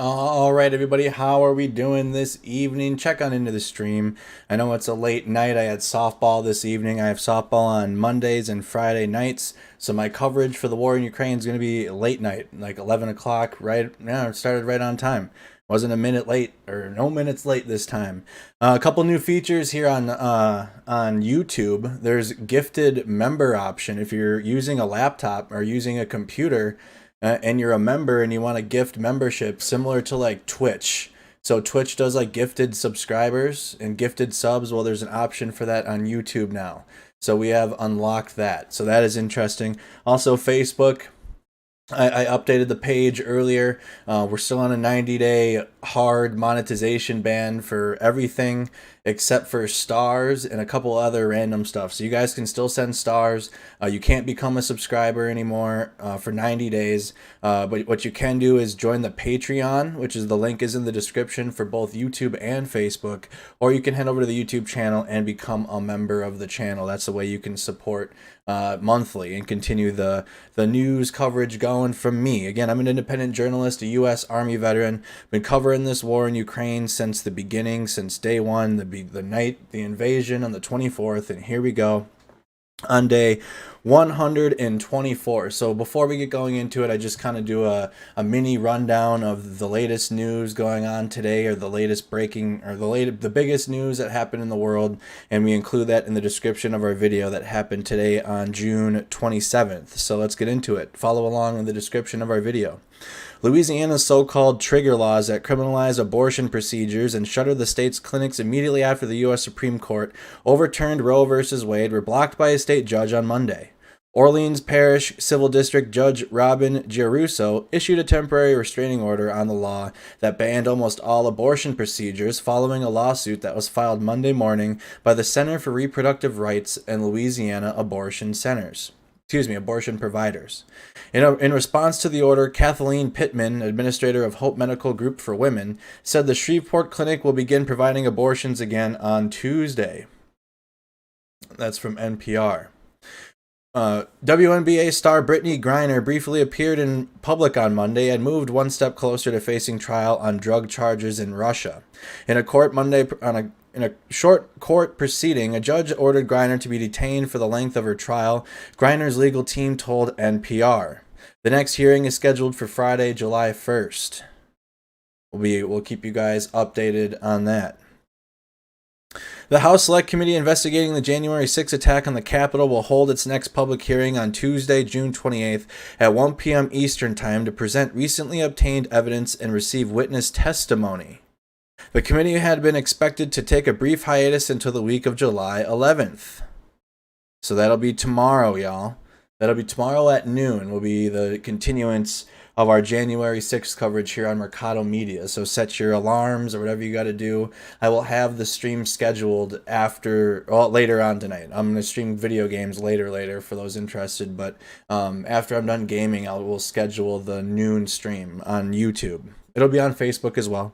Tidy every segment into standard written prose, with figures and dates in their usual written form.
All right, everybody, how are we doing this evening? Check on into the stream. I know it's a late night. I had softball this evening. I have softball on Mondays and Friday nights. So my coverage for the war in Ukraine is going to be late night, like 11 o'clock, right? Yeah, it started right on time. Wasn't a minute late, or no minutes late this time. A couple new features here on YouTube. There's gifted member option. If you're using a laptop or using a computer, and you're a member and you want to gift membership similar to like Twitch. So Twitch does like gifted subscribers and gifted subs. Well, there's an option for that on YouTube now. So we have unlocked that. So that is interesting. Also, Facebook. I updated the page earlier. We're still on a 90-day hard monetization ban for everything except for stars and a couple other random stuff. So you guys can still send stars. You can't become a subscriber anymore for 90 days. But what you can do is join the Patreon, which is the link is in the description for both YouTube and Facebook. Or you can head over to the YouTube channel and become a member of the channel. That's the way you can support monthly and continue the news coverage going from me. Again, I'm an independent journalist, a U.S. Army veteran. Been covering this war in Ukraine since the beginning, since day one, the night, the invasion on the 24th, and here we go on day 124. So before we get going into it, I just kind of do a mini rundown of the latest news going on today, or the latest breaking, or the biggest news that happened in the world, and we include that in the description of our video that happened today on June 27th. So let's get into it. Follow along in the description of our video. Louisiana's so-called trigger laws that criminalize abortion procedures and shutter the state's clinics immediately after the U.S. Supreme Court overturned Roe v. Wade were blocked by a state judge on Monday. Orleans Parish Civil District Judge Robin Giarrusso issued a temporary restraining order on the law that banned almost all abortion procedures following a lawsuit that was filed Monday morning by the Center for Reproductive Rights and Louisiana abortion providers. In response to the order, Kathaleen Pittman, administrator of Hope Medical Group for Women, said the Shreveport clinic will begin providing abortions again on Tuesday. That's from NPR. WNBA star Brittany Griner briefly appeared in public on Monday and moved one step closer to facing trial on drug charges in Russia. In a short court proceeding, a judge ordered Griner to be detained for the length of her trial, Griner's legal team told NPR. The next hearing is scheduled for Friday, July 1st. We'll keep you guys updated on that. The House Select Committee investigating the January 6 attack on the Capitol will hold its next public hearing on Tuesday, June 28th at 1 p.m. Eastern Time to present recently obtained evidence and receive witness testimony. The committee had been expected to take a brief hiatus until the week of July 11th. So that'll be tomorrow, y'all. That'll be tomorrow at noon will be the continuance of our January 6th coverage here on Mercado Media. So set your alarms or whatever you got to do. I will have the stream scheduled later on tonight. I'm going to stream video games later for those interested. But after I'm done gaming, we'll schedule the noon stream on YouTube. It'll be on Facebook as well.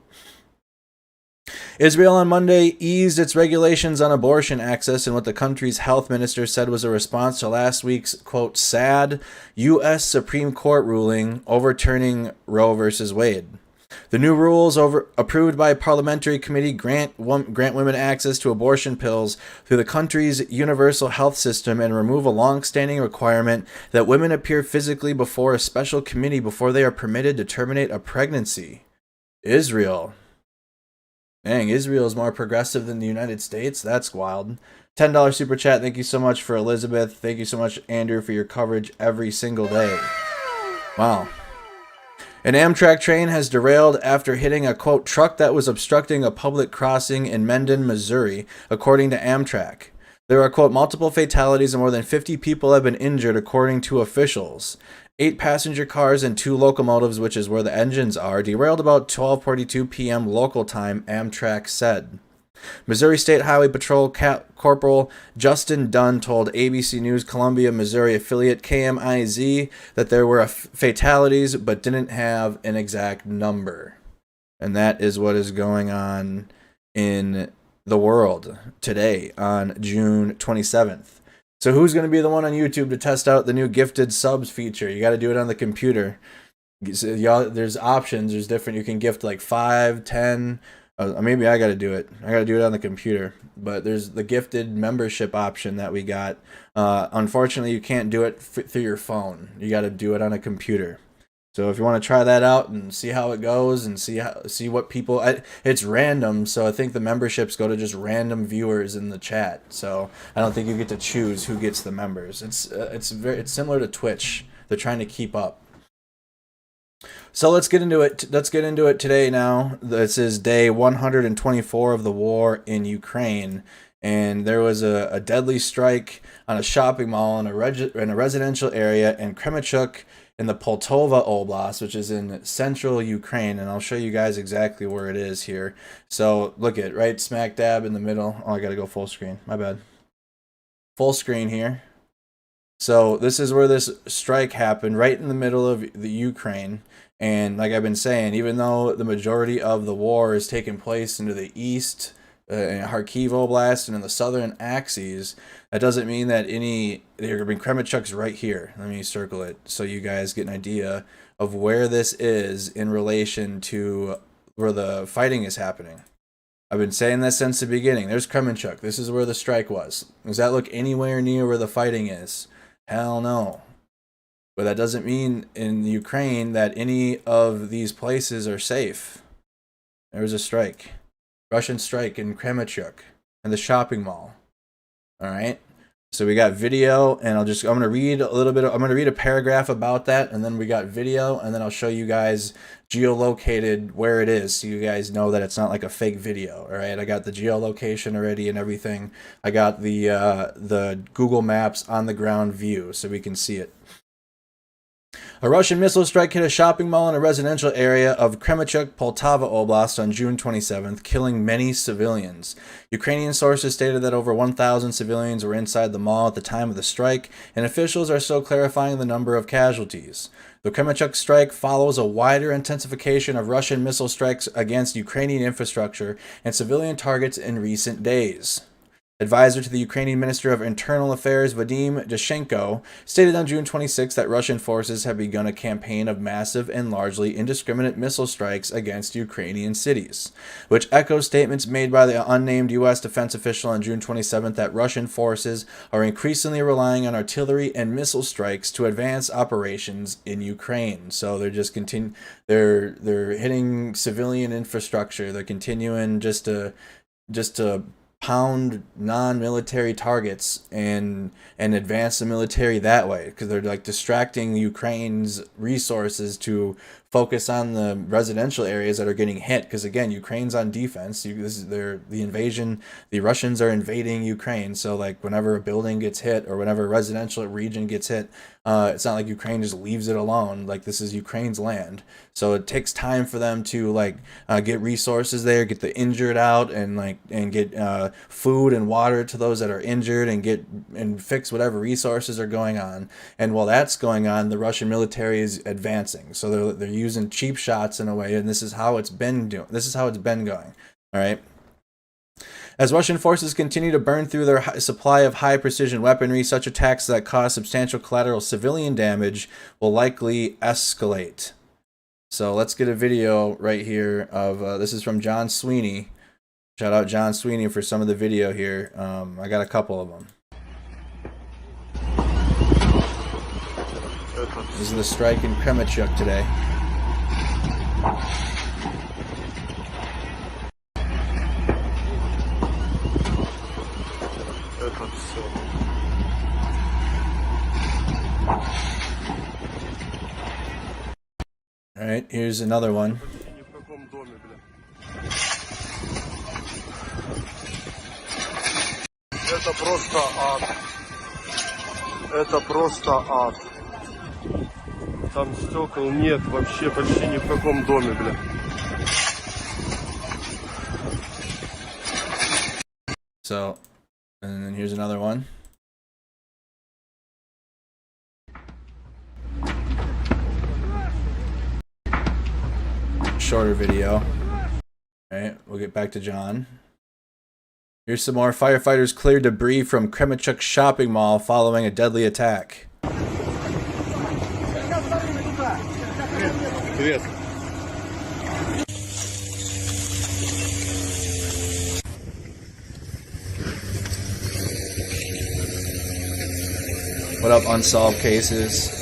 Israel on Monday eased its regulations on abortion access in what the country's health minister said was a response to last week's, quote, sad U.S. Supreme Court ruling overturning Roe v. Wade. The new rules approved by a parliamentary committee grant women access to abortion pills through the country's universal health system and remove a long-standing requirement that women appear physically before a special committee before they are permitted to terminate a pregnancy. Israel. Dang, Israel is more progressive than the United States? That's wild. $10 super chat. Thank you so much for Elizabeth. Thank you so much, Andrew, for your coverage every single day. Wow. An Amtrak train has derailed after hitting a, quote, truck that was obstructing a public crossing in Mendon, Missouri, according to Amtrak. There are, quote, multiple fatalities and more than 50 people have been injured, according to officials. 8 passenger cars and 2 locomotives, which is where the engines are, derailed about 12:42 p.m. local time, Amtrak said. Missouri State Highway Patrol Corporal Justin Dunn told ABC News Columbia, Missouri affiliate KMIZ that there were fatalities but didn't have an exact number. And that is what is going on in the world today on June 27th. So who's going to be the one on YouTube to test out the new gifted subs feature? You got to do it on the computer. So y'all, there's options. There's different. You can gift like 5, 10. Maybe I got to do it. I got to do it on the computer. But there's the gifted membership option that we got. Unfortunately, you can't do it through your phone. You got to do it on a computer. So if you want to try that out and see how it goes and see what people, it's random. So I think the memberships go to just random viewers in the chat. So I don't think you get to choose who gets the members. It's similar to Twitch. They're trying to keep up. So let's get into it. Let's get into it today now. This is day 124 of the war in Ukraine. And there was a deadly strike on a shopping mall in a residential area in Kremenchuk in the Poltava Oblast, which is in central Ukraine. And I'll show you guys exactly where it is here. So look at right smack dab in the middle. Oh, I got to go full screen. My bad. Full screen here. So this is where this strike happened, right in the middle of the Ukraine. And like I've been saying, even though the majority of the war is taking place into the east, in Kharkiv Oblast and in the southern axes, that doesn't mean that there have been Kremenchuk's right here. Let me circle it so you guys get an idea of where this is in relation to where the fighting is happening. I've been saying this since the beginning. There's Kremenchuk. This is where the strike was. Does that look anywhere near where the fighting is? Hell no. But that doesn't mean in Ukraine that any of these places are safe. There was a strike. Russian strike in Kremenchuk and the shopping mall. All right. So we got video, and I'm going to read a little bit. I'm going to read a paragraph about that, and then we got video, and then I'll show you guys geolocated where it is, so you guys know that it's not like a fake video. All right. I got the geolocation already and everything. I got the Google Maps on the ground view, so we can see it. A Russian missile strike hit a shopping mall in a residential area of Kremenchuk, Poltava Oblast on June 27th, killing many civilians. Ukrainian sources stated that over 1,000 civilians were inside the mall at the time of the strike, and officials are still clarifying the number of casualties. The Kremenchuk strike follows a wider intensification of Russian missile strikes against Ukrainian infrastructure and civilian targets in recent days. Advisor to the Ukrainian Minister of Internal Affairs, Vadim Dyshenko, stated on June 26 that Russian forces have begun a campaign of massive and largely indiscriminate missile strikes against Ukrainian cities, which echoes statements made by the unnamed U.S. defense official on June 27 that Russian forces are increasingly relying on artillery and missile strikes to advance operations in Ukraine. So they're just they're hitting civilian infrastructure. They're continuing just to pound non-military targets and advance the military that way, because they're like distracting Ukraine's resources to focus on the residential areas that are getting hit, because again, Ukraine's on defense. The invasion, the Russians are invading Ukraine, so like whenever a building gets hit or whenever a residential region gets hit, it's not like Ukraine just leaves it alone. Like, this is Ukraine's land, so it takes time for them to get resources there, get the injured out, and get food and water to those that are injured, and fix whatever resources are going on. And while that's going on, the Russian military is advancing. So they're using cheap shots in a way, and this is how it's been going. All right. As Russian forces continue to burn through their supply of high-precision weaponry, such attacks that cause substantial collateral civilian damage will likely escalate. So let's get a video right here of this is from John Sweeney. Shout out John Sweeney for some of the video here. I got a couple of them. This is the strike in Kremenchuk today. All right, here's another one. Это просто ад. Это просто ад. Там стекол нет вообще почти ни в каком доме, бля. So, and then here's another one. Shorter video. All right, we'll get back to John. Here's some more. Firefighters cleared debris from Kremenchuk shopping mall following a deadly attack. Привет. What up, unsolved cases?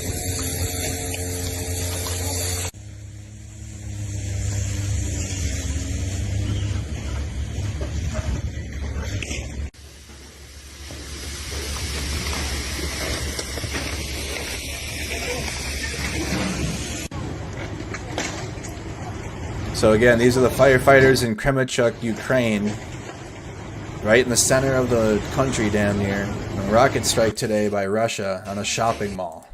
So again, these are the firefighters in Kremenchuk, Ukraine, right in the center of the country damn near. A rocket strike today by Russia on a shopping mall.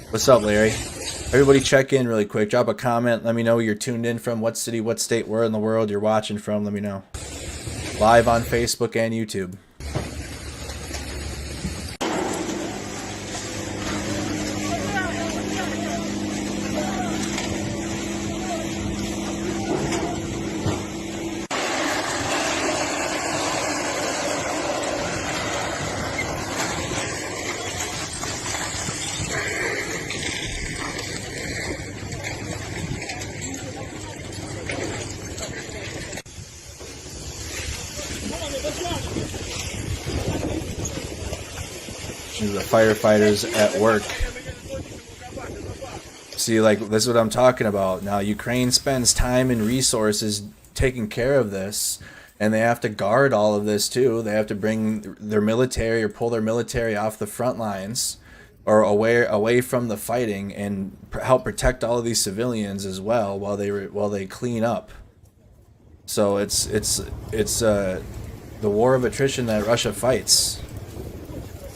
What's up, Larry? Everybody check in really quick. Drop a comment. Let me know where you're tuned in from, what city, what state, where in the world you're watching from. Let me know. Live on Facebook and YouTube. The firefighters at work. See, like, this is what I'm talking about. Now, Ukraine spends time and resources taking care of this, and they have to guard all of this too. They have to bring their military or pull their military off the front lines or away from the fighting and help protect all of these civilians as well while they clean up. So it's the war of attrition that Russia fights.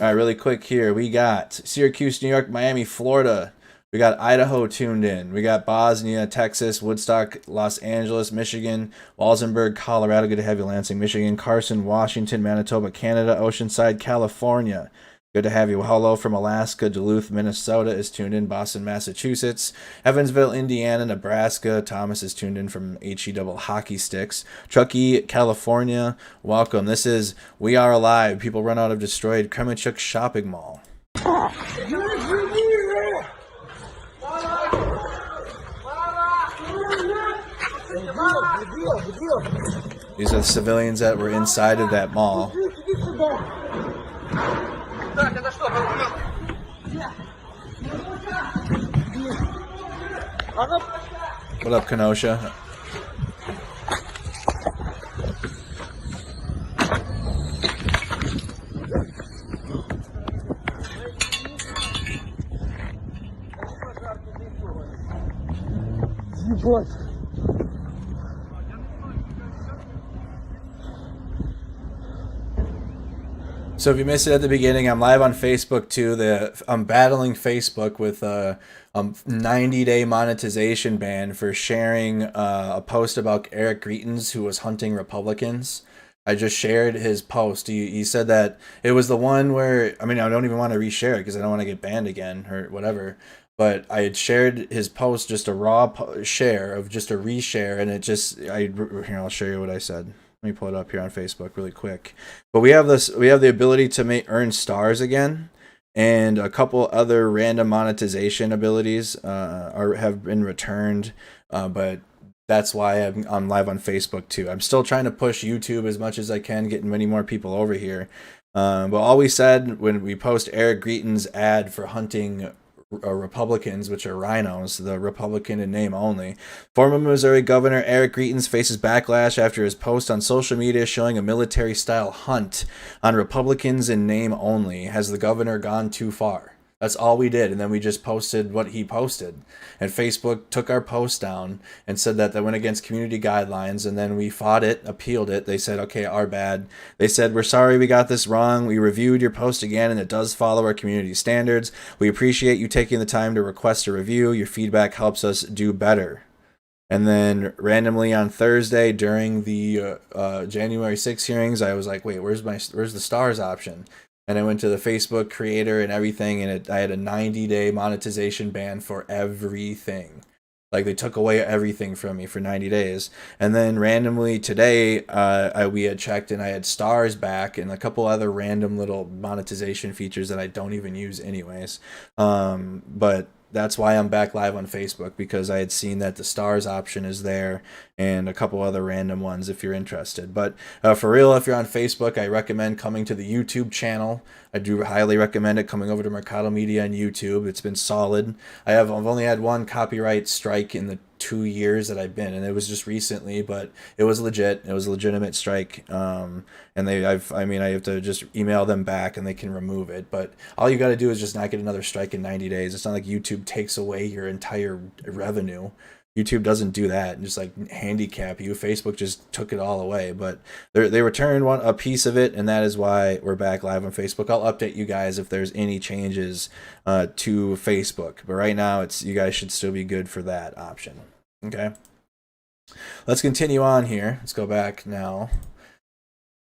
All right, really quick here. We got Syracuse, New York, Miami, Florida. We got Idaho tuned in. We got Bosnia, Texas, Woodstock, Los Angeles, Michigan, Walsenburg, Colorado. Good to have you, Lansing, Michigan, Carson, Washington, Manitoba, Canada, Oceanside, California. Good to have you. Hello from Alaska. Duluth, Minnesota is tuned in. Boston, Massachusetts. Evansville, Indiana, Nebraska. Thomas is tuned in from HE Hockey Sticks. Truckee, California. Welcome. This is We Are Alive. People run out of destroyed Kremenchuk shopping mall. These are the civilians that were inside of that mall. What up, Kenosha? So if you missed it at the beginning, I'm live on Facebook too. I'm battling Facebook with a 90-day monetization ban for sharing a post about Eric Greitens, who was hunting Republicans. I just shared his post. He said that it was the one where, I mean, I don't even want to reshare it because I don't want to get banned again or whatever. But I had shared his post, just a raw share of just a reshare, and it just, here, I'll show you what I said. Let me pull it up here on Facebook really quick. But we have the ability to earn stars again, and a couple other random monetization abilities have been returned. But that's why I'm live on Facebook too. I'm still trying to push YouTube as much as I can, getting many more people over here. But all we said when we post Eric Greitens' ad for hunting Republicans, which are rhinos, the Republican in name only. Former Missouri Governor Eric Greitens faces backlash after his post on social media showing a military-style hunt on Republicans in name only. Has the governor gone too far? That's all we did, and then we just posted what he posted. And Facebook took our post down and said that went against community guidelines, and then we fought it, appealed it. They said, okay, our bad. They said, we're sorry we got this wrong. We reviewed your post again, and it does follow our community standards. We appreciate you taking the time to request a review. Your feedback helps us do better. And then randomly on Thursday during the January 6th hearings, I was like, wait, where's the stars option? And I went to the Facebook creator and everything, and I had a 90-day monetization ban for everything. Like, they took away everything from me for 90 days. And then randomly today, we had checked, and I had stars back and a couple other random little monetization features that I don't even use anyways. But that's why I'm back live on Facebook, because I had seen that the stars option is there and a couple other random ones if you're interested. But for real, if you're on Facebook, I recommend coming to the YouTube channel. I do highly recommend it, coming over to Mercado Media and YouTube. It's been solid. I've only had one copyright strike in the 2 years that I've been, and it was just recently, but it was legit. It was a legitimate strike. And I have to just email them back and they can remove it. But all you got to do is just not get another strike in 90 days. It's not like YouTube takes away your entire revenue. YouTube doesn't do that and just like handicap you. Facebook just took it all away, but they returned a piece of it, and that is why we're back live on Facebook. I'll update you guys if there's any changes to Facebook, but right now you guys should still be good for that option. Okay, let's continue on here. Let's go back now.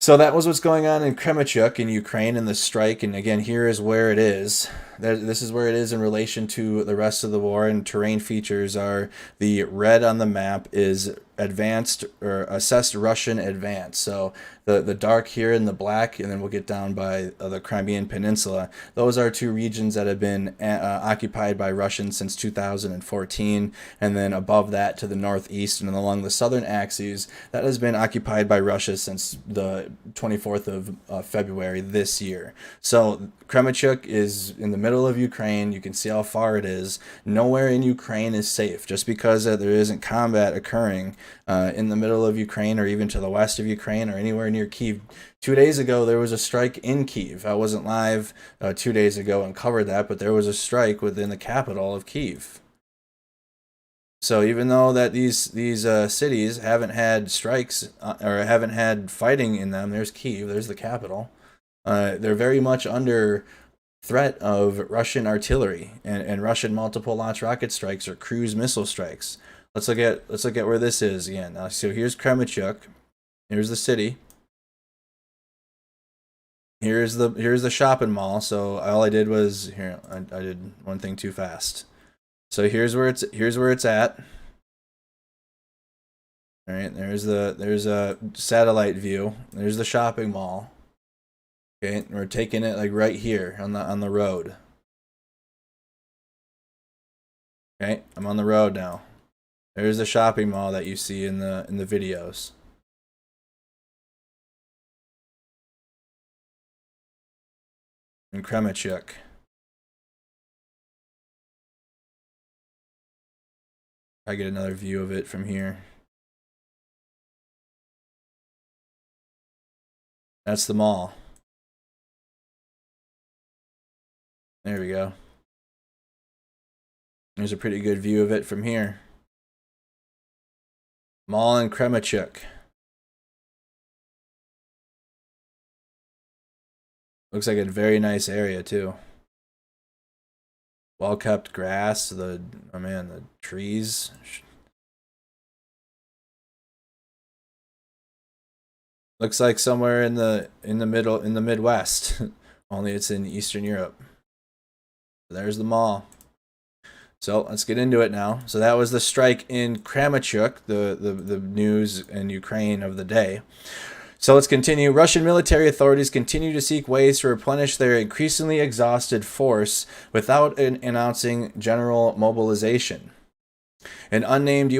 So that was what's going on in Kremenchuk in Ukraine and the strike. And again, here is where it is. This is where it is in relation to the rest of the war. And terrain features are the red on the map is advanced or assessed Russian advance. So the dark here and the black, and then we'll get down by the Crimean Peninsula. Those are two regions that have been occupied by Russians since 2014. And then above that to the northeast and along the southern axes, that has been occupied by Russia since the 24th of February this year. So Kremenchuk is in the middle of Ukraine. You can see how far it is. Nowhere in Ukraine is safe. Just because there isn't combat occurring in the middle of Ukraine or even to the west of Ukraine or anywhere near Kyiv. 2 days ago, there was a strike in Kyiv. I wasn't live 2 days ago and covered that, but there was a strike within the capital of Kyiv. So even though that these cities haven't had strikes or haven't had fighting in them, there's Kyiv, there's the capital. They're very much under threat of Russian artillery and Russian multiple launch rocket strikes or cruise missile strikes. Let's look at where this is again. Now, so here's Kremenchuk. Here's the city. Here's the shopping mall. So all I did was here. I did one thing too fast. So here's where it's at. All right. There's a satellite view. There's the shopping mall. Okay, and we're taking it like right here on the road. Okay, I'm on the road now. There's the shopping mall that you see in the videos. In Kremenchuk. I get another view of it from here. That's the mall. There we go. There's a pretty good view of it from here. Mall in Kremenchuk. Looks like a very nice area too. Well kept grass. The trees. Looks like somewhere in the Midwest. Only it's in Eastern Europe. There's the mall. So let's get into it now. So that was the strike in Kremenchuk, the news in Ukraine of the day. So let's continue. Russian military authorities continue to seek ways to replenish their increasingly exhausted force without announcing general mobilization. An unnamed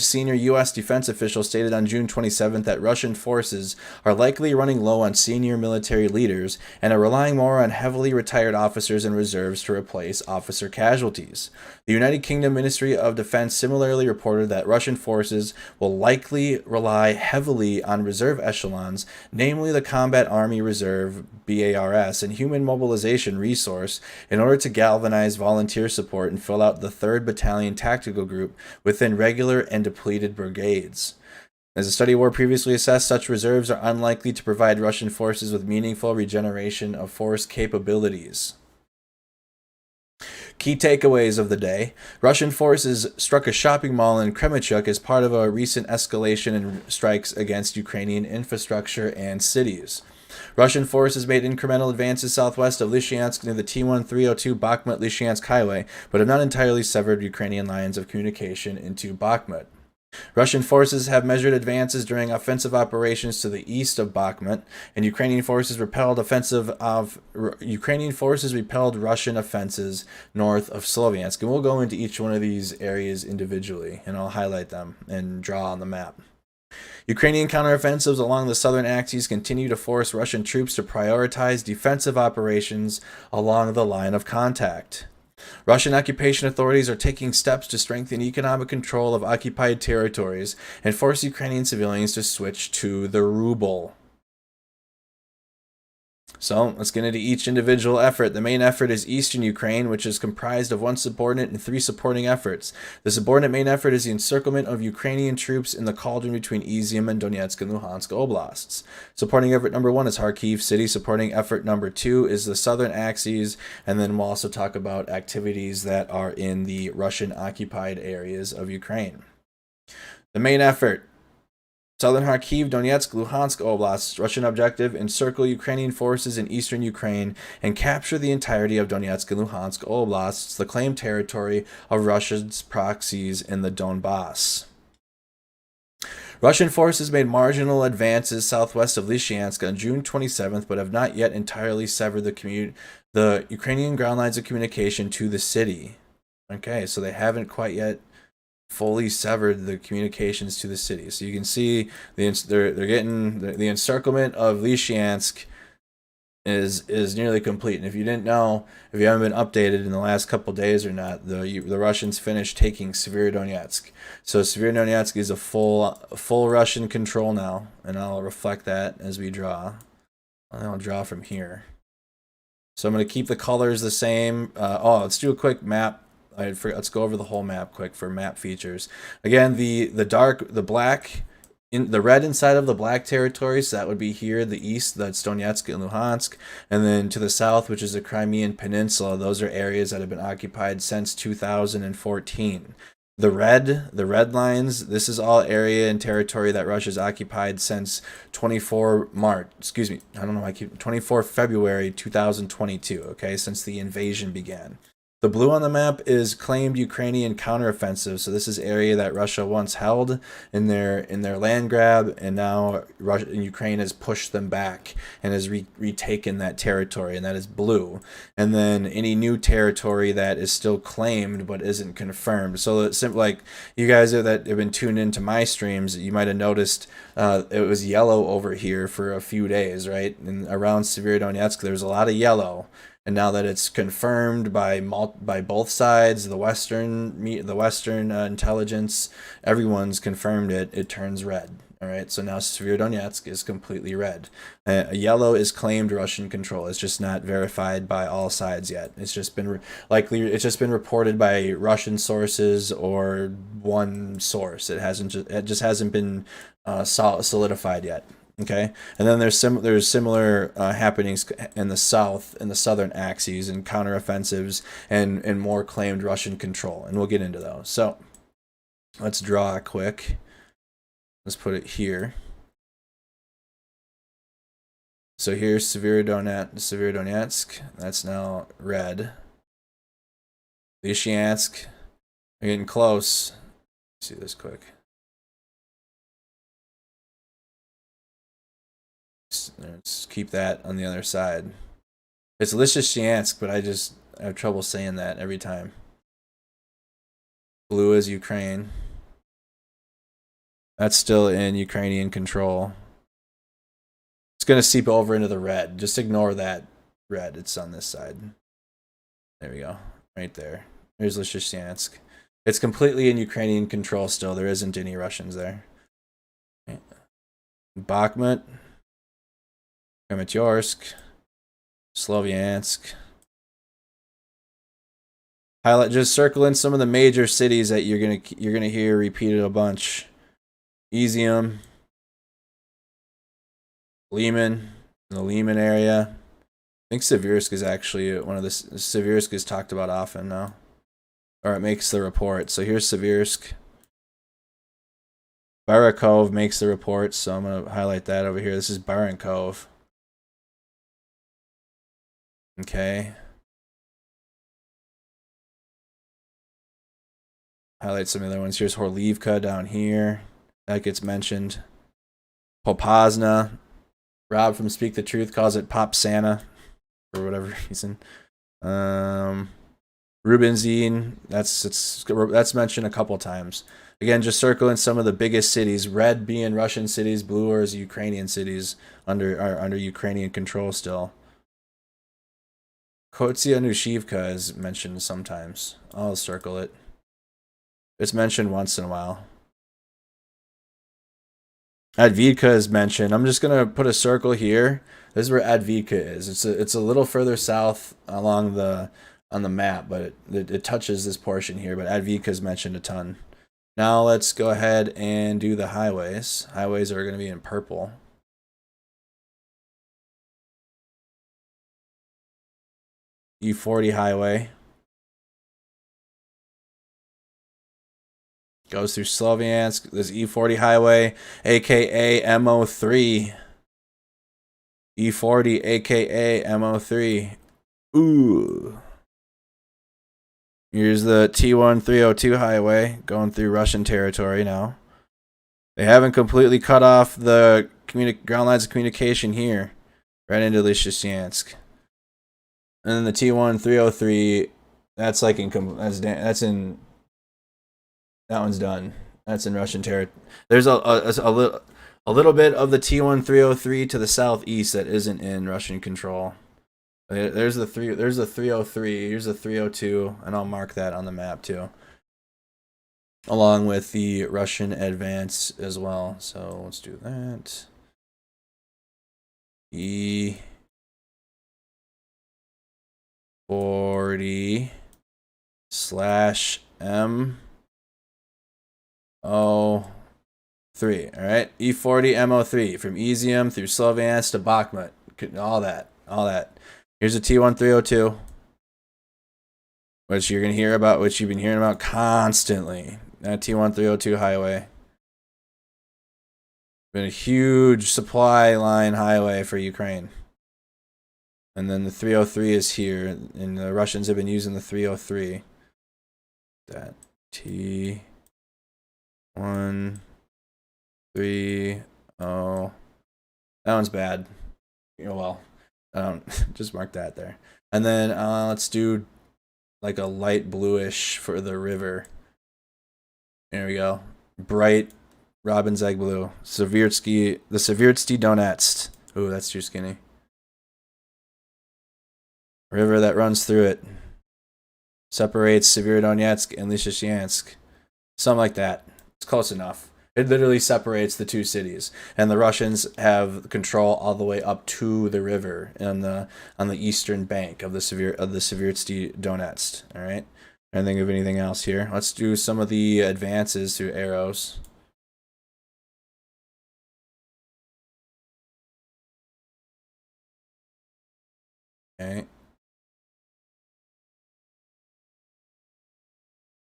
senior U.S. defense official stated on June 27th that Russian forces are likely running low on senior military leaders and are relying more on heavily retired officers and reserves to replace officer casualties. The United Kingdom Ministry of Defense similarly reported that Russian forces will likely rely heavily on reserve echelons, namely the Combat Army Reserve (BARS) and Human Mobilization Resource, in order to galvanize volunteer support and fill out the 3rd Battalion Tactical Group within regular and depleted brigades. As the study war previously assessed, such reserves are unlikely to provide Russian forces with meaningful regeneration of force capabilities. Key takeaways of the day. Russian forces struck a shopping mall in Kremenchuk as part of a recent escalation in strikes against Ukrainian infrastructure and cities. Russian forces made incremental advances southwest of Lysychansk near the T-1302 Bakhmut-Lysychansk highway, but have not entirely severed Ukrainian lines of communication into Bakhmut. Russian forces have measured advances during offensive operations to the east of Bakhmut, and Ukrainian forces repelled Russian offenses north of Sloviansk. And we'll go into each one of these areas individually, and I'll highlight them and draw on the map. Ukrainian counteroffensives along the southern axes continue to force Russian troops to prioritize defensive operations along the line of contact. Russian occupation authorities are taking steps to strengthen economic control of occupied territories and force Ukrainian civilians to switch to the ruble. So let's get into each individual effort. The main effort is Eastern Ukraine, which is comprised of one subordinate and 3 supporting efforts. The subordinate main effort is the encirclement of Ukrainian troops in the cauldron between Izium and Donetsk and Luhansk oblasts. Supporting effort number 1 is Kharkiv City. Supporting effort number 2 is the southern axes, and then we'll also talk about activities that are in the Russian-occupied areas of Ukraine. The main effort. Southern Kharkiv, Donetsk, Luhansk oblasts. Russian objective: encircle Ukrainian forces in eastern Ukraine and capture the entirety of Donetsk and Luhansk oblasts, the claimed territory of Russia's proxies in the Donbass. Russian forces made marginal advances southwest of Lysychansk on June 27th, but have not yet entirely severed the Ukrainian ground lines of communication to the city. Okay, so they haven't quite yet fully severed the communications to the city. So you can see they're getting the encirclement of Lysychansk is nearly complete. And if you didn't know, if you haven't been updated in the last couple days or not, the Russians finished taking Severodonetsk. So Severodonetsk is a full Russian control now, and I'll reflect that as we draw. And I'll draw from here. So I'm going to keep the colors the same. Let's do a quick map. Let's go over the whole map quick for map features. Again, the black, the red inside of the black territory, so that would be here, the east, that's Donetsk and Luhansk, and then to the south, which is the Crimean Peninsula. Those are areas that have been occupied since 2014. The red lines, this is all area and territory that Russia's occupied since 24 February 2022, okay, since the invasion began. The blue on the map is claimed Ukrainian counteroffensive. So this is area that Russia once held in their land grab, and now Ukraine has pushed them back and has retaken that territory, and that is blue. And then any new territory that is still claimed but isn't confirmed. So it's like you guys that have been tuned into my streams, you might have noticed it was yellow over here for a few days, right? And around Severodonetsk, there's a lot of yellow. And now that it's confirmed by both sides, the Western intelligence, everyone's confirmed it. It turns red. All right. So now Severodonetsk is completely red. Yellow is claimed Russian control. It's just not verified by all sides yet. It's just been it's just been reported by Russian sources or one source. It just hasn't been solidified yet. Okay, and then there's similar happenings in the south, in the southern axes, and counteroffensives and more claimed Russian control, and we'll get into those. So let's draw quick. Let's put it here. So here's Severodonetsk. That's now red. Lysychansk. We're getting close. Let's see this quick. Let's keep that on the other side. It's Lysychansk, but I have trouble saying that every time. Blue is Ukraine. That's still in Ukrainian control. It's going to seep over into the red. Just ignore that red. It's on this side. There we go. Right there. There's Lysychansk. It's completely in Ukrainian control still. There isn't any Russians there. Okay. Bakhmut. Kremenchuk, Sloviansk. Highlight, just circle in some of the major cities that you're gonna hear repeated a bunch. Izium, Lyman, in the Lyman area. I think Siversk is actually one of the Siversk is talked about often now, or it makes the report. So here's Siversk. Barakov makes the report, so I'm gonna highlight that over here. This is Barankov. Okay. highlight some of the other ones. Here's Horlivka down here. That gets mentioned. Popasna. Rob from Speak the Truth calls it Pop Santa for whatever reason. Rubinzine, that's mentioned a couple times. Again, just circling some of the biggest cities. Red being Russian cities, blue are Ukrainian cities under Ukrainian control still. Kotsianushivka is mentioned sometimes. I'll circle it. It's mentioned once in a while. Advidka is mentioned. I'm just gonna put a circle here. This is where Advidka is. It's a little further south on the map, but it touches this portion here. But Advidka is mentioned a ton. Now let's go ahead and do the highways. Highways are going to be in purple. E40 highway. Goes through Sloviansk. This E40 highway, aka MO3. E40, aka MO3. Ooh. Here's the T1302 highway going through Russian territory now. They haven't completely cut off the ground lines of communication here, right into Lysychansk. And then the T1303, that's like in that one's done. That's in Russian territory. There's a little bit of the T1303 to the southeast that isn't in Russian control. There's the 303, here's the 302, and I'll mark that on the map too. Along with the Russian advance as well. So let's do that. E40 / MO3. Alright. E40 MO3 from Izium through Sloviansk to Bakhmut. All that. Here's a T1302, which you're gonna hear about, which you've been hearing about constantly. That T1302 highway. Been a huge supply line highway for Ukraine. And then the 303 is here, and the Russians have been using the 303. That T130. That one's bad. Well, just mark that there. And then let's do like a light bluish for the river. There we go. Bright robin's egg blue. The Seversky Donetsk. Ooh, that's too skinny. River that runs through it. Separates Severodonetsk and Lysychansk. Something like that. It's close enough. It literally separates the two cities, and the Russians have control all the way up to the river on the eastern bank of the Seversky Donetsk. All right. I don't think of anything else here. Let's do some of the advances through arrows. Okay.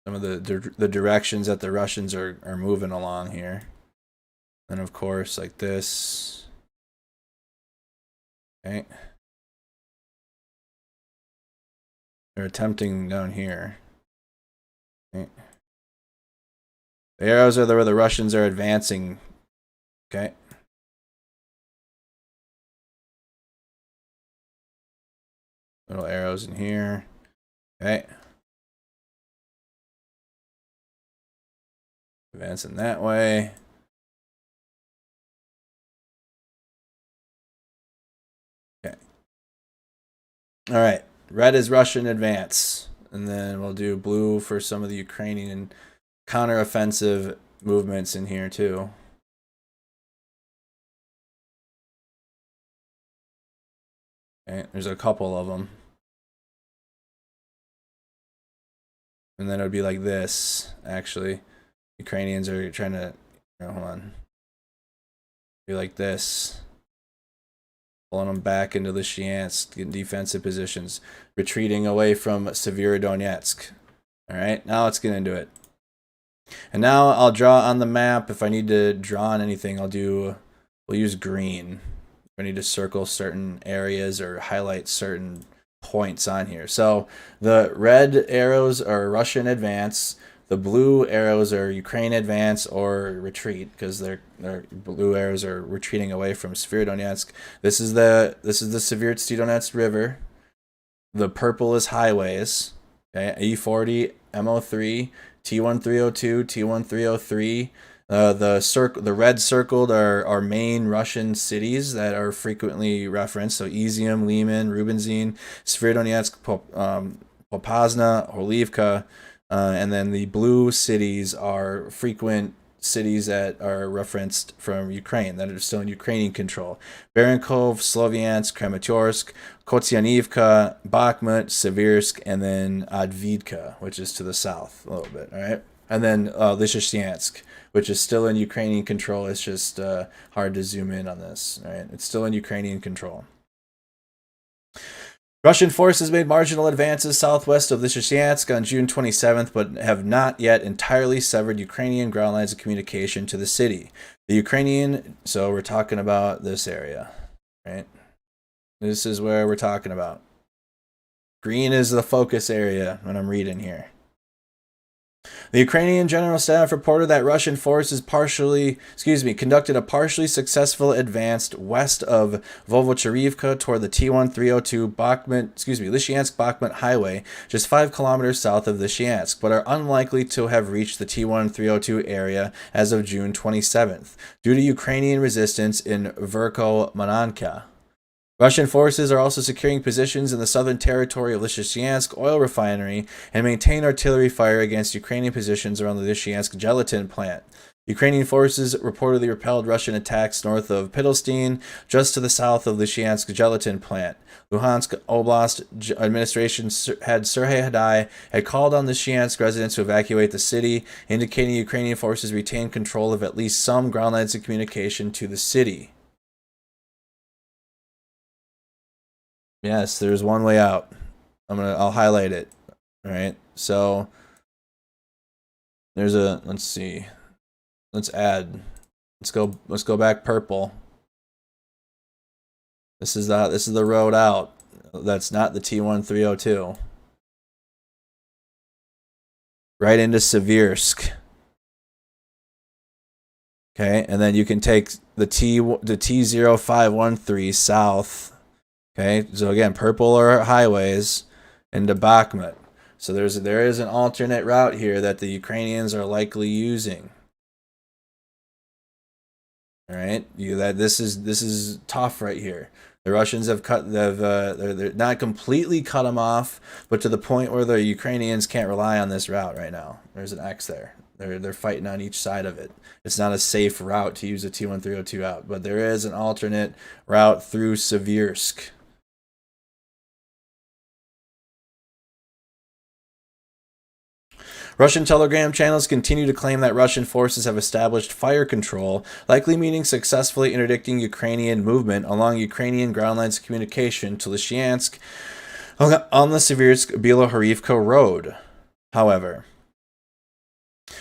Some of the directions that the Russians are moving along here. And of course, like this. Okay. They're attempting down here. Okay. The arrows are where the Russians are advancing. Okay. Little arrows in here. Okay. Advancing that way. Okay. All right. Red is Russian advance. And then we'll do blue for some of the Ukrainian counteroffensive movements in here too. Okay. There's a couple of them. And then it would be like this, actually. Ukrainians are trying to, hold on, be like this, pulling them back into Lysychansk, getting defensive positions, retreating away from Severodonetsk. All right, now let's get into it. And now I'll draw on the map. If I need to draw on anything, we'll use green. If I need to circle certain areas or highlight certain points on here. So the red arrows are Russian advance. The blue arrows are Ukraine advance or retreat, because their blue arrows are retreating away from Severodonetsk. This is the Severodonetsk River. The purple is highways. Okay, E40, MO3, T1302, T1303. The red circled are main Russian cities that are frequently referenced. So Izium, Liman, Rubinzin, Severodonetsk, Popasna, Holivka, and then the blue cities are frequent cities that are referenced from Ukraine that are still in Ukrainian control. Barankov, Sloviansk, Kremenchuk, Kotsianivka, Bakhmut, Seversk, and then Advidka, which is to the south a little bit, all right? And then Lysychansk, which is still in Ukrainian control. It's just hard to zoom in on this, right? It's still in Ukrainian control. Russian forces made marginal advances southwest of Lysychansk on June 27th, but have not yet entirely severed Ukrainian ground lines of communication to the city. The Ukrainian, so we're talking about this area, right? This is where we're talking about. Green is the focus area when I'm reading here. The Ukrainian General Staff reported that Russian forces conducted a partially successful advance west of Volvocherivka toward the T1302 Lysychansk-Bakhmut highway, just 5 kilometers south of Lysychansk, but are unlikely to have reached the T1302 area as of June 27th, due to Ukrainian resistance in Verkhomanivka. Russian forces are also securing positions in the southern territory of Lysychansk oil refinery and maintain artillery fire against Ukrainian positions around the Lysychansk gelatin plant. Ukrainian forces reportedly repelled Russian attacks north of Pitilstein, just to the south of Lysychansk gelatin plant. Luhansk Oblast administration head Sergei Hadai had called on Lysychansk residents to evacuate the city, indicating Ukrainian forces retained control of at least some ground lines of communication to the city. Yes, there's one way out. I'll highlight it. All right. So there's let's see. Let's go back purple. This is the road out. That's not the T1302. Right into Seversk. Okay, and then you can take the T0513 south. Okay, so again, purple are highways into Bakhmut. So there is an alternate route here that the Ukrainians are likely using. All right, this is tough right here. The Russians they're not completely cut them off, but to the point where the Ukrainians can't rely on this route right now. There's an X there. They're fighting on each side of it. It's not a safe route to use a T1302 out, but there is an alternate route through Seversk. Russian telegram channels continue to claim that Russian forces have established fire control, likely meaning successfully interdicting Ukrainian movement along Ukrainian ground lines of communication to Lysychansk on the Seversk-Bilohorivka road. However,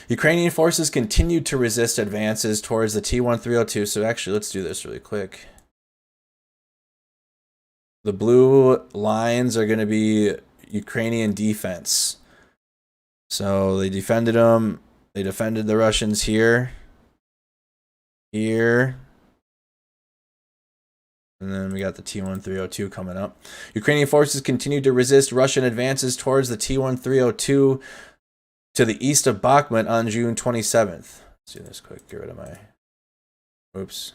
Ukrainian forces continued to resist advances towards the T1302. So actually, let's do this really quick. The blue lines are going to be Ukrainian defense. So they defended them. They defended the Russians here. And then we got the T1302 coming up. Ukrainian forces continued to resist Russian advances towards the T1302 to the east of Bakhmut on June 27th. Let's do this quick. Get rid of my... Oops.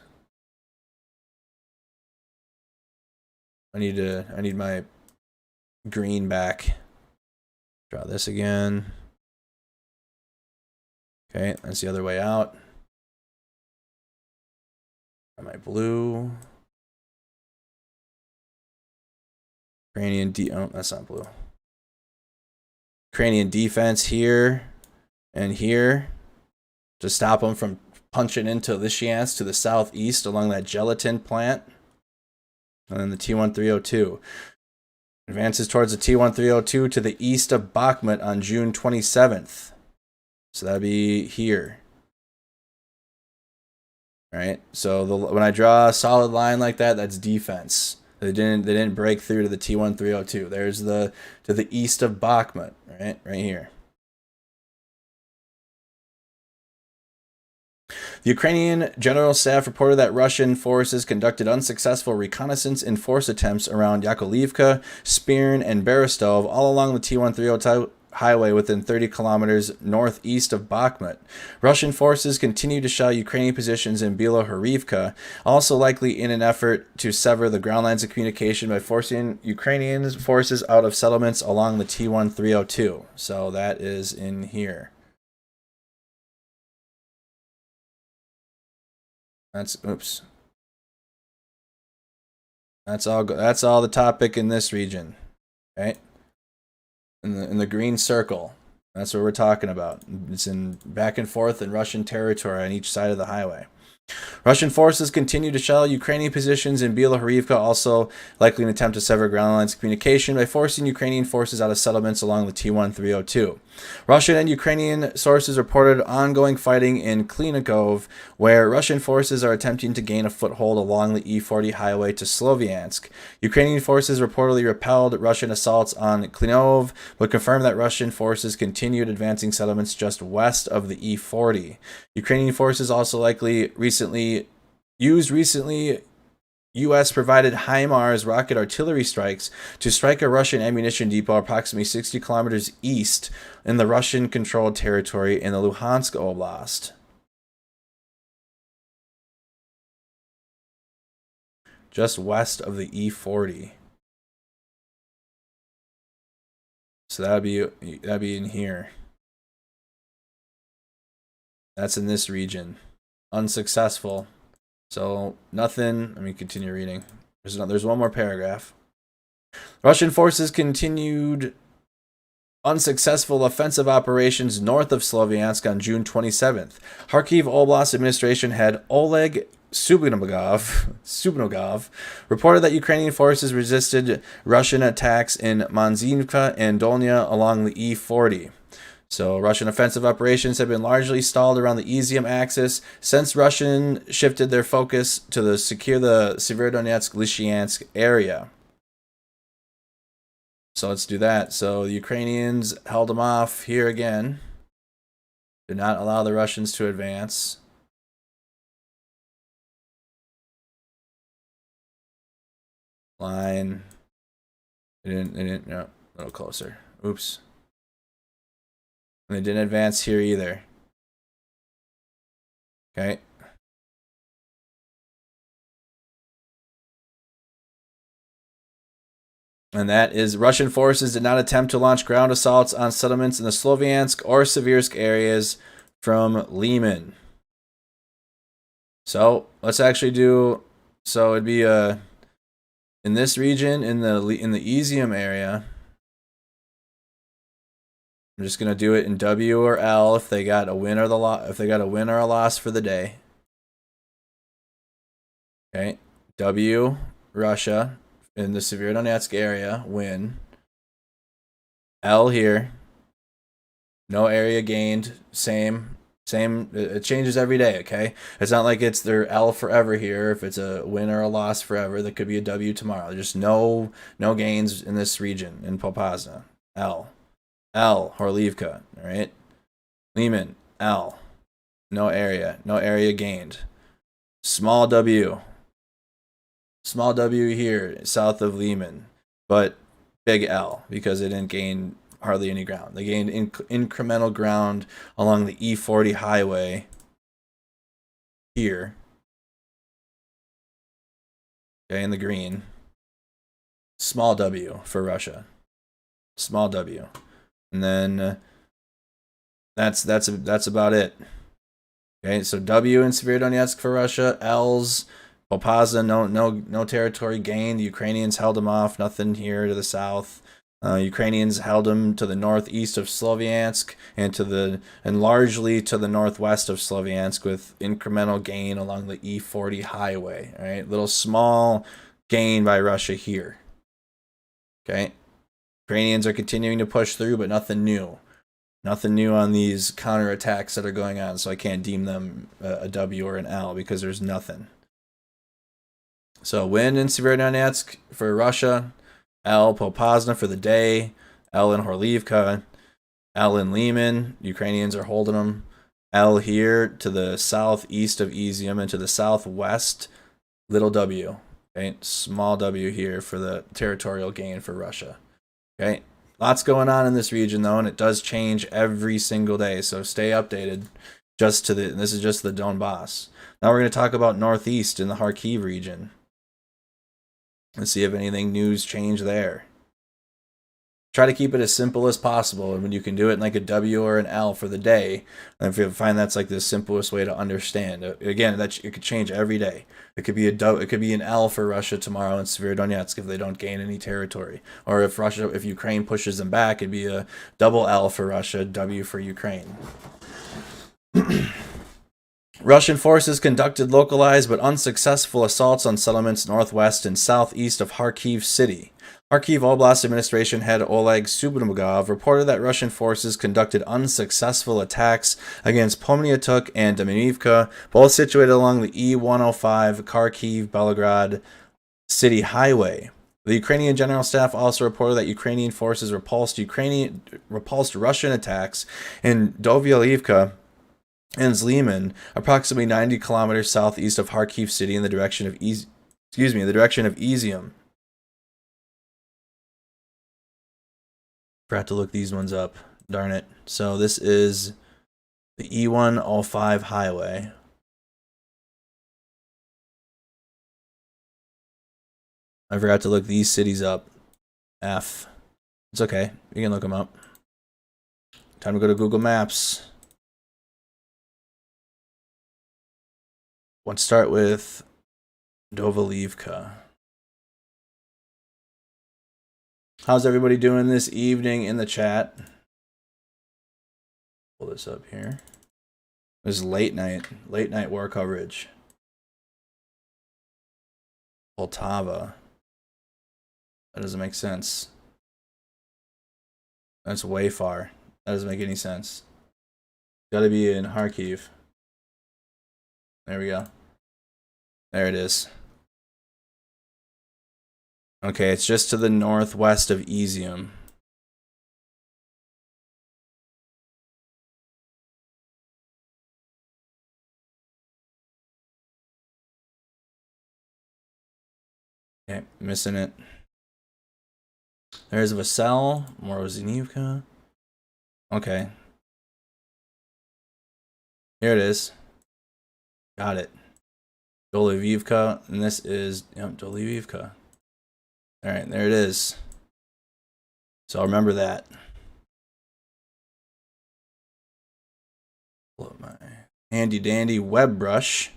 I need my green back. Draw this again. Okay, that's the other way out. Got my blue. Oh, that's not blue. Ukrainian defense here and here to stop them from punching into Lysychansk to the southeast along that gelatin plant. And then the T1302. Advances towards the T1302 to the east of Bakhmut on June 27th. So that'd be here. All right. So when I draw a solid line like that, that's defense. They didn't break through to the T1302. There's to the east of Bakhmut, right here. Ukrainian General Staff reported that Russian forces conducted unsuccessful reconnaissance and force attempts around Yakovlivka, Spirn, and Berestov, all along the T-130 highway within 30 kilometers northeast of Bakhmut. Russian forces continue to shell Ukrainian positions in Bilohorivka, also likely in an effort to sever the ground lines of communication by forcing Ukrainian forces out of settlements along the T-1302. So that is in here. That's all the topic in this region, right? In the green circle. That's what we're talking about. It's in back and forth in Russian territory on each side of the highway. Russian forces continue to shell Ukrainian positions in Bilohorivka, also likely an attempt to sever ground lines of communication by forcing Ukrainian forces out of settlements along the T-1302. Russian and Ukrainian sources reported ongoing fighting in Klinikov, where Russian forces are attempting to gain a foothold along the E40 highway to Sloviansk. Ukrainian forces reportedly repelled Russian assaults on Klinov, but confirmed that Russian forces continued advancing settlements just west of the E40. Ukrainian forces also likely recently U.S.-provided HIMARS rocket artillery strikes to strike a Russian ammunition depot approximately 60 kilometers east in the Russian-controlled territory in the Luhansk Oblast. Just west of the E40. So that'd be in here. That's in this region. Unsuccessful. So nothing. Let me continue reading. There's one more paragraph. Russian forces continued unsuccessful offensive operations north of Sloviansk on June 27th. Kharkiv Oblast Administration head Oleg Subnogov reported that Ukrainian forces resisted Russian attacks in Manzivka and Dolnya along the E40. So Russian offensive operations have been largely stalled around the Izium axis since Russian shifted their focus to secure the Severodonetsk-Lysychansk area. So let's do that. So the Ukrainians held them off here again. Did not allow the Russians to advance. Line. They didn't, no, a little closer. Oops. And they didn't advance here either. Okay. And that is Russian forces did not attempt to launch ground assaults on settlements in the Sloviansk or Seversk areas from Lyman. So let's actually do. So it'd be in this region in the Izium area. I'm just gonna do it in W or L if they got a win or if they got a win or a loss for the day. Okay, W, Russia in the Severodonetsk area, win. L here, no area gained, same. It changes every day. Okay, it's not like it's their L forever here. If it's a win or a loss forever, that could be a W tomorrow. Just no gains in this region in Popasna. L. Horlivka, all right? Lyman, L. No area gained. Small W here, south of Lyman, but big L because it didn't gain hardly any ground. They gained incremental ground along the E40 highway here. Okay, in the green. Small W for Russia. Small W. And then that's about it. Okay, so W in Severodonetsk for Russia, L's Popasna, no territory gained. The Ukrainians held them off, nothing here to the south. Ukrainians held them to the northeast of Sloviansk and largely to the northwest of Sloviansk with incremental gain along the E40 highway. All right, little small gain by Russia here. Okay. Ukrainians are continuing to push through, but nothing new. Nothing new on these counterattacks that are going on, so I can't deem them a W or an L because there's nothing. So win in Severodonetsk for Russia, L Popasna for the day, L in Horlivka, L in Lyman. Ukrainians are holding them. L here to the southeast of Izium, and to the southwest, little w. Okay, small w here for the territorial gain for Russia. Okay, lots going on in this region though, and it does change every single day. So stay updated. This is just the Donbass. Now we're going to talk about northeast in the Kharkiv region. Let's see if anything news changed there. Try to keep it as simple as possible, and when you can do it in like a W or an L for the day, and if you find that's like the simplest way to understand. Again, it could change every day. It could be it could be an L for Russia tomorrow in Severodonetsk if they don't gain any territory, or if Ukraine pushes them back, it'd be a double L for Russia, W for Ukraine. Russian forces conducted localized but unsuccessful assaults on settlements northwest and southeast of Kharkiv city. Kharkiv Oblast Administration head Oleg Subramugov reported that Russian forces conducted unsuccessful attacks against Pomniatuk and Dmitrivka, both situated along the E-105 Kharkiv-Belgrade city highway. The Ukrainian General Staff also reported that Ukrainian forces repulsed Russian attacks in Dovyalivka and Zliman, approximately 90 kilometers southeast of Kharkiv city in the direction of Izium. Forgot to look these ones up. Darn it. So this is the E-105 highway. I forgot to look these cities up. F. It's okay. You can look them up. Time to go to Google Maps. Let's start with Dovalivka. How's everybody doing this evening in the chat? Pull this up here. This is late night war coverage. Poltava. That doesn't make sense. That's way far. That doesn't make any sense. Gotta be in Kharkiv. There we go. There it is. Okay, it's just to the northwest of Izium. Okay, missing it. There's Vassel, Morozhinivka. Okay. Here it is. Got it. Dolivivka, and this is Dolivivka. All right, there it is. So I'll remember that. Pull up my handy dandy web brush.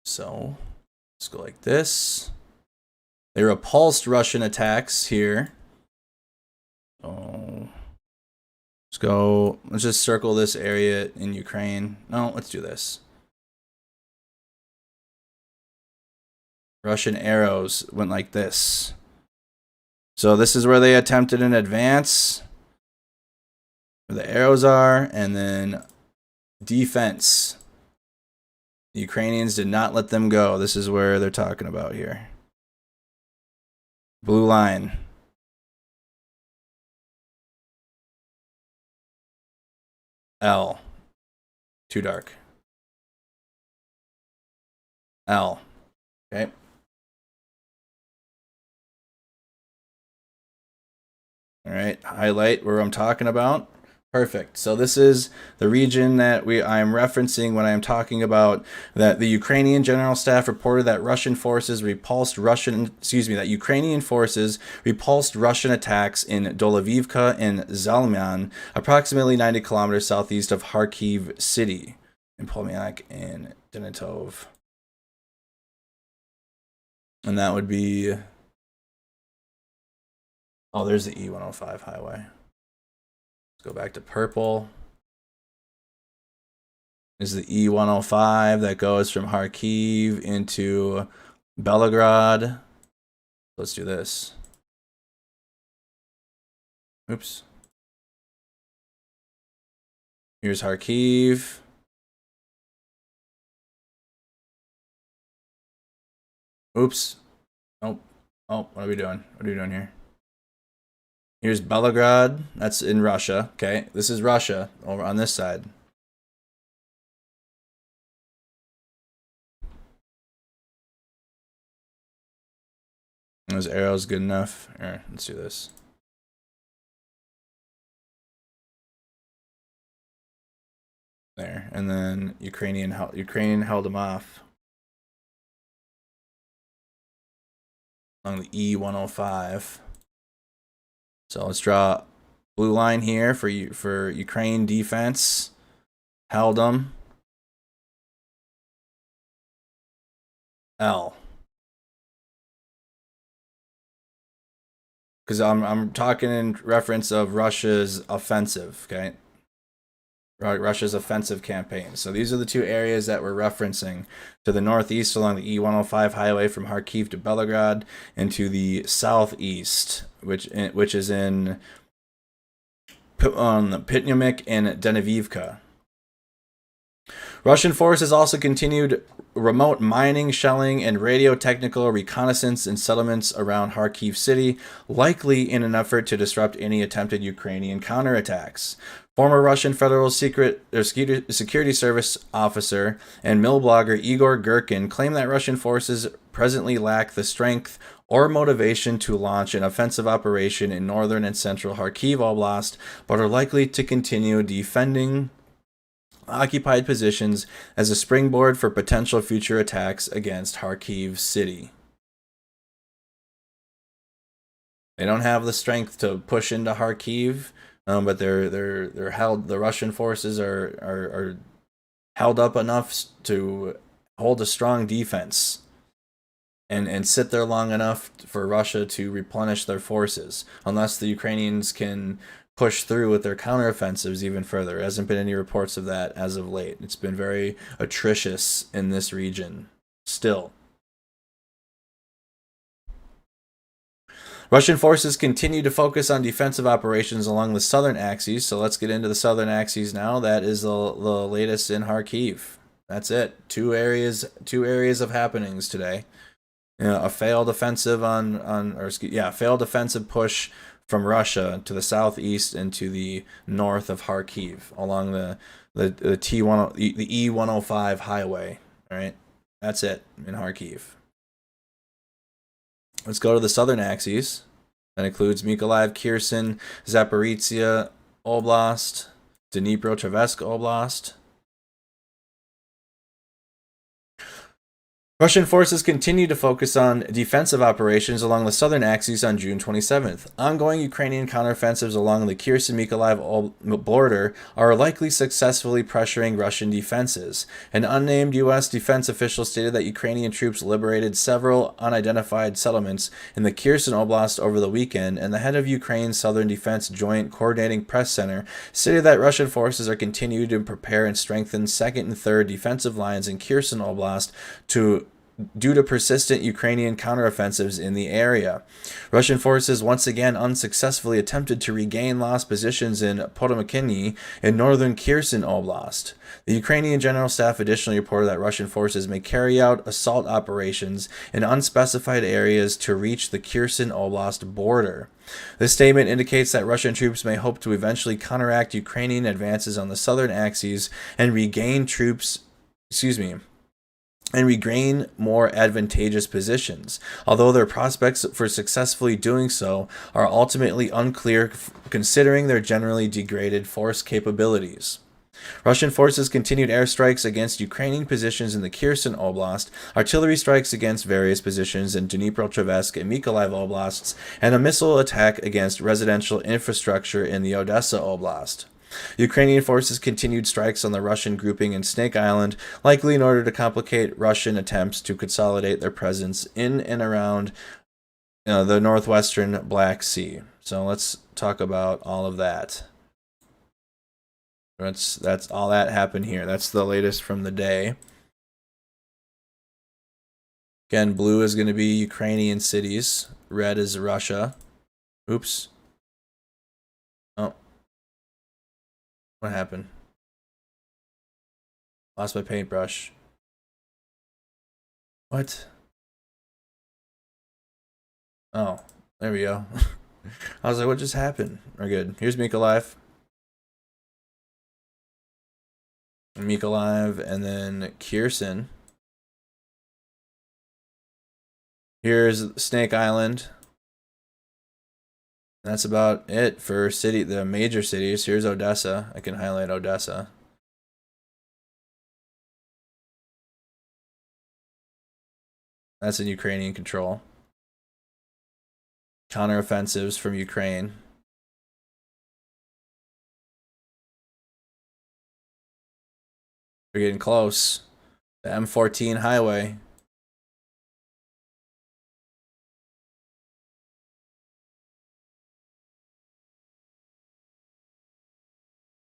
So let's go like this. They repulsed Russian attacks here. Oh. Let's just circle this area in Ukraine. No, let's do this. Russian arrows went like this. So this is where they attempted an advance, where the arrows are, and then defense. The Ukrainians did not let them go. This is where they're talking about here. Blue line. L. Too dark. L. Okay. All right, highlight where I'm talking about. Perfect. So this is the region that I'm referencing when I'm talking about that the Ukrainian General Staff reported that Ukrainian forces repulsed Russian attacks in Dolivivka and Zalman, approximately 90 kilometers southeast of Kharkiv city, in Pomniatuk and Denitov. And that would be... Oh, there's the E-105 highway. Go back to purple. This is the E-105 that goes from Kharkiv into Belgrade. Let's do this. Oops. Here's Kharkiv. Oops. Oh, what are we doing? What are we doing here? Here's Belgorod. That's in Russia. Okay, this is Russia over on this side. Those arrows good enough? Here, let's do this. There, and then Ukraine held them off along the E105. So let's draw a blue line here for Ukraine defense. Held them. L. Because I'm talking in reference of Russia's offensive, okay? Russia's offensive campaign. So these are the two areas that we're referencing. To the northeast along the E105 highway from Kharkiv to Belgorod, and to the southeast, which is in Pitnyamik and Denivivka. Russian forces also continued remote mining, shelling, and radio technical reconnaissance in settlements around Kharkiv city, likely in an effort to disrupt any attempted Ukrainian counterattacks. Former Russian Federal Security Service officer and mill blogger Igor Girkin claimed that Russian forces presently lack the strength or motivation to launch an offensive operation in northern and central Kharkiv Oblast, but are likely to continue defending occupied positions as a springboard for potential future attacks against Kharkiv city. They don't have the strength to push into Kharkiv, but they're held. The Russian forces are held up enough to hold a strong defense and sit there long enough for Russia to replenish their forces, unless the Ukrainians can push through with their counteroffensives even further. There hasn't been any reports of that as of late. It's been very atrocious in this region still. Russian forces continue to focus on defensive operations along the southern axis. So let's get into the southern axis now. That is the latest in Kharkiv. That's it. Two areas of happenings today. A failed offensive failed offensive push from Russia to the southeast and to the north of Kharkiv along the E105 highway. All right, that's it in Kharkiv. Let's go to the southern axis. That includes Mykolaiv, Kherson, Zaporizhia Oblast, Dnipropetrovsk Oblast. Russian forces continue to focus on defensive operations along the southern axis on June 27th. Ongoing Ukrainian counteroffensives along the Kherson-Mykolaiv border are likely successfully pressuring Russian defenses. An unnamed U.S. defense official stated that Ukrainian troops liberated several unidentified settlements in the Kherson Oblast over the weekend, and the head of Ukraine's Southern Defense Joint Coordinating Press Center stated that Russian forces are continuing to prepare and strengthen second and third defensive lines in Kherson Oblast due to persistent Ukrainian counteroffensives in the area. Russian forces once again unsuccessfully attempted to regain lost positions in Potomkiny in northern Kherson Oblast. The Ukrainian General Staff additionally reported that Russian forces may carry out assault operations in unspecified areas to reach the Kherson Oblast border. This statement indicates that Russian troops may hope to eventually counteract Ukrainian advances on the southern axis and regain more advantageous positions, although their prospects for successfully doing so are ultimately unclear considering their generally degraded force capabilities. Russian forces continued airstrikes against Ukrainian positions in the Kherson Oblast, artillery strikes against various positions in Dnipropetrovsk and Mykolaiv Oblasts, and a missile attack against residential infrastructure in the Odessa Oblast. Ukrainian forces continued strikes on the Russian grouping in Snake Island, likely in order to complicate Russian attempts to consolidate their presence in and around the northwestern Black Sea. So let's talk about all of that. That's all that happened here. That's the latest from the day. Again, blue is going to be Ukrainian cities. Red is Russia. Oops. Oh. What happened? Lost my paintbrush. What? Oh, there we go. I was like, what just happened? We're good. Here's Mykolaiv. Mykolaiv, and then Kherson. Here's Snake Island. That's about it for the major cities. Here's Odessa. I can highlight Odessa. That's in Ukrainian control. Counteroffensives from Ukraine. We're getting close. The M14 highway.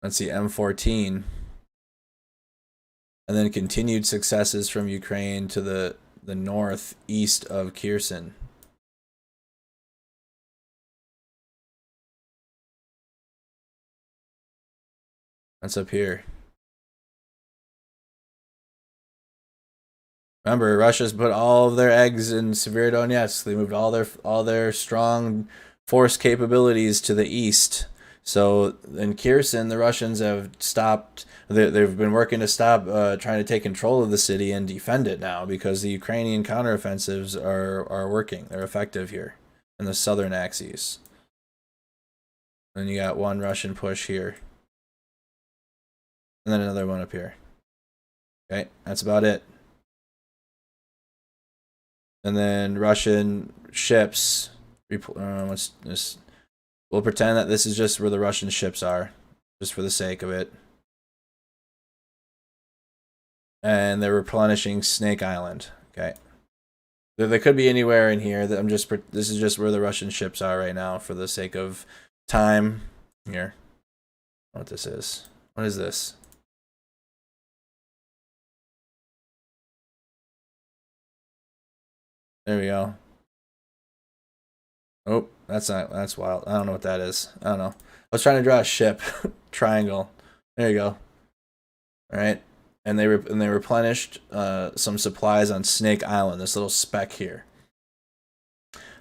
Let's see, M14. And then continued successes from Ukraine to the northeast of Kherson. That's up here. Remember, Russia's put all of their eggs in Severodonetsk. They moved all their strong force capabilities to the east. So in Kherson, the Russians have stopped. They've been working to stop trying to take control of the city and defend it now, because the Ukrainian counteroffensives are working. They're effective here in the southern axes. And you got one Russian push here, and then another one up here. Okay, that's about it. And then Russian ships. We'll pretend that this is just where the Russian ships are, just for the sake of it. And they're replenishing Snake Island. Okay. They could be anywhere in here. This is just where the Russian ships are right now, for the sake of time. Here. What this is. What is this? There we go. Oh, that's wild. I don't know what that is. I don't know. I was trying to draw a ship. Triangle. There you go. All right. And they replenished some supplies on Snake Island, this little speck here.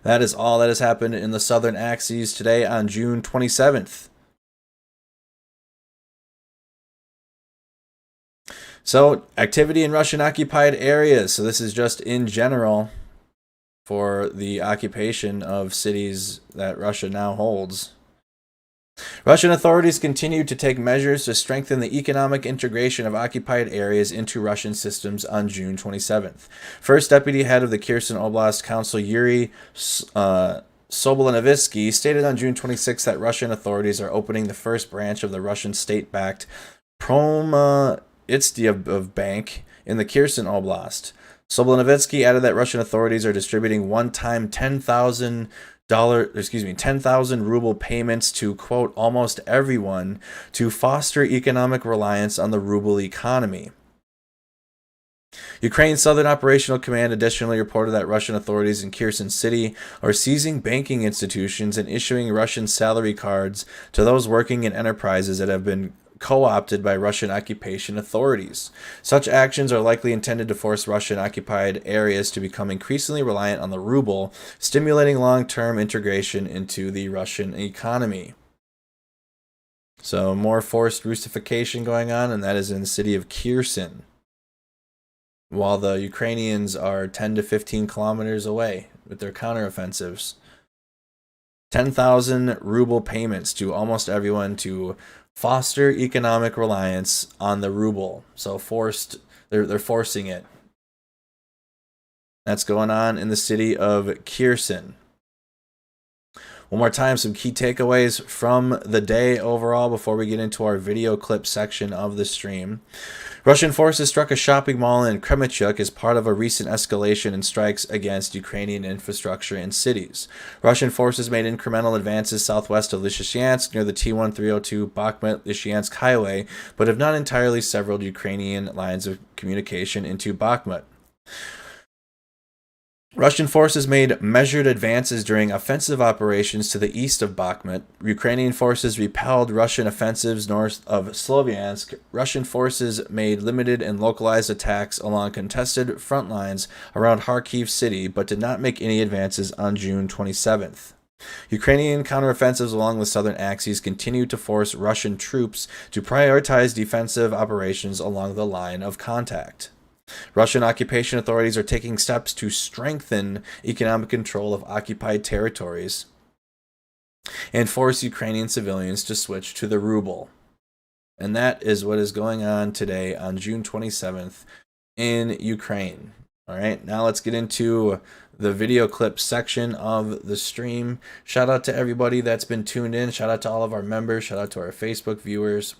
That is all that has happened in the southern axes today on June 27th. So, activity in Russian-occupied areas. So this is just in general for the occupation of cities that Russia now holds. Russian authorities continue to take measures to strengthen the economic integration of occupied areas into Russian systems on June 27th. First Deputy Head of the Kherson Oblast Council, Yuri Sobolenovitsky, stated on June 26th that Russian authorities are opening the first branch of the Russian state-backed Promoitstiev Bank in the Kherson Oblast. Sobolenovitsky added that Russian authorities are distributing one-time 10,000 ruble payments to, quote, almost everyone to foster economic reliance on the ruble economy. Ukraine's Southern Operational Command additionally reported that Russian authorities in Kherson City are seizing banking institutions and issuing Russian salary cards to those working in enterprises that have been co-opted by Russian occupation authorities. Such actions are likely intended to force Russian-occupied areas to become increasingly reliant on the ruble, stimulating long-term integration into the Russian economy. So more forced Russification going on, and that is in the city of Kherson, while the Ukrainians are 10 to 15 kilometers away with their counteroffensives. 10,000 ruble payments to almost everyone to foster economic reliance on the ruble. So they're forcing it. That's going on in the city of Kherson. One more time, some key takeaways from the day overall before we get into our video clip section of the stream. Russian forces struck a shopping mall in Kremenchuk as part of a recent escalation in strikes against Ukrainian infrastructure and cities. Russian forces made incremental advances southwest of Lysychansk near the T-1302 Bakhmut-Lysychansk highway, but have not entirely severed Ukrainian lines of communication into Bakhmut. Russian forces made measured advances during offensive operations to the east of Bakhmut. Ukrainian forces repelled Russian offensives north of Sloviansk. Russian forces made limited and localized attacks along contested front lines around Kharkiv city, but did not make any advances on June 27th. Ukrainian counteroffensives along the southern axis continue to force Russian troops to prioritize defensive operations along the line of contact. Russian occupation authorities are taking steps to strengthen economic control of occupied territories and force Ukrainian civilians to switch to the ruble. And that is what is going on today on June 27th in Ukraine. All right, now let's get into the video clip section of the stream. Shout out to everybody that's been tuned in. Shout out to all of our members. Shout out to our Facebook viewers.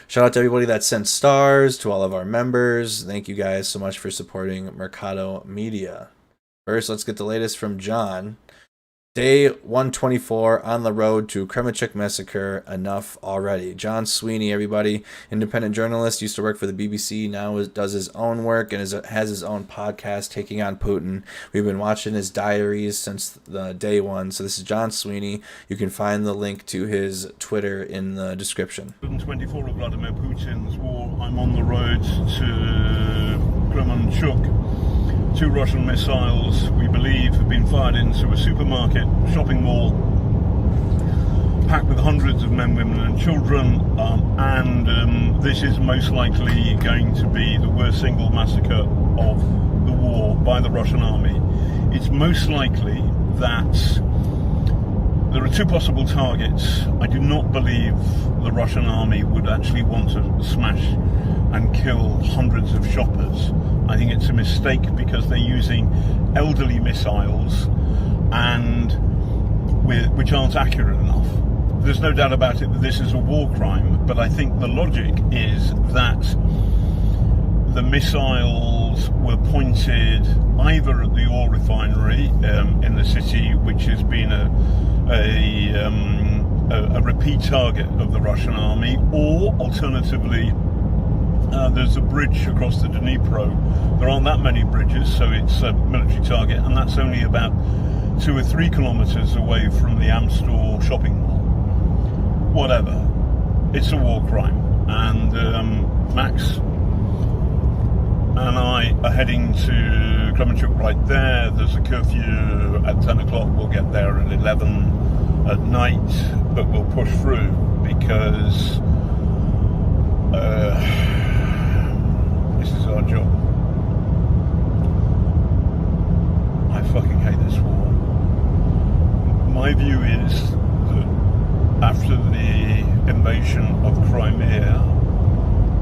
Shout out to everybody that sent stars, to all of our members. Thank you guys so much for supporting Mercado Media. First, let's get the latest from John. Day 124 on the road to Kremenchuk massacre. Enough already. John Sweeney, everybody, independent journalist, used to work for the BBC, now does his own work and has his own podcast, Taking on Putin. We've been watching his diaries since the day one. So this is John Sweeney. You can find the link to his Twitter in the description. 124 of Vladimir Putin's war. I'm on the road to Kremenchuk. 2 Russian missiles, we believe, have been fired into a supermarket, shopping mall, packed with hundreds of men, women and children, and this is most likely going to be the worst single massacre of the war by the Russian army. It's most likely that there are 2 possible targets. I do not believe the Russian army would actually want to smash and kill hundreds of shoppers. I think it's a mistake because they're using elderly missiles and which aren't accurate enough. There's no doubt about it that this is a war crime, but I think the logic is that the missiles were pointed either at the oil refinery in the city, which has been a repeat target of the Russian army, or alternatively there's a bridge across the Dnipro. There aren't that many bridges, so it's a military target, and that's only about 2 or 3 kilometers away from the Amstel shopping mall. Whatever. It's a war crime. And Max and I are heading to Kremenchuk right there. There's a curfew at 10 o'clock. We'll get there at 11 at night, but we'll push through because this is our job. I fucking hate this war. My view is that after the invasion of Crimea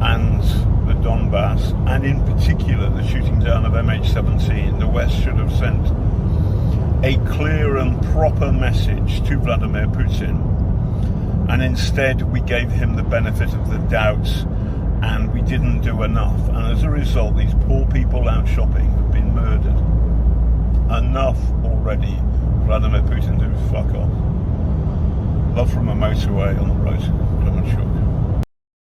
and the Donbass, and in particular the shooting down of MH17, the West should have sent a clear and proper message to Vladimir Putin, and instead we gave him the benefit of the doubt and we didn't do enough, and as a result these poor people out shopping have been murdered. Enough already. Vladimir Putin, do fuck off. Love from a motorway on the road to Kremenchuk.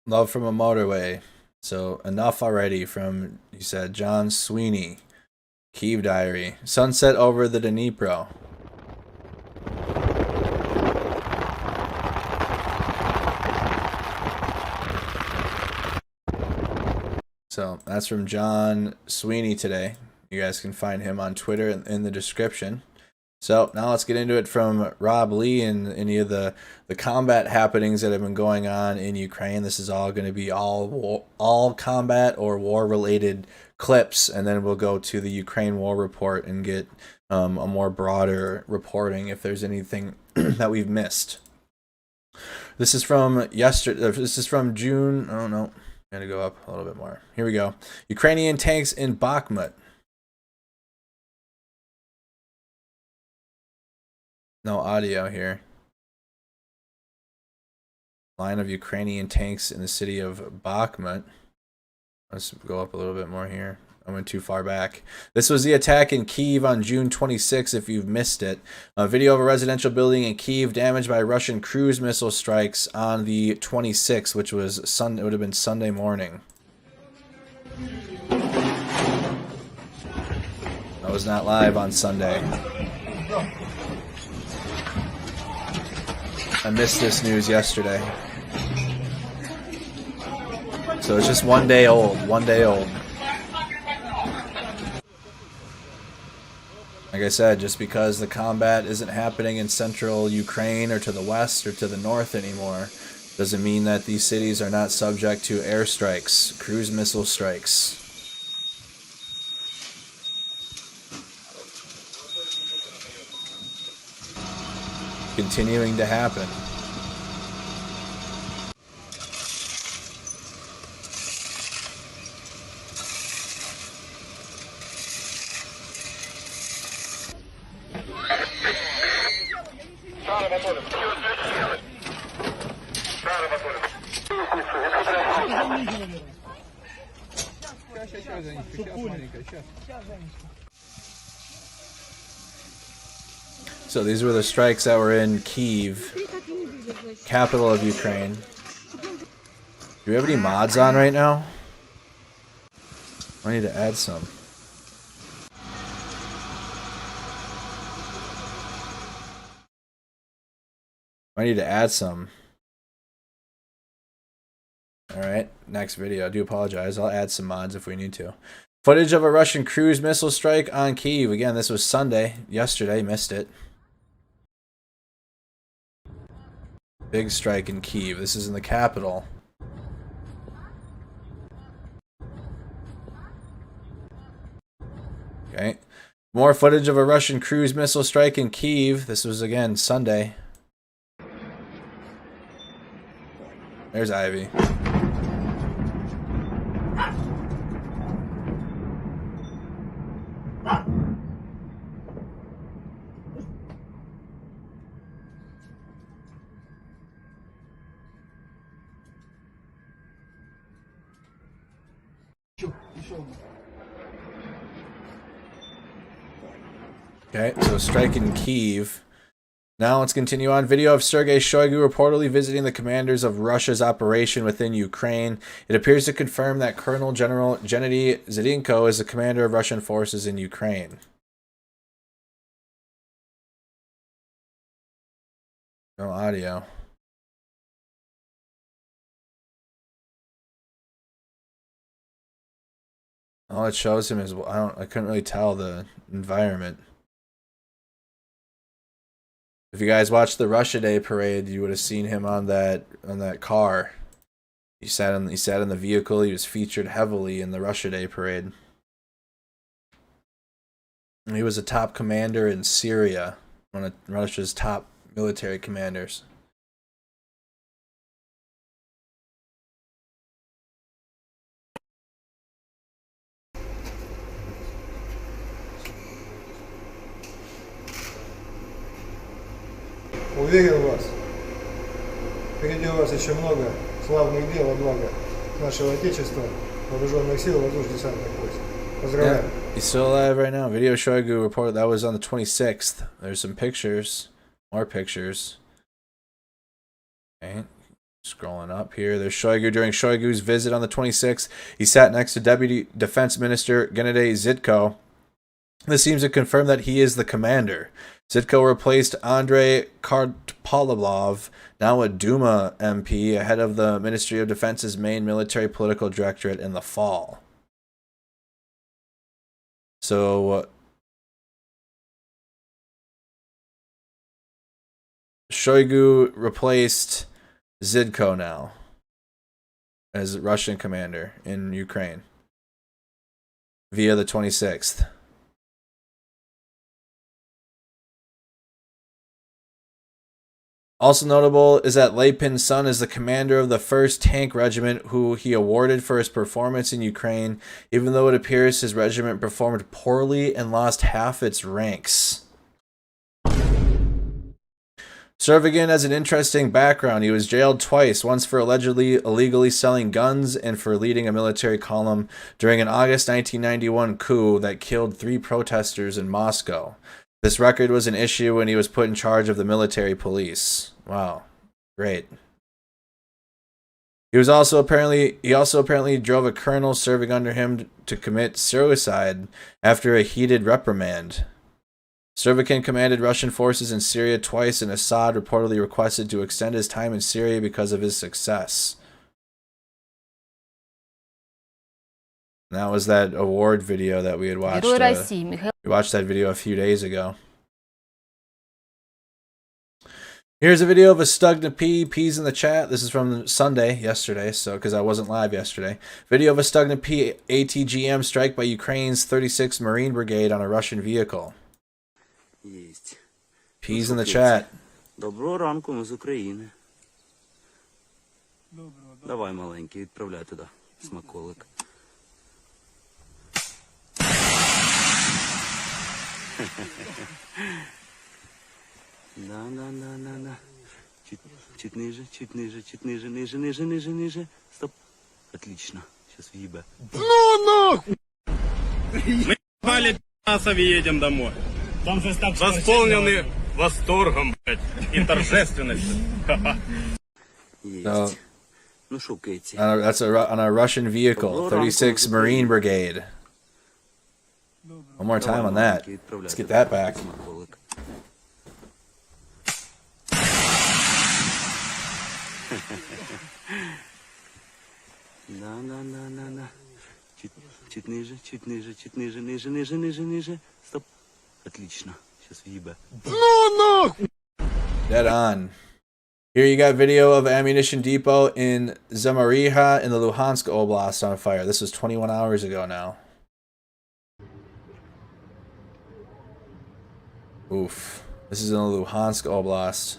Love from a motorway. So enough already from, you said, John Sweeney. Kyiv Diary. Sunset over the Dnipro. So that's from John Sweeney today. You guys can find him on Twitter in the description. So now let's get into it from Rob Lee and any of the combat happenings that have been going on in Ukraine. This is all going to be all combat or war-related clips, and then we'll go to the Ukraine War Report and get a more broader reporting if there's anything that we've missed. This is from yesterday. This is from June. Oh no, gotta go up a little bit more. Here we go. Ukrainian tanks in Bakhmut. No audio here. Line of Ukrainian tanks in the city of Bakhmut. Let's go up a little bit more here. I went too far back. This was the attack in Kyiv on June 26, if you've missed it. A video of a residential building in Kyiv damaged by Russian cruise missile strikes on the 26th, which was Sunday. It would have been Sunday morning. I was not live on Sunday. I missed this news yesterday. So it's just 1 day old. 1 day old. I Like I said, just because the combat isn't happening in central Ukraine or to the west or to the north anymore, doesn't mean that these cities are not subject to airstrikes, cruise missile strikes. Continuing to happen. So these were the strikes that were in Kyiv, capital of Ukraine. Do we have any mods on right now? I need to add some. I need to add some. Alright, next video. I do apologize. I'll add some mods if we need to. Footage of a Russian cruise missile strike on Kyiv. Again, this was Sunday. Yesterday, missed it. Big strike in Kyiv. This is in the capital. Okay. More footage of a Russian cruise missile strike in Kyiv. This was, again, Sunday. There's Ivy. Okay, so strike in Kyiv. Now let's continue on. Video of Sergei Shoigu reportedly visiting the commanders of Russia's operation within Ukraine. It appears to confirm that Colonel General Gennady Zdenko is the commander of Russian forces in Ukraine. No audio. All it shows him is I couldn't really tell the environment. If you guys watched the Russia Day parade, you would have seen him on that car. He sat in the vehicle. He was featured heavily in the Russia Day parade. And he was a top commander in Syria, one of Russia's top military commanders. Уверен вас, впереди у вас еще много славных дел во благо нашего Отечества, вооруженных сил, воздушно-десантных войск. Поздравляю. Yeah, he's still alive right now. Video Shoigu reported that was on the 26th. There's some pictures, more pictures. Okay, scrolling up here. There's Shoigu during Shoigu's visit on the 26th. He sat next to Deputy Defense Minister Gennady Zdenko. This seems to confirm that he is the commander. Zdenko replaced Andrei Karpolyov, now a Duma MP, ahead of the Ministry of Defense's main military political directorate in the fall. So, Shoigu replaced Zdenko now as Russian commander in Ukraine via the 26th. Also notable is that Lepin's son is the commander of the 1st Tank Regiment, who he awarded for his performance in Ukraine, even though it appears his regiment performed poorly and lost half its ranks. Servigan has an interesting background. He was jailed twice, once for allegedly illegally selling guns and for leading a military column during an August 1991 coup that killed 3 protesters in Moscow. This record was an issue when he was put in charge of the military police. Wow, great. He also apparently drove a colonel serving under him to commit suicide after a heated reprimand. Serbican commanded Russian forces in Syria twice, and Assad reportedly requested to extend his time in Syria because of his success. And that was that award video that we had watched. We watched that video a few days ago. Here's a video of a Stugna P. P's in the chat. This is from Sunday, yesterday, so because I wasn't live yesterday. Video of a Stugna P ATGM strike by Ukraine's 36th Marine Brigade on a Russian vehicle. P's in the chat. Доброго ранку, ми з України. Давай, маленький, відправляй туди смаколик. Да. Чуть ниже, ниже. Стоп. Отлично. Сейчас въебе. Ну нахуй! Мы ебали пи***аса и едем домой. Там же так восполнены восторгом, блядь, и торжественностью. Есть. Ну шо, Кэти? That's on a Russian vehicle, 36th Marine Brigade. One more time on that. Let's get that back. Да. Чуть ниже. Стоп. Отлично. Сейчас въебе. Ну нахуй! Dead on. Here you got video of ammunition depot in Zamariha in the Luhansk Oblast on fire. This was 21 hours ago now. Oof. This is in the Luhansk Oblast.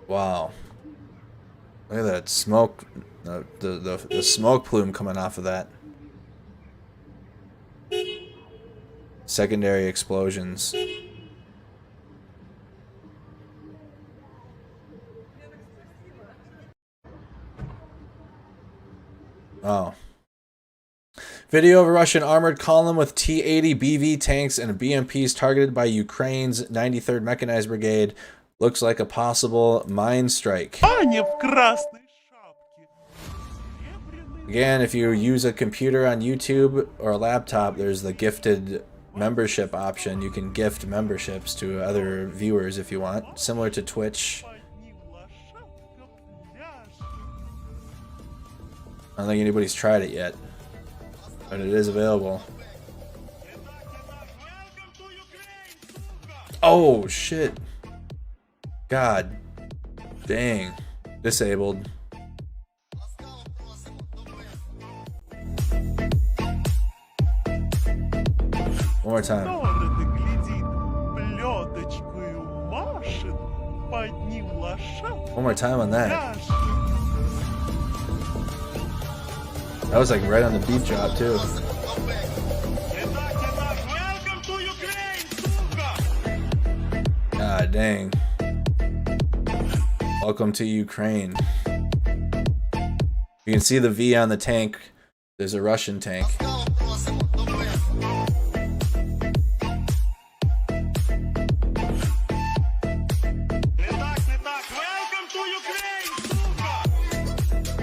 Wow. Look at that smoke. The smoke plume coming off of that. Secondary explosions. Oh. Video of a Russian armored column with T-80 BV tanks and BMPs targeted by Ukraine's 93rd Mechanized Brigade. Looks like a possible mine strike. Again, if you use a computer on YouTube or a laptop, there's the gifted membership option. You can gift memberships to other viewers if you want, similar to Twitch. I don't think anybody's tried it yet, but it is available. Oh shit. God dang. Disabled. One more time. One more time on that. That was like right on the beat drop too. God dang. Welcome to Ukraine. You can see the V on the tank. There's a Russian tank.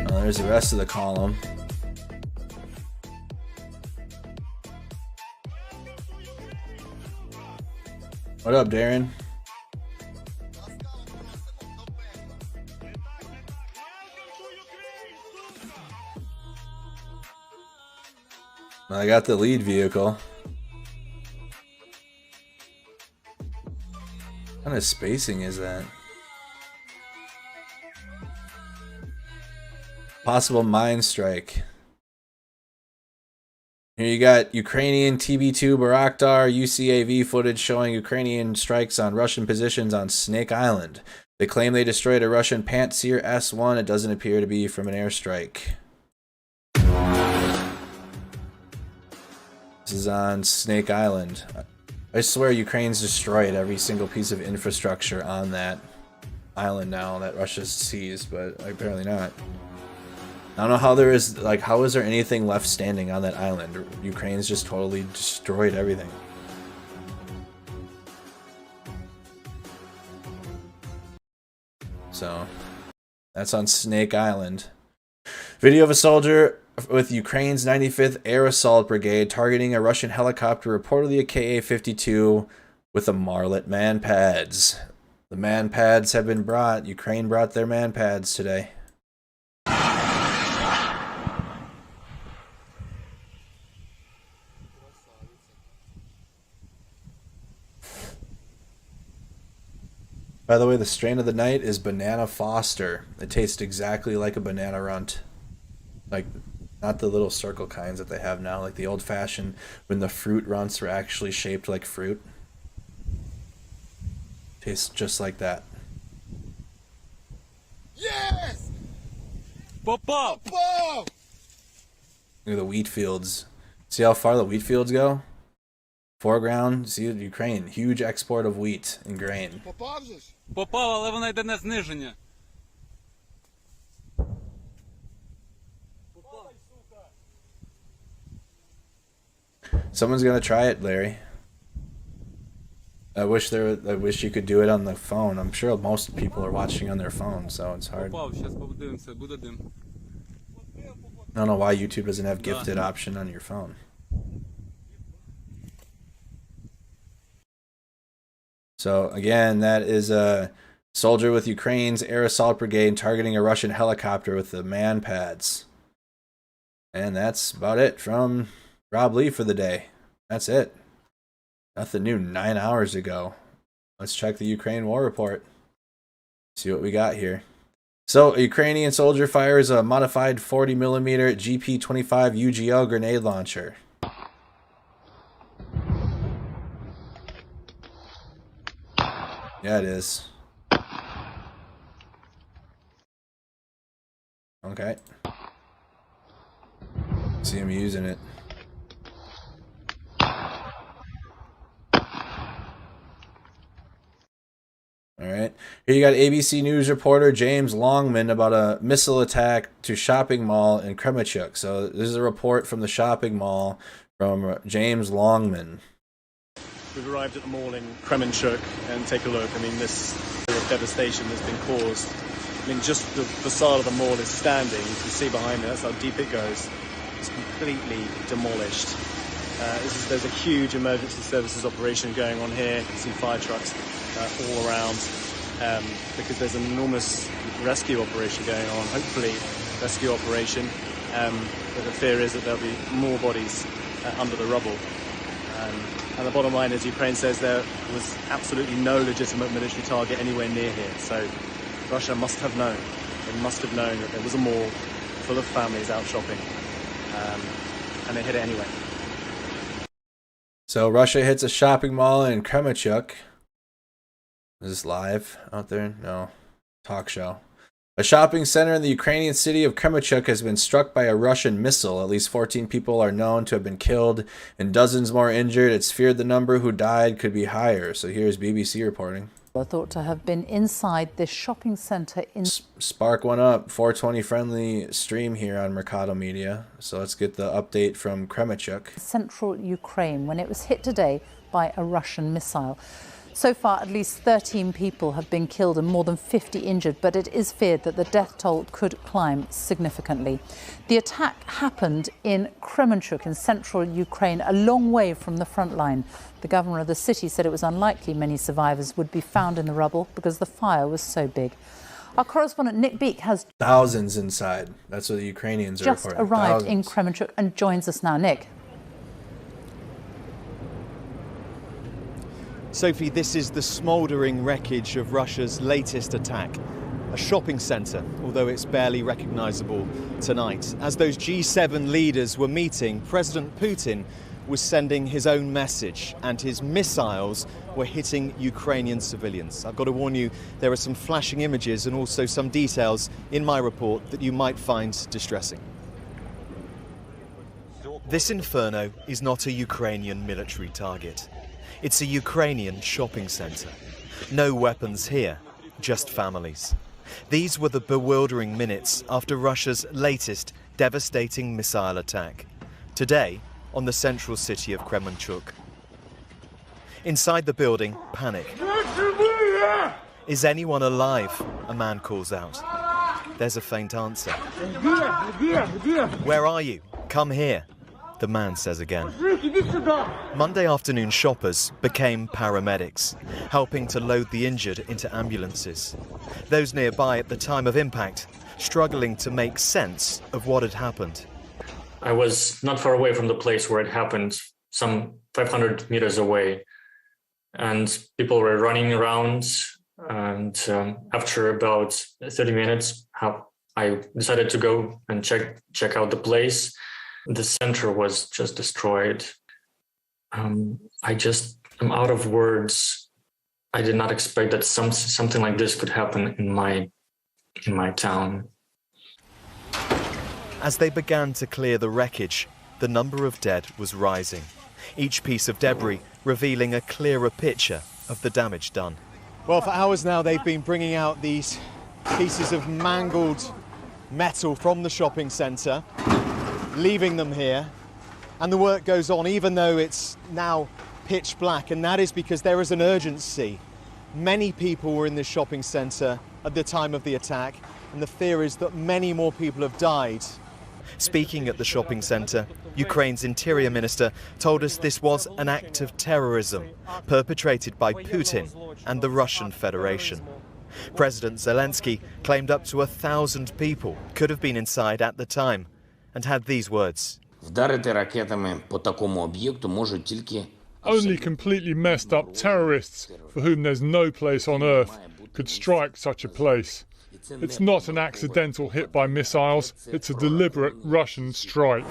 There's the rest of the column. What up, Darren? I got the lead vehicle. What kind of spacing is that? Possible mine strike. Here you got Ukrainian TB2 Bayraktar UCAV footage showing Ukrainian strikes on Russian positions on Snake Island. They claim they destroyed a Russian Pantsir S-1. It doesn't appear to be from an airstrike. This is on Snake Island. I swear Ukraine's destroyed every single piece of infrastructure on that island now that Russia seized, but apparently not. I don't know how there is, like, how is there anything left standing on that island? Ukraine's just totally destroyed everything. So, that's on Snake Island. Video of a soldier with Ukraine's 95th Air Assault Brigade targeting a Russian helicopter, reportedly a Ka-52 with the Marlet man pads. The man pads have been brought. Ukraine brought their man pads today. By the way, the strain of the night is Banana Foster. It tastes exactly like a banana runt. Like, not the little circle kinds that they have now, like the old-fashioned, when the fruit runts were actually shaped like fruit. Tastes just like that. Yes! Попал! Look at the wheat fields. See how far the wheat fields go? Foreground, see Ukraine, huge export of wheat and grain. Попав, але вона йде на зниження. Someone's gonna try it, Larry. I wish you could do it on the phone. I'm sure most people are watching on their phone, so it's hard. Попав, зараз подивимося, буде дим. I don't know why YouTube doesn't have gifted option on your phone. So again, that is a soldier with Ukraine's air assault brigade targeting a Russian helicopter with the man pads. And that's about it from Rob Lee for the day. That's it. Nothing new 9 hours ago. Let's check the Ukraine War Report. See what we got here. So, a Ukrainian soldier fires a modified 40mm GP-25 UGL grenade launcher. Yeah, it is. Okay. See him using it. All right. Here you got ABC News reporter James Longman about a missile attack to shopping mall in Kremenchuk. So this is a report from the shopping mall from James Longman. We've arrived at the mall in Kremenchuk and take a look. I mean, this devastation has been caused. I mean, just the facade of the mall is standing. You can see behind me, that's how deep it goes. It's completely demolished. There's a huge emergency services operation going on here. You can see fire trucks all around because there's an enormous rescue operation going on, hopefully rescue operation, but the fear is that there'll be more bodies under the rubble. And the bottom line is Ukraine says there was absolutely no legitimate military target anywhere near here, so Russia must have known. They must have known that there was a mall full of families out shopping, and they hit it anyway. So Russia hits a shopping mall in Kremenchuk. Is this live out there? No. Talk show. A shopping center in the Ukrainian city of Kremenchuk has been struck by a Russian missile. At least 14 people are known to have been killed and dozens more injured. It's feared the number who died could be higher. So here's BBC reporting. Are thought to have been inside this shopping center in... Spark one up. 420 friendly stream here on Mercado Media. So let's get the update from Kremenchuk. Central Ukraine when it was hit today by a Russian missile. So far, at least 13 people have been killed and more than 50 injured, but it is feared that the death toll could climb significantly. The attack happened in Kremenchuk in central Ukraine, a long way from the front line. The governor of the city said it was unlikely many survivors would be found in the rubble because the fire was so big. Our correspondent Nick Beek has thousands inside. That's what the Ukrainians are just reporting. Arrived in Kremenchuk and joins us now. Nick. Sophie, this is the smouldering wreckage of Russia's latest attack. A shopping centre, although it's barely recognisable tonight. As those G7 leaders were meeting, President Putin was sending his own message and his missiles were hitting Ukrainian civilians. I've got to warn you, there are some flashing images and also some details in my report that you might find distressing. This inferno is not a Ukrainian military target. It's a Ukrainian shopping centre. No weapons here, just families. These were the bewildering minutes after Russia's latest devastating missile attack. Today, on the central city of Kremenchuk. Inside the building, panic. Is anyone alive? A man calls out. There's a faint answer. Where are you? Come here. The man says again. Monday afternoon shoppers became paramedics, helping to load the injured into ambulances. Those nearby at the time of impact, struggling to make sense of what had happened. I was not far away from the place where it happened, some 500 meters away. And people were running around, And after about 30 minutes, I decided to go and check out the place. The center was just destroyed. I'm out of words. I did not expect that something like this could happen in my town. As they began to clear the wreckage, the number of dead was rising, each piece of debris revealing a clearer picture of the damage done. Well, for hours now they've been bringing out these pieces of mangled metal from the shopping centre, leaving them here, and the work goes on even though it's now pitch black, and that is because there is an urgency. Many people were in this shopping centre at the time of the attack, and the fear is that many more people have died. Speaking at the shopping centre, Ukraine's Interior Minister told us this was an act of terrorism perpetrated by Putin and the Russian Federation. President Zelenskyy claimed up to 1,000 people could have been inside at the time and had these words. Only completely messed up terrorists for whom there's no place on earth could strike such a place. It's not an accidental hit by missiles, it's a deliberate Russian strike.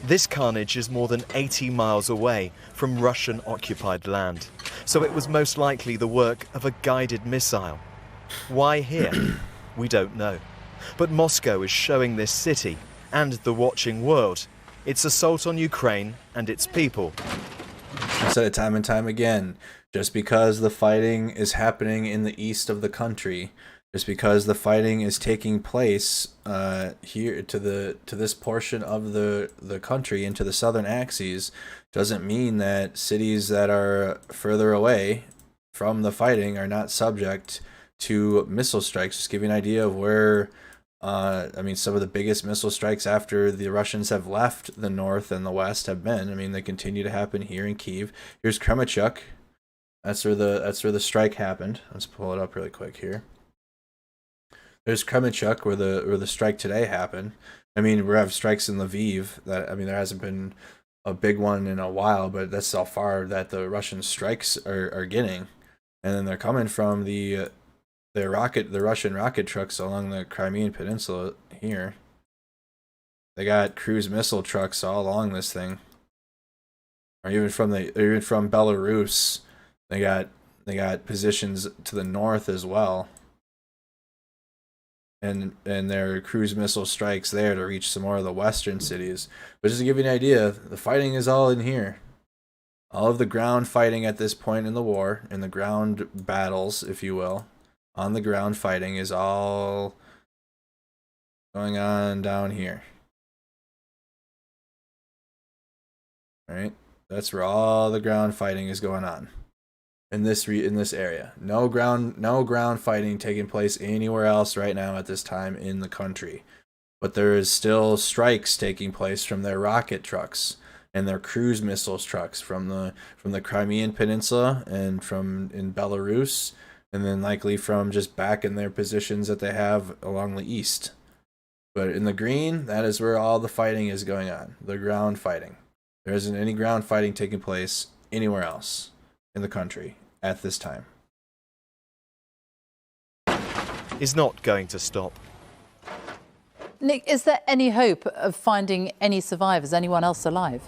This carnage is more than 80 miles away from Russian-occupied land, so it was most likely the work of a guided missile. Why here? We don't know. But Moscow is showing this city and the watching world its assault on Ukraine and its people. I said it time and time again. Just because the fighting is happening in the east of the country, just because the fighting is taking place here to this portion of the country, into the southern axes, doesn't mean that cities that are further away from the fighting are not subject to missile strikes. Just give you an idea of where, some of the biggest missile strikes after the Russians have left the north and the west have been. They continue to happen here in Kyiv. Here's Kremenchuk. That's where the strike happened. Let's pull it up really quick here. There's Kremenchuk where the strike today happened. We have strikes in Lviv there hasn't been a big one in a while, but that's how far that the Russian strikes are getting. And then they're coming from the Russian rocket trucks along the Crimean Peninsula here. They got cruise missile trucks all along this thing. Or even from Belarus. They got positions to the north as well. And there are cruise missile strikes there to reach some more of the western cities. But just to give you an idea, the fighting is all in here. All of the ground fighting at this point in the war, in the ground battles, if you will, on the ground fighting is all going on down here. All right? That's where all the ground fighting is going on. In this area, no ground fighting taking place anywhere else right now at this time in the country, but there is still strikes taking place from their rocket trucks and their cruise missiles trucks from the Crimean Peninsula and in Belarus, and then likely from just back in their positions that they have along the east. But in the green, that is where all the fighting is going on, the ground fighting. There isn't any ground fighting taking place anywhere else in the country at this time. Is not going to stop. Nick, is there any hope of finding any survivors, anyone else alive?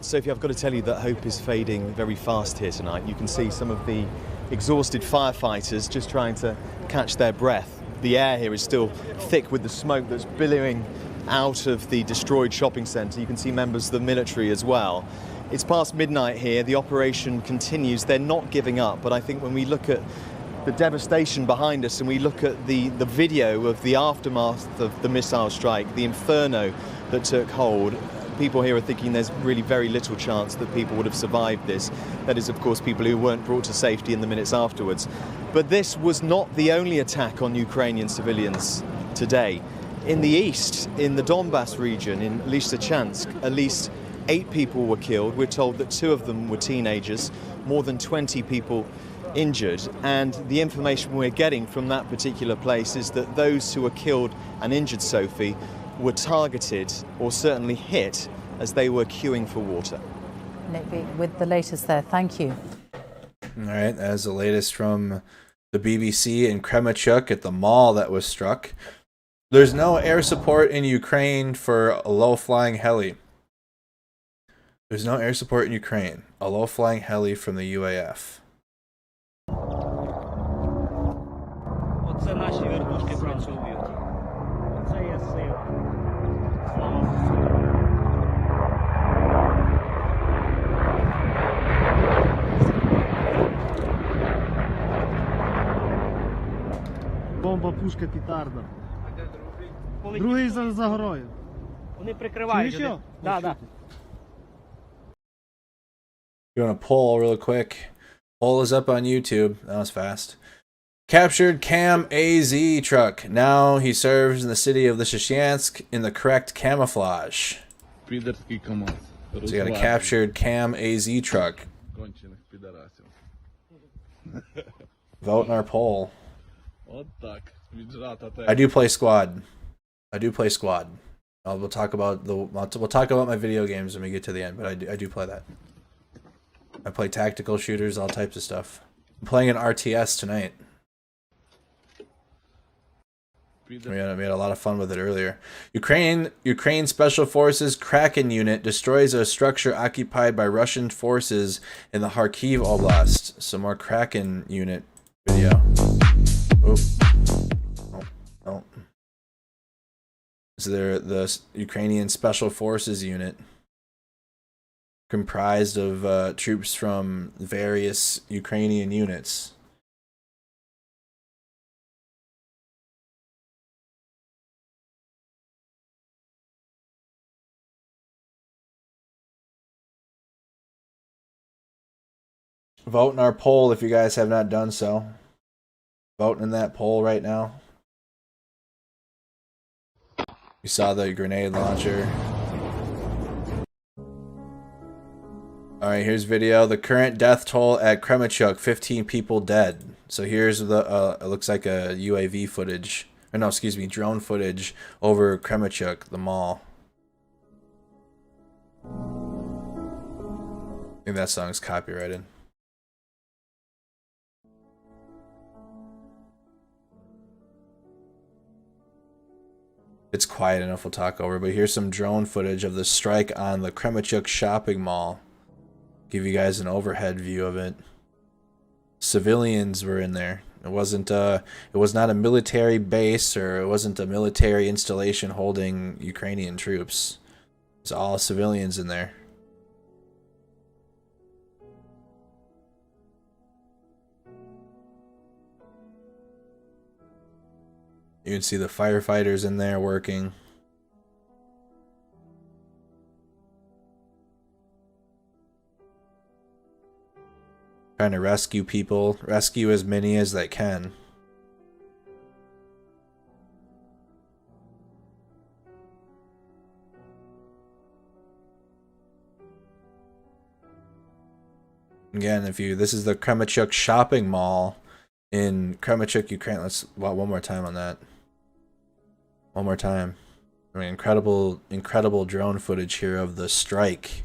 Sophie, I've got to tell you that hope is fading very fast here tonight. You can see some of the exhausted firefighters just trying to catch their breath. The air here is still thick with the smoke that's billowing out of the destroyed shopping centre. You can see members of the military as well. It's past midnight here. The operation continues. They're not giving up, but I think when we look at the devastation behind us and we look at the video of the aftermath of the missile strike, the inferno that took hold, people here are thinking there's really very little chance that people would have survived this. That is, of course, people who weren't brought to safety in the minutes afterwards. But this was not the only attack on Ukrainian civilians today. In the east, in the Donbass region, in Lysychansk, at least 8 people were killed. We're told that 2 of them were teenagers, more than 20 people injured. And the information we're getting from that particular place is that those who were killed and injured, Sophie, were targeted or certainly hit as they were queuing for water. with the latest there. Thank you. All right, as the latest from the BBC in Kremenchuk at the mall that was struck. There's no air support in Ukraine for a low-flying heli. There's no air support in Ukraine. A low-flying heli from the UAF. Оце наші вертушки працюють. Оце є сила. Слава Бомба, пушка, петарда. Другий за горою. Вони прикривають. Чуєш? Да, да. You want to poll real quick? Poll is up on YouTube. That was fast. Captured Cam AZ truck. Now he serves in the city of Sloviansk in the correct camouflage. So you got a captured Cam AZ truck. Vote in our poll. I do play squad. We'll talk about my video games when we get to the end, but I do play that. I play tactical shooters, all types of stuff. I'm playing an RTS tonight. We had a lot of fun with it earlier. Ukraine Special Forces Kraken unit destroys a structure occupied by Russian forces in the Kharkiv Oblast. Some more Kraken unit video. Oh. So they're the Ukrainian Special Forces unit, comprised of troops from various Ukrainian units. Vote in our poll if you guys have not done so. Vote in that poll right now. You saw the grenade launcher. Alright, here's video. The current death toll at Kremenchuk, 15 people dead. So here's the, it looks like a UAV footage. Or no, excuse me, drone footage over Kremenchuk, the mall. I think that song's copyrighted. It's quiet enough, we'll talk over, but here's some drone footage of the strike on the Kremenchuk shopping mall. Give you guys an overhead view of it. Civilians were in there. It was not a military base, or it wasn't a military installation holding Ukrainian troops. It's all civilians in there. You can see the firefighters in there working. Trying to rescue people. Rescue as many as they can. Again, this is the Kremenchuk shopping mall in Kremenchuk, Ukraine. Let's one more time on that. One more time. I mean, incredible drone footage here of the strike.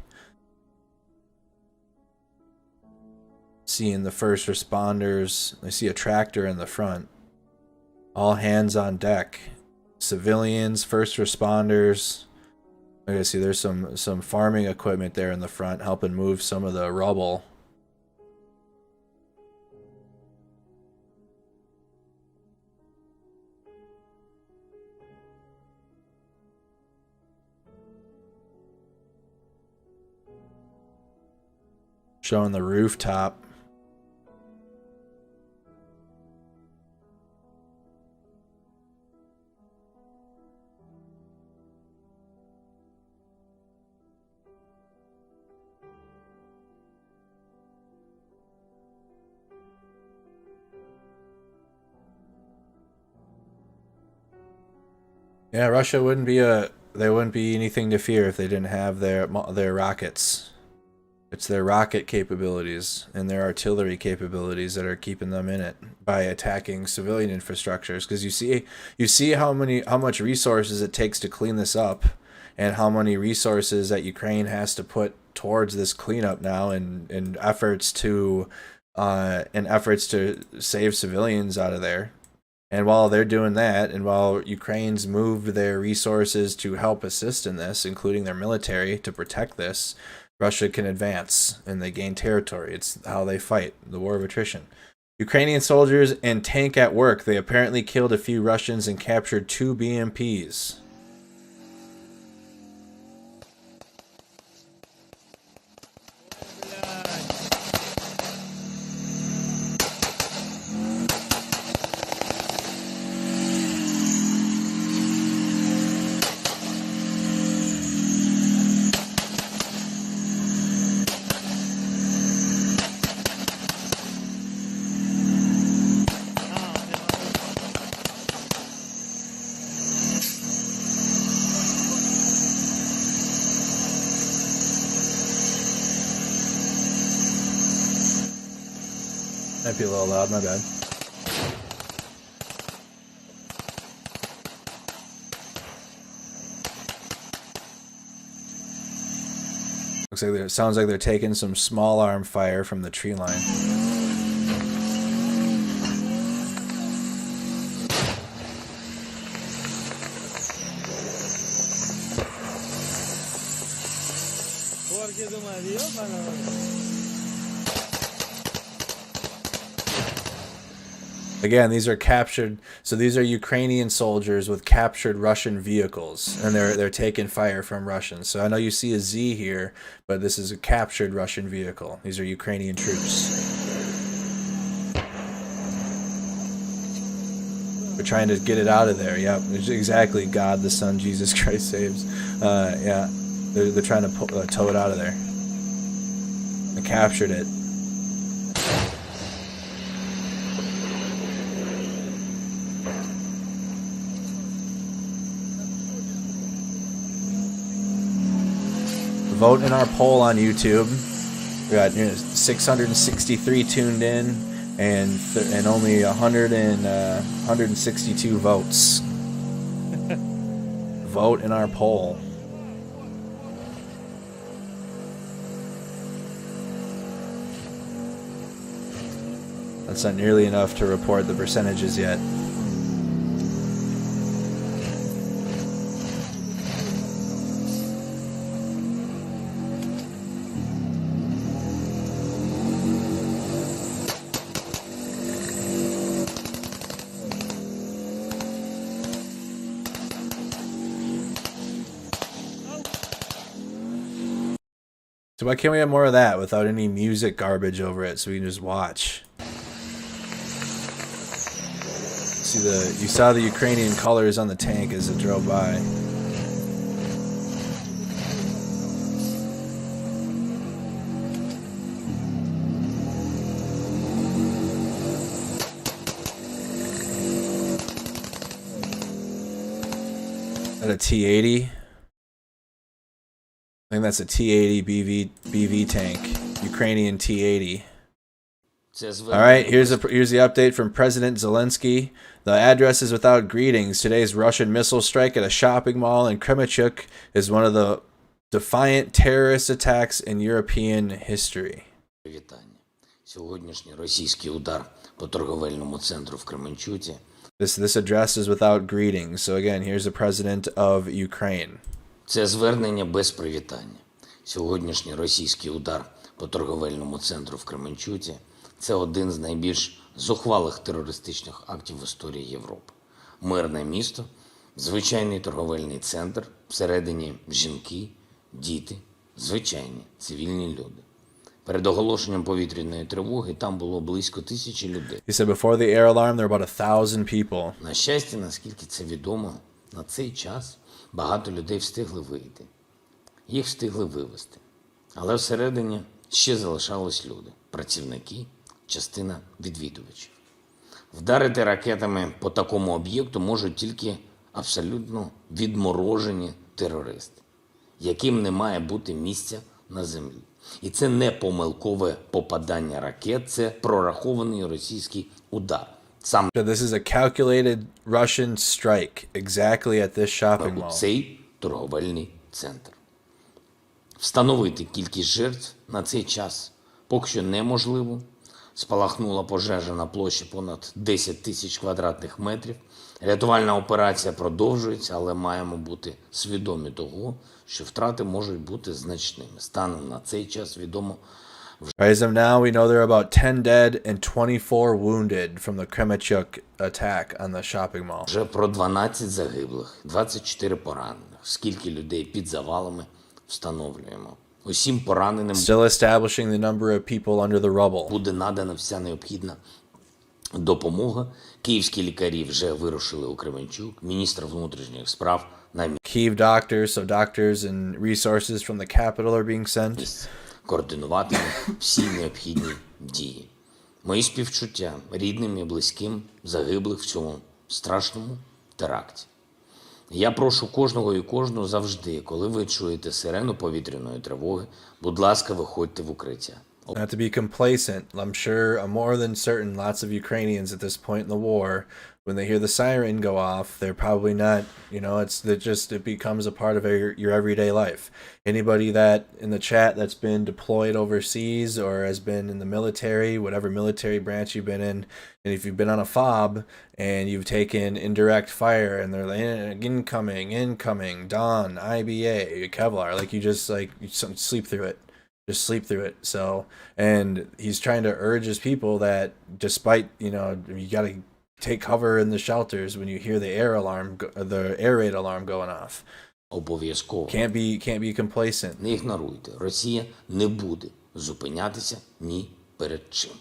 Seeing the first responders. I see a tractor in the front. All hands on deck. Civilians, first responders. I can see there's some farming equipment there in the front helping move some of the rubble. Showing the rooftop. Yeah, Russia wouldn't be there wouldn't be anything to fear if they didn't have their rockets. It's their rocket capabilities and their artillery capabilities that are keeping them in it by attacking civilian infrastructures. Because you see how much resources it takes to clean this up, and how many resources that Ukraine has to put towards this cleanup now and efforts to save civilians out of there. And while they're doing that, and while Ukraine's moved their resources to help assist in this, including their military to protect this, Russia can advance and they gain territory. It's how they fight, the war of attrition. Ukrainian soldiers and tank at work. They apparently killed a few Russians and captured 2 BMPs. Might be a little loud, my bad. Sounds like they're taking some small arm fire from the tree line. Again, these are captured. So these are Ukrainian soldiers with captured Russian vehicles, and they're taking fire from Russians. So I know you see a Z here, but this is a captured Russian vehicle. These are Ukrainian troops. We're trying to get it out of there. Yep, exactly. God, the Son, Jesus Christ saves. Yeah, they're trying to tow it out of there. They captured it. Vote in our poll on YouTube. We got 663 tuned in and only 162 votes. Vote in our poll. That's not nearly enough to report the percentages yet. So why can't we have more of that without any music garbage over it so we can just watch? You saw the Ukrainian colors on the tank as it drove by. Is that a T-80? I think that's a T-80 BV tank, Ukrainian T-80. All right, here's the update from President Zelenskyy. The address is without greetings. Today's Russian missile strike at a shopping mall in Kremenchuk is one of the defiant terrorist attacks in European history. This address is without greetings. So again, here's the president of Ukraine. Це звернення без привітання. Сьогоднішній російський удар по торговельному центру в Кременчуці – це один з найбільш зухвалих терористичних актів в історії Європи. Мирне місто, звичайний торговельний центр, всередині жінки, діти, звичайні цивільні люди. Перед оголошенням повітряної тривоги там було близько 1000 людей. He said before the air alarm there were about 1,000 people. На щастя, наскільки це відомо, на цей час багато людей встигли вийти. Їх встигли вивезти. Але всередині ще залишались люди, працівники, частина відвідувачів. Вдарити ракетами по такому об'єкту можуть тільки абсолютно відморожені терористи, яким не має бути місця на землі. І це не помилкове попадання ракет, це прорахований російський удар. This is a calculated Russian strike exactly at this shopping mall. Цей торговельний центр. Встановити кількість жертв на цей час поки що неможливо. Спалахнула пожежа на площі понад 10 тисяч квадратних метрів. Рятувальна операція продовжується, але маємо бути свідомі того, що втрати можуть бути значними. Станом на цей час відомо As of now, we know there are about 10 dead and 24 wounded from the Kremenchuk attack on the shopping mall. Вже про 12 загиблих, 24 поранених. Скільки людей під завалами встановлюємо. Усім пораненим Still establishing the number of people under the rubble. Буде надана вся необхідна допомога. Київські лікарі вже вирушили у Кременчук. Міністр внутрішніх справ на Kyiv doctors, so doctors and resources from the capital are being sent. Координуватиме всі необхідні дії. Мої співчуття рідним і близьким загиблих в цьому страшному теракті. Я прошу кожного і кожну завжди, коли ви чуєте сирену повітряної тривоги, будь ласка, виходьте в укриття. Not to be complacent. I'm sure more than certain lots of Ukrainians at this point in the war, when they hear the siren go off, they're probably not, it becomes a part of your everyday life. Anybody that in the chat that's been deployed overseas or has been in the military, whatever military branch you've been in, and if you've been on a fob and you've taken indirect fire and they're like, incoming, dawn, IBA, Kevlar, like you sleep through it. Just sleep through it. So, and he's trying to urge his people that despite, you got to take cover in the shelters when you hear the air raid alarm going off. Обов'язково. Can't be complacent. Не ігноруйте. Росія не буде зупинятися ні перед чим.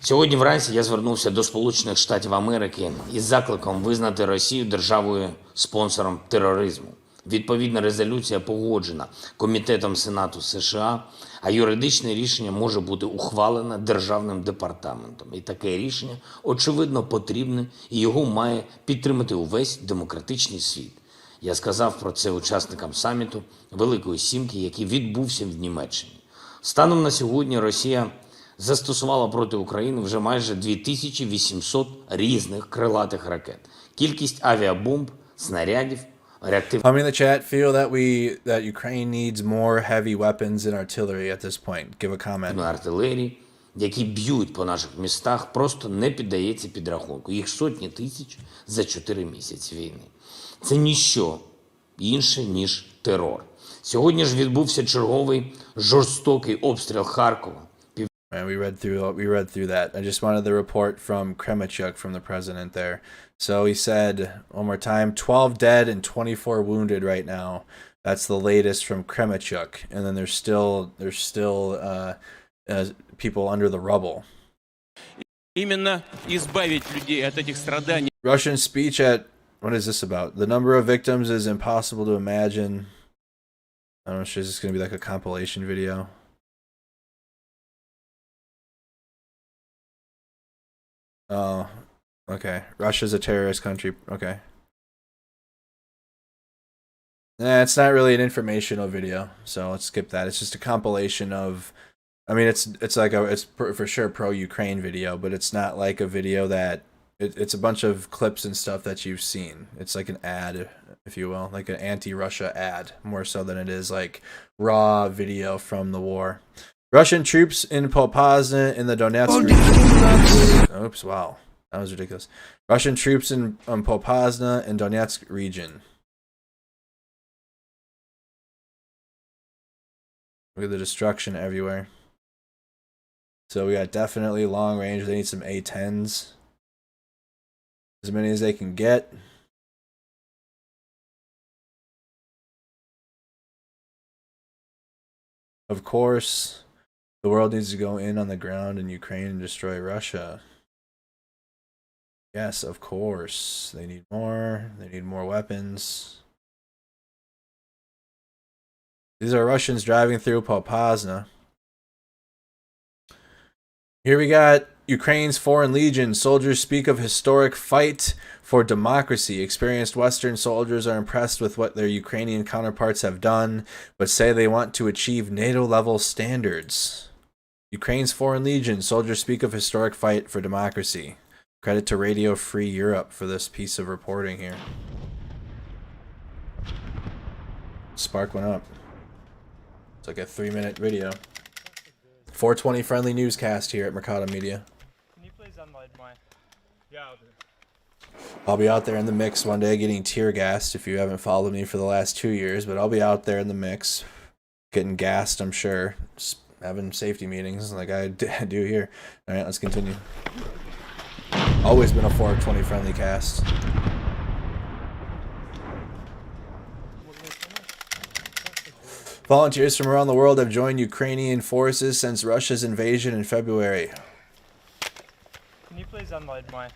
Сьогодні вранці я звернувся до Сполучених Штатів Америки із закликом визнати Росію державою-спонсором тероризму. Відповідна резолюція погоджена Комітетом Сенату США, а юридичне рішення може бути ухвалене Державним департаментом. І таке рішення, очевидно, потрібне, і його має підтримати увесь демократичний світ. Я сказав про це учасникам саміту Великої Сімки, який відбувся в Німеччині. Станом на сьогодні Росія застосувала проти України вже майже 2800 різних крилатих ракет. Кількість авіабомб, снарядів, How many in the chat feel that Ukraine needs more heavy weapons and artillery at this point? Give a comment. Артилерії, які б'ють по наших містах, просто не піддається підрахунку. Їх сотні тисяч за 4 місяці війни. Це ніщо інше, ніж терор. Сьогодні ж відбувся черговий жорстокий обстріл Харкова. We read through that. I just wanted the report from Kremenchuk, from the president there. So he said, one more time, 12 dead and 24 wounded right now. That's the latest from Kremenchuk. And then there's still people under the rubble. Именно избавить людей от этих страданий. Russian speech at, what is this about? The number of victims is impossible to imagine. I don't know, is this going to be like a compilation video? Oh, okay. Russia's a terrorist country. Okay. It's not really an informational video, so let's skip that. It's just a compilation of, I mean, it's for sure pro-Ukraine video, but it's not like a video that, it's a bunch of clips and stuff that you've seen. It's like an ad, if you will, like an anti-Russia ad, more so than it is like raw video from the war. Russian troops in Popasna in the Donetsk region. Oops, wow. That was ridiculous. Russian troops in Popasna and Donetsk region. Look at the destruction everywhere. So we got definitely long range. They need some A-10s. As many as they can get. Of course, the world needs to go in on the ground in Ukraine and destroy Russia. Yes, of course. They need more. They need more weapons. These are Russians driving through Popasna. Here we got Ukraine's Foreign Legion. Soldiers speak of historic fight for democracy. Experienced Western soldiers are impressed with what their Ukrainian counterparts have done, but say they want to achieve NATO-level standards. Ukraine's Foreign Legion. Soldiers speak of historic fight for democracy. Credit to Radio Free Europe for this piece of reporting here. Spark went up. like a 3-minute video. 420 friendly newscast here at Mercado Media. Can you please unload my... Yeah, I'll be out there in the mix one day getting tear gassed if you haven't followed me for the last 2 years, but I'll be out there in the mix getting gassed, I'm sure. Just having safety meetings like I do here. All right, let's continue. Always been a 420 friendly cast. Volunteers from around the world have joined Ukrainian forces since Russia's invasion in February. Can you please unload my...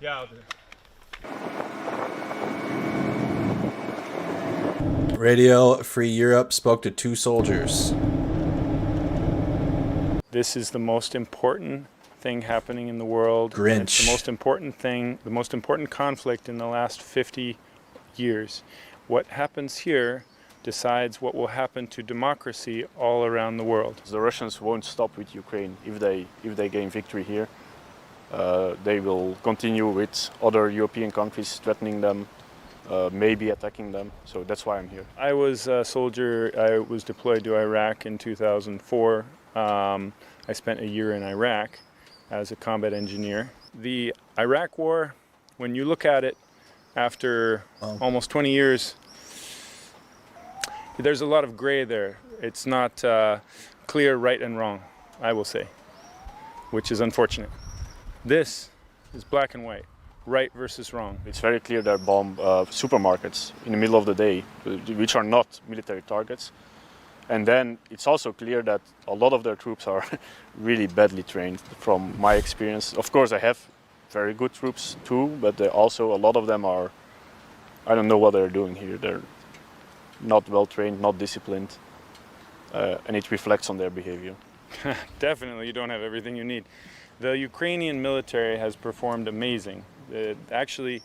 Yeah, I'll do. Radio Free Europe spoke to 2 soldiers. This is the most important thing happening in the world. Grinch. It's the most important thing, the most important conflict in the last 50 years. What happens here decides what will happen to democracy all around the world. The Russians won't stop with Ukraine if they gain victory here. They will continue with other European countries threatening them, maybe attacking them. So that's why I'm here. I was a soldier. I was deployed to Iraq in 2004. I spent a year in Iraq as a combat engineer. The Iraq War, when you look at it after almost 20 years, there's a lot of gray there. It's not clear right and wrong, I will say, which is unfortunate. This is black and white, right versus wrong. It's very clear they bomb supermarkets in the middle of the day, which are not military targets. And then it's also clear that a lot of their troops are really badly trained from my experience. Of course, I have very good troops too, but also a lot of them are, I don't know what they're doing here. They're not well trained, not disciplined, and it reflects on their behavior. Definitely, you don't have everything you need. The Ukrainian military has performed amazing. Actually,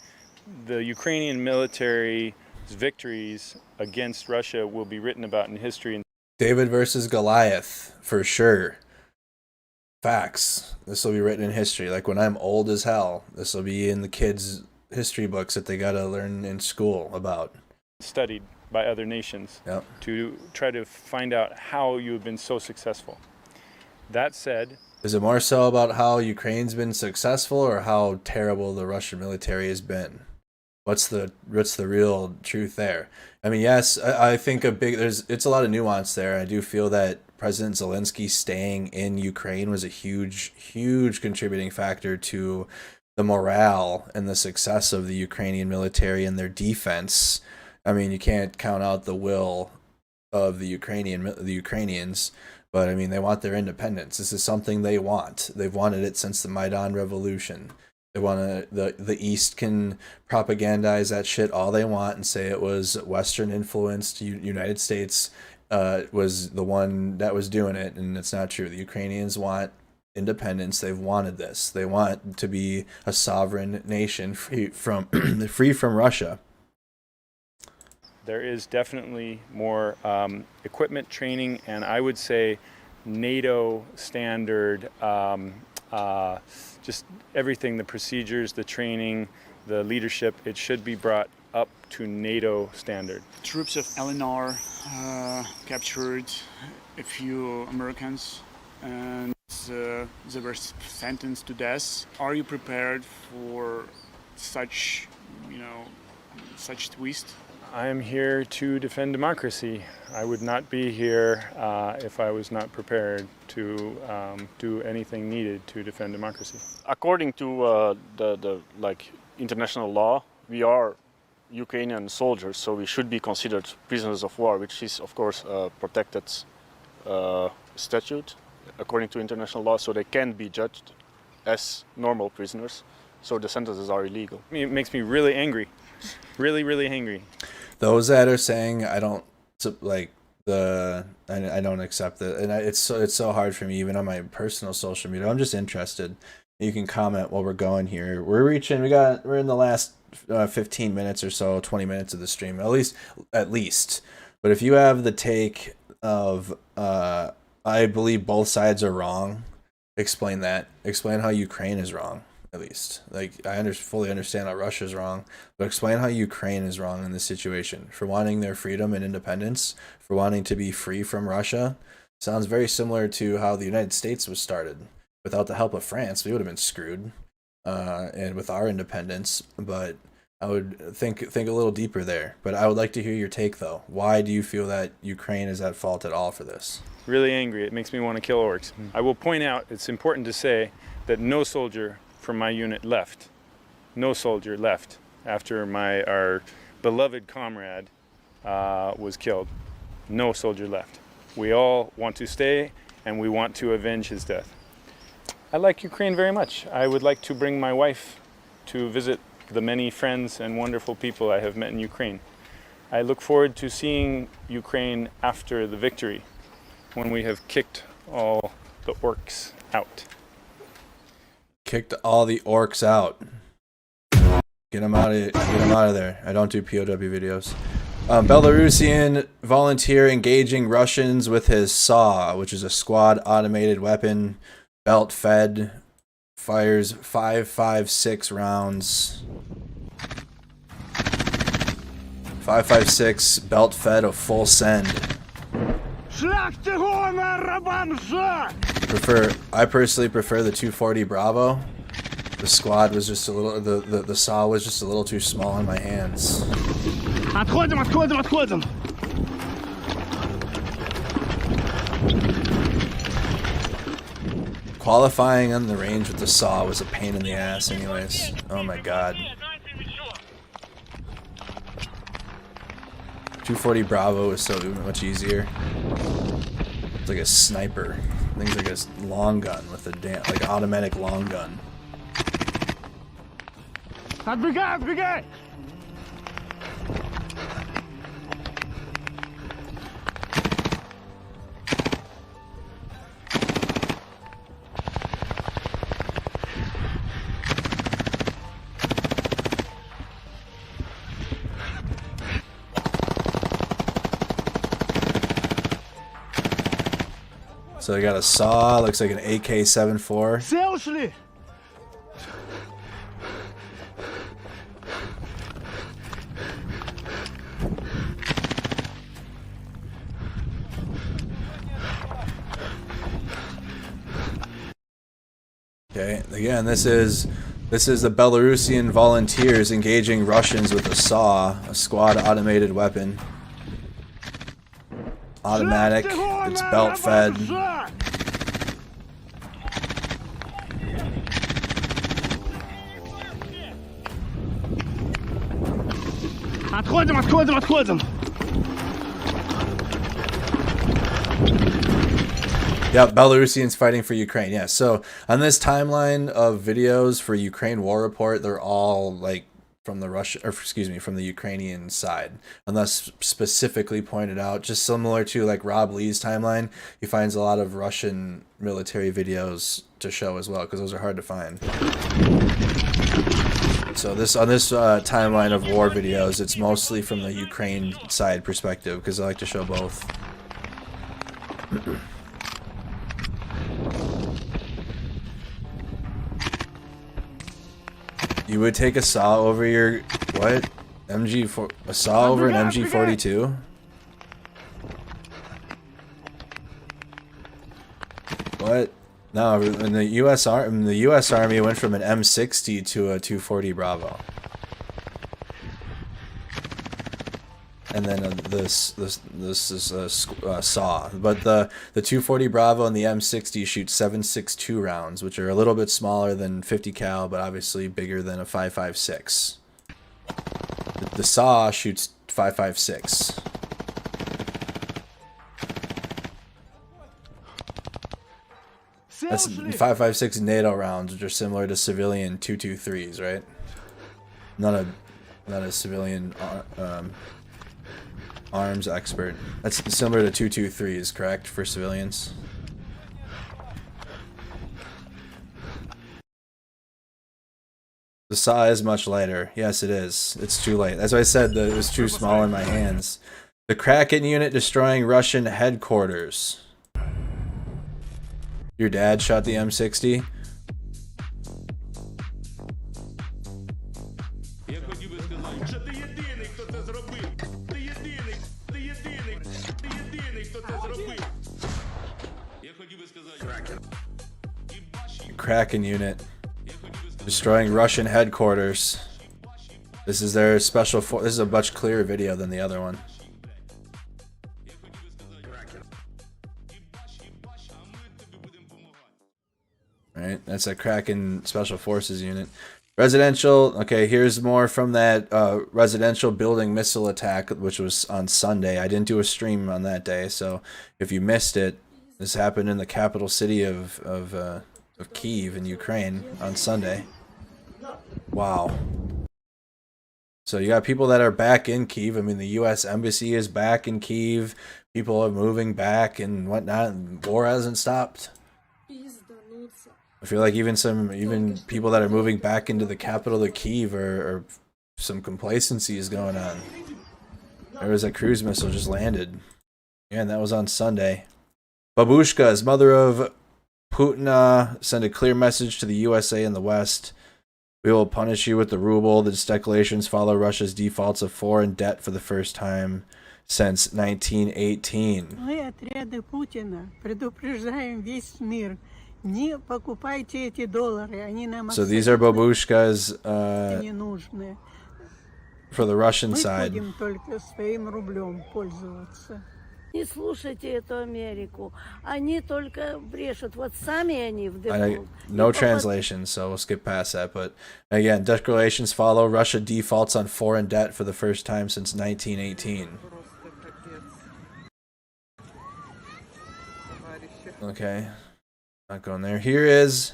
the Ukrainian military's victories against Russia will be written about in history. David versus Goliath, for sure. Facts. This will be written in history. Like when I'm old as hell, this will be in the kids' history books that they gotta learn in school about. Studied by other nations to try to find out how you have been so successful. That said, is it more so about how Ukraine's been successful or how terrible the Russian military has been? What's the real truth there? I mean, yes, I think it's a lot of nuance there. I do feel that President Zelenskyy staying in Ukraine was a huge contributing factor to the morale and the success of the Ukrainian military and their defense. I mean, you can't count out the will of the Ukrainians, but I mean, they want their independence. This is something they want. They've wanted it since the Maidan Revolution. They want to. The East can propagandize that shit all they want and say it was Western influenced. United States was the one that was doing it, and it's not true. The Ukrainians want independence. They've wanted this. They want to be a sovereign nation free from Russia. There is definitely more equipment training, and I would say NATO standard, just everything, the procedures, the training, the leadership, it should be brought up to NATO standard. Troops of LNR captured a few Americans and they were sentenced to death. Are you prepared for such, such twist? I am here to defend democracy. I would not be here if I was not prepared to do anything needed to defend democracy. According to the international law, we are Ukrainian soldiers, so we should be considered prisoners of war, which is of course a protected statute according to international law. So they can be judged as normal prisoners. So the sentences are illegal. It makes me really angry, really angry. Those that are saying I don't accept it, and it's so hard for me even on my personal social media. I'm just interested. You can comment while we're going here. We're in the last 15 minutes or so, 20 minutes of the stream, at least. But if you have the take of I believe both sides are wrong, explain that. Explain how Ukraine is wrong. at least. Like, I fully understand how Russia's wrong, but explain how Ukraine is wrong in this situation. For wanting their freedom and independence, for wanting to be free from Russia. Sounds very similar to how the United States was started. Without the help of France, we would have been screwed, and with our independence. But I would think a little deeper there. But I would like to hear your take, though. Why do you feel that Ukraine is at fault at all for this? Really angry. It makes me want to kill orcs. I will point out, it's important to say that no soldier from my unit left. No soldier left after our beloved comrade was killed. No soldier left. We all want to stay, and we want to avenge his death. I like Ukraine very much. I would like to bring my wife to visit the many friends and wonderful people I have met in Ukraine. I look forward to seeing Ukraine after the victory, when we have kicked all the orcs out. Kicked all the orcs out. Get them out of there. I don't do POW videos. Belarusian volunteer engaging Russians with his saw, which is a squad automated weapon, belt fed, fires 5.56 rounds. 5.56 belt fed a full send. I personally prefer the 240 Bravo. The squad was just a little, the saw was just a little too small in my hands. Отходим. Qualifying on the range with the saw was a pain in the ass anyways. Oh my god. 240 Bravo is so much easier. It's like a sniper. I think it's like a long gun with a like automatic long gun. Отбегай! So they got a saw, looks like an AK-74. Все ушли! Okay, again, this is the Belarusian volunteers engaging Russians with a saw, a squad automated weapon. Automatic, it's belt fed. Отходим! Yep, Belarusians fighting for Ukraine. Yeah, so on this timeline of videos for Ukraine War Report, they're all like from the Ukrainian side, unless specifically pointed out. Just similar to like Rob Lee's timeline, he finds a lot of Russian military videos to show as well, because those are hard to find. So on this timeline of war videos, it's mostly from the Ukraine side perspective, because I like to show both. You would take a saw over your what? A saw over an MG42? What? No, in the U.S. Army went from an M60 to a 240 Bravo. And then this is a saw, but the 240 Bravo and the M60 shoot 7.62 rounds, which are a little bit smaller than 50 cal, but obviously bigger than a 5.56. The saw shoots 5.56. That's 5.56 NATO rounds, which are similar to civilian 223s, right? Not a civilian arms expert. That's similar to 223s, correct, for civilians? The saw is much lighter. Yes, it is. It's too light. That's why I said that it was too small in my hands. The Kraken unit destroying Russian headquarters. Your dad shot the M60? Kraken unit destroying Russian headquarters. This is their special this is a much clearer video than the other one. Right, that's a Kraken Special Forces unit. Residential, okay, here's more from that residential building missile attack, which was on Sunday. I didn't do a stream on that day, so if you missed it, this happened in the capital city of Kyiv in Ukraine on Sunday. Wow. So you got people that are back in Kyiv. I mean, the U.S. Embassy is back in Kyiv. People are moving back and whatnot. And war hasn't stopped. I feel like even people that are moving back into the capital of Kyiv are some complacency is going on. There was a cruise missile just landed. Yeah, and that was on Sunday. Babushka's mother of Putin sent a clear message to the USA and the West. We will punish you with the ruble. The declarations follow Russia's defaults of foreign debt for the first time since 1918. Мы отряды Путина предупреждаем весь мир. Не покупайте эти доллары, они нам So these are babushkas не нужны. For the Russian side. Мы будем только своим рублем пользоваться. Не слушайте эту Америку. Они только брешут. Вот сами они в дефолт. No translation, so we'll skip past that. But again, declarations follow. Russia defaults on foreign debt for the first time since 1918. Okay. Not going there. Here is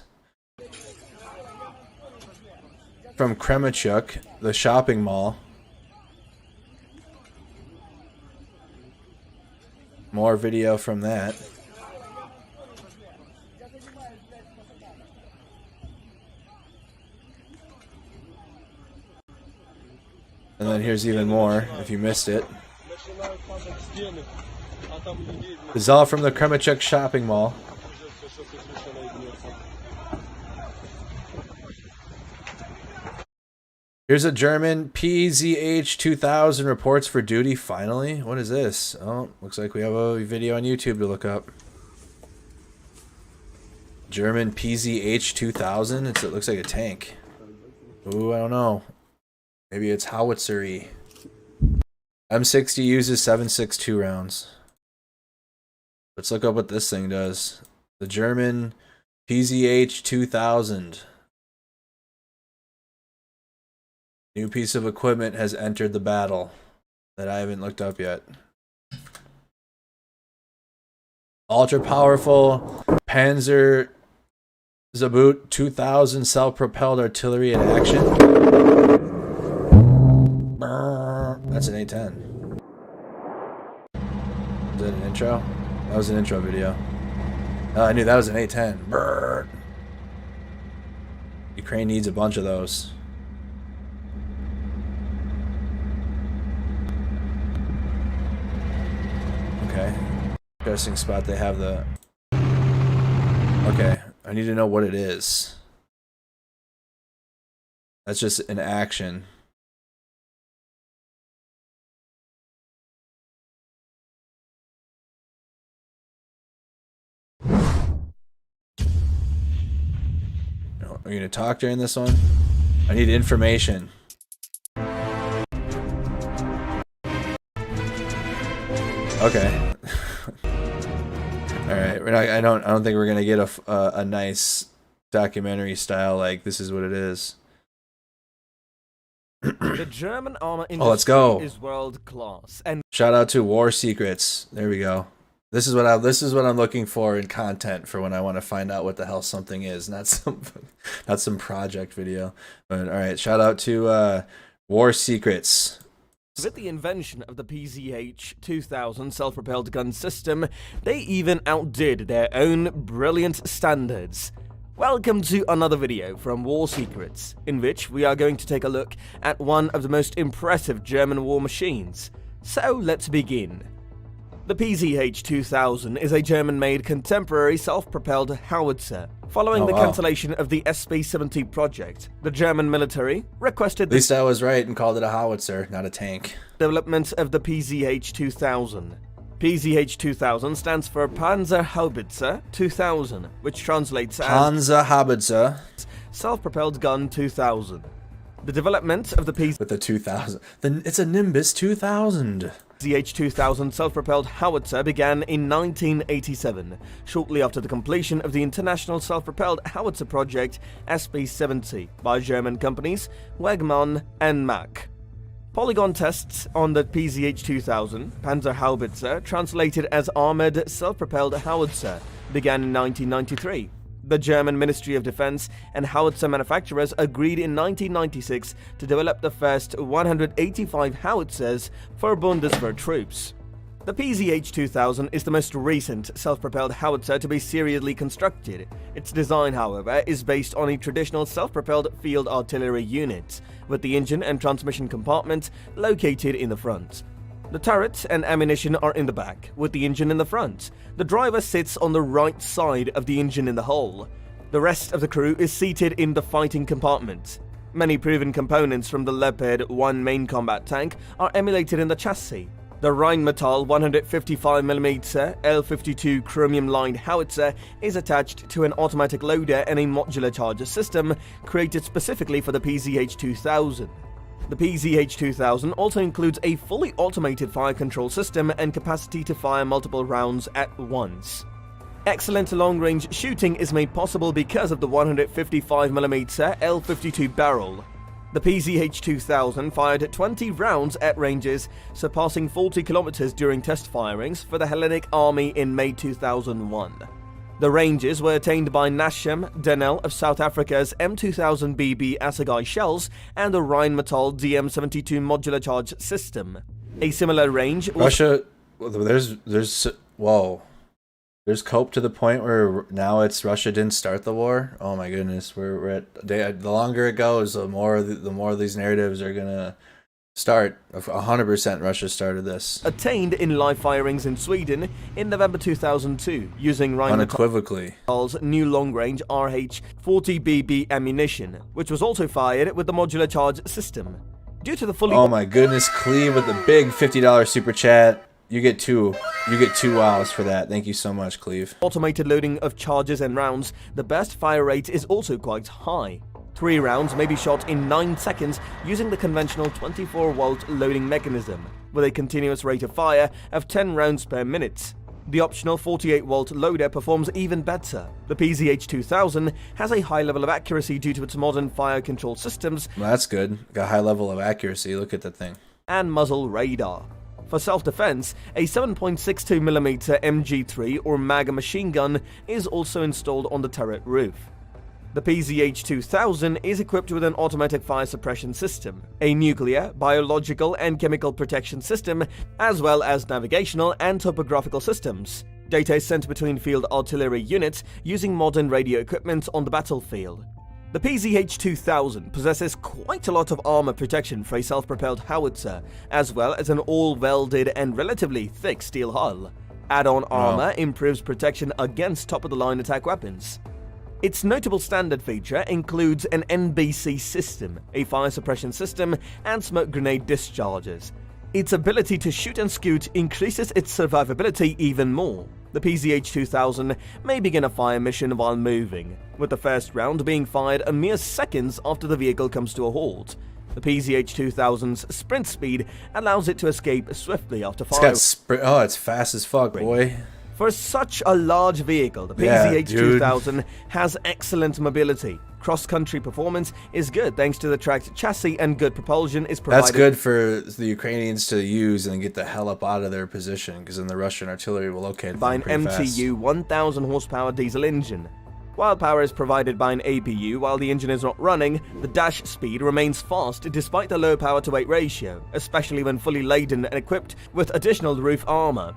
from Kremenchuk, the shopping mall. More video from that. And then here's even more, if you missed it. This is all from the Kremenchuk shopping mall. Here's a German PZH 2000 reports for duty finally. What is this? Oh, looks like we have a video on YouTube to look up. German PZH 2000. It looks like a tank. Ooh, I don't know. Maybe it's howitzery. M60 uses 7.62 rounds. Let's look up what this thing does. The German PZH 2000. New piece of equipment has entered the battle that I haven't looked up yet. Ultra powerful Panzer Zabut 2000 self-propelled artillery in action. That's an A10. Is that an intro? That was an intro video. Oh, I knew that was an A10. Ukraine needs a bunch of those. Okay. Interesting spot they have the... Okay. I need to know what it is. That's just an action. Are you going to talk during this one? I need information. Okay. All right. We're not, I don't think we're going to get a nice documentary style like this is what it is. The German armor Oh, let's go. industry is world class, and Shout out to War Secrets. There we go. This is what I'm looking for in content for when I want to find out what the hell something is, not some project video. But all right, shout out to War Secrets. with the invention of the PZH 2000 self-propelled gun system, they even outdid their own brilliant standards. Welcome to another video from War Secrets, in which we are going to take a look at one of the most impressive German war machines. So let's begin. The PZH-2000 is a German-made contemporary self-propelled howitzer. Following the cancellation of the SP-70 project, the German military requested At least I was right and called it a howitzer, not a tank. Development of the PZH-2000. PZH-2000 stands for Panzerhaubitze 2000, which translates as Panzerhaubitze. Self-propelled gun 2000. The development of the With the 2000. It's a Nimbus 2000. PZH-2000 self-propelled howitzer began in 1987, shortly after the completion of the international self-propelled howitzer project SP-70 by German companies Wegmann and Mack. Polygon tests on the PZH-2000, Panzerhaubitze, translated as Armored Self-Propelled Howitzer, began in 1993. The German Ministry of Defense and howitzer manufacturers agreed in 1996 to develop the first 185 howitzers for Bundeswehr troops. The PZH-2000 is the most recent self-propelled howitzer to be serially constructed. Its design, however, is based on a traditional self-propelled field artillery unit, with the engine and transmission compartment located in the front. The turret and ammunition are in the back, with the engine in the front. The driver sits on the right side of the engine in the hull. The rest of the crew is seated in the fighting compartment. Many proven components from the Leopard 1 main combat tank are emulated in the chassis. The Rheinmetall 155mm L52 chromium-lined howitzer is attached to an automatic loader and a modular charger system created specifically for the PZH-2000. The PZH-2000 also includes a fully automated fire control system and capacity to fire multiple rounds at once. Excellent long-range shooting is made possible because of the 155mm L52 barrel. The PZH-2000 fired 20 rounds at ranges surpassing 40 kilometers during test firings for the Hellenic Army in May 2001. The ranges were attained by Nashem Denel of South Africa's M2000BB Assegai shells and the Rheinmetall DM72 modular charge system. A similar range was Russia, there's cope to the point where now it's Russia didn't start the war. Oh my goodness, we're at the longer it goes, the more these narratives are gonna start. 100% Russia started this. Attained in live firings in Sweden in November 2002 using Rheinmetall's new long-range RH-40BB ammunition, which was also fired with the modular charge system. Due to the fully Oh my goodness, Cleve with the big $50 super chat. You get two wows for that. Thank you so much, Cleve. Automated loading of charges and rounds, the burst fire rate is also quite high. 3 rounds may be shot in 9 seconds using the conventional 24-volt loading mechanism, with a continuous rate of fire of 10 rounds per minute. The optional 48-volt loader performs even better. The PZH-2000 has a high level of accuracy due to its modern fire control systems. Well, that's good. Got a high level of accuracy. Look at that thing. And muzzle radar. For self-defense, a 7.62mm MG3 or MAGA machine gun is also installed on the turret roof. The PZH-2000 is equipped with an automatic fire suppression system, a nuclear, biological and chemical protection system, as well as navigational and topographical systems. Data is sent between field artillery units using modern radio equipment on the battlefield. The PZH-2000 possesses quite a lot of armor protection for a self-propelled howitzer, as well as an all-welded and relatively thick steel hull. Add-on armor improves protection against top-of-the-line attack weapons. Its notable standard feature includes an NBC system, a fire suppression system, and smoke grenade discharges. Its ability to shoot and scoot increases its survivability even more. The PZH-2000 may begin a fire mission while moving, with the first round being fired a mere seconds after the vehicle comes to a halt. The PZH-2000's sprint speed allows it to escape swiftly after firing. It's fast as fuck, boy. For such a large vehicle, the PZH-2000 has excellent mobility. Cross-country performance is good thanks to the tracked chassis, and good propulsion is provided. That's good for the Ukrainians to use and get the hell up out of their position, because then the Russian artillery will locate them by an pretty MTU 1000 horsepower diesel engine. While power is provided by an APU while the engine is not running, the dash speed remains fast despite the low power-to-weight ratio, especially when fully laden and equipped with additional roof armor.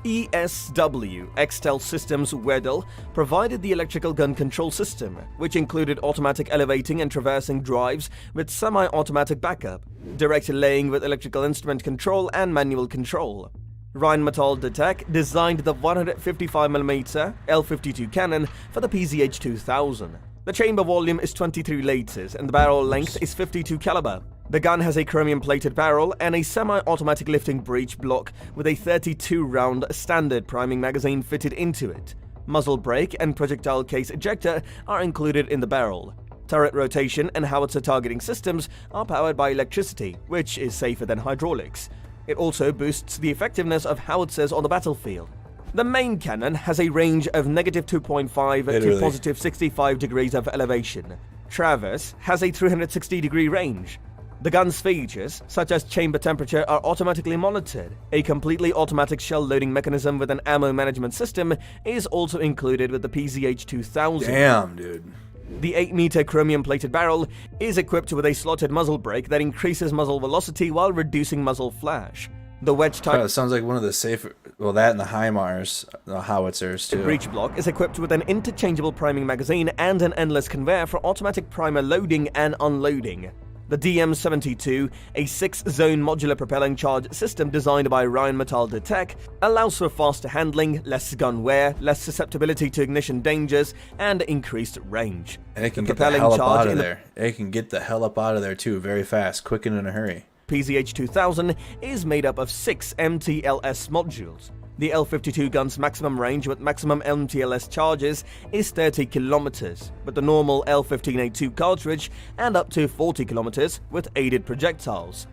ISW Xtel Systems Wedel provided the electrical gun control system, which included automatic elevating and traversing drives with semi-automatic backup, direct laying with electrical instrument control and manual control. Rheinmetall Detec designed the 155mm L52 cannon for the PZH-2000. The chamber volume is 23 liters and the barrel length is 52 caliber. The gun has a chromium-plated barrel and a semi-automatic lifting breech block with a 32-round standard priming magazine fitted into it. Muzzle brake and projectile case ejector are included in the barrel. Turret rotation and howitzer targeting systems are powered by electricity, which is safer than hydraulics. It also boosts the effectiveness of howitzers on the battlefield. The main cannon has a range of -2.5 to positive 65 degrees of elevation. Traverse has a 360-degree range. The gun's features, such as chamber temperature, are automatically monitored. A completely automatic shell loading mechanism with an ammo management system is also included with the PZH-2000. Damn, dude. The 8-meter chromium-plated barrel is equipped with a slotted muzzle brake that increases muzzle velocity while reducing muzzle flash. The wedge type... Oh, it sounds like one of the safer... Well, that and the HIMARS, the howitzers, too. The breech block is equipped with an interchangeable priming magazine and an endless conveyor for automatic primer loading and unloading. The DM-72, a 6-zone modular propelling charge system designed by Rheinmetall Detec, allows for faster handling, less gun wear, less susceptibility to ignition dangers, and increased range. And it can get the hell up out of there. It can get the hell up out of there, too, very fast, quick and in a hurry. PZH-2000 is made up of 6 MTLS modules. The L52 gun's maximum range with maximum MTLS charges is 30 kilometers, but the normal L15A2 cartridge and up to 40 kilometers with aided projectiles.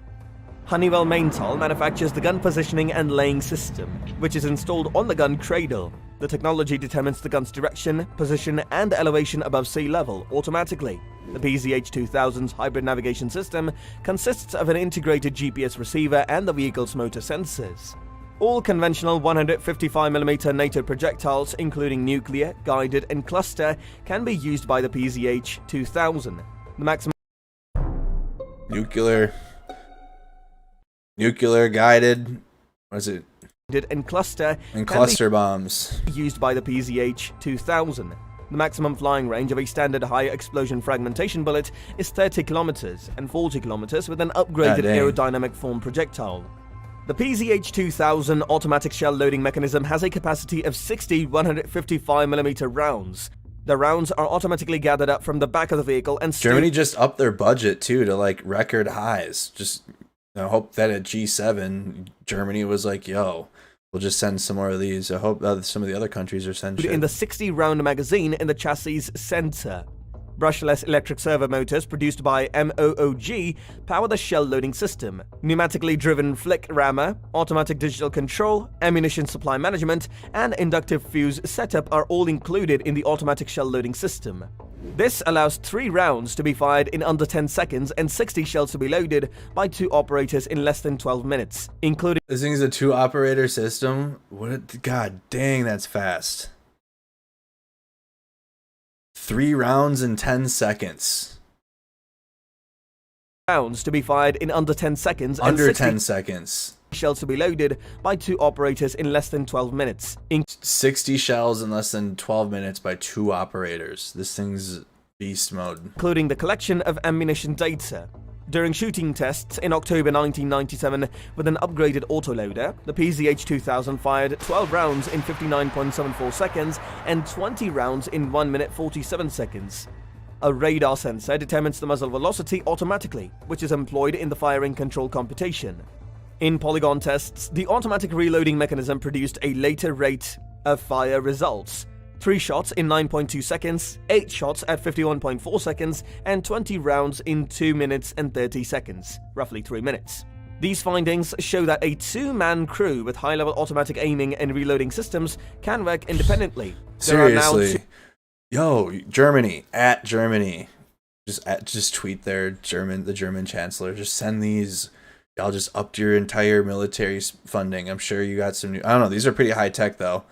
Honeywell Maintal manufactures the gun positioning and laying system, which is installed on the gun cradle. The technology determines the gun's direction, position, and elevation above sea level automatically. The PZH-2000's hybrid navigation system consists of an integrated GPS receiver and the vehicle's motor sensors. All conventional 155mm NATO projectiles, including nuclear, guided, and cluster, can be used by the PZH-2000. The maximum nuclear guided, what is it? And cluster bombs used by the PZH-2000. The maximum flying range of a standard high explosion fragmentation bullet is 30 kilometers and 40 kilometers with an upgraded aerodynamic form projectile. The PZH-2000 automatic shell loading mechanism has a capacity of 60 155mm rounds. The rounds are automatically gathered up from the back of the vehicle and Germany just upped their budget too to like record highs. Just I hope that at G7 Germany was like, yo, we'll just send some more of these. I hope some of the other countries are sending shit. In the 60-round magazine in the chassis center. Brushless electric servo motors produced by MOOG power the shell loading system. Pneumatically driven flick rammer, automatic digital control, ammunition supply management, and inductive fuse setup are all included in the automatic shell loading system. This allows 3 rounds to be fired in under 10 seconds and 60 shells to be loaded by 2 operators in less than 12 minutes, including... This thing is a 2-operator system? God dang, that's fast. 3 rounds in 10 seconds. Rounds to be fired in under 10 seconds. Under and 10 seconds. Shells to be loaded by 2 operators in less than 12 minutes. 60 shells in less than 12 minutes by 2 operators. This thing's beast mode. Including the collection of ammunition data. During shooting tests in October 1997 with an upgraded autoloader, the PZH-2000 fired 12 rounds in 59.74 seconds and 20 rounds in 1 minute 47 seconds. A radar sensor determines the muzzle velocity automatically, which is employed in the firing control computation. In polygon tests, the automatic reloading mechanism produced a later rate of fire results. 3 shots in 9.2 seconds, 8 shots at 51.4 seconds, and 20 rounds in 2 minutes and 30 seconds, roughly 3 minutes. These findings show that a 2-man crew with high-level automatic aiming and reloading systems can work independently. Seriously. Yo, Germany, at Germany. Just tweet the German chancellor. Just send these. Y'all just upped your entire military funding. I'm sure you got some new... I don't know, these are pretty high-tech, though.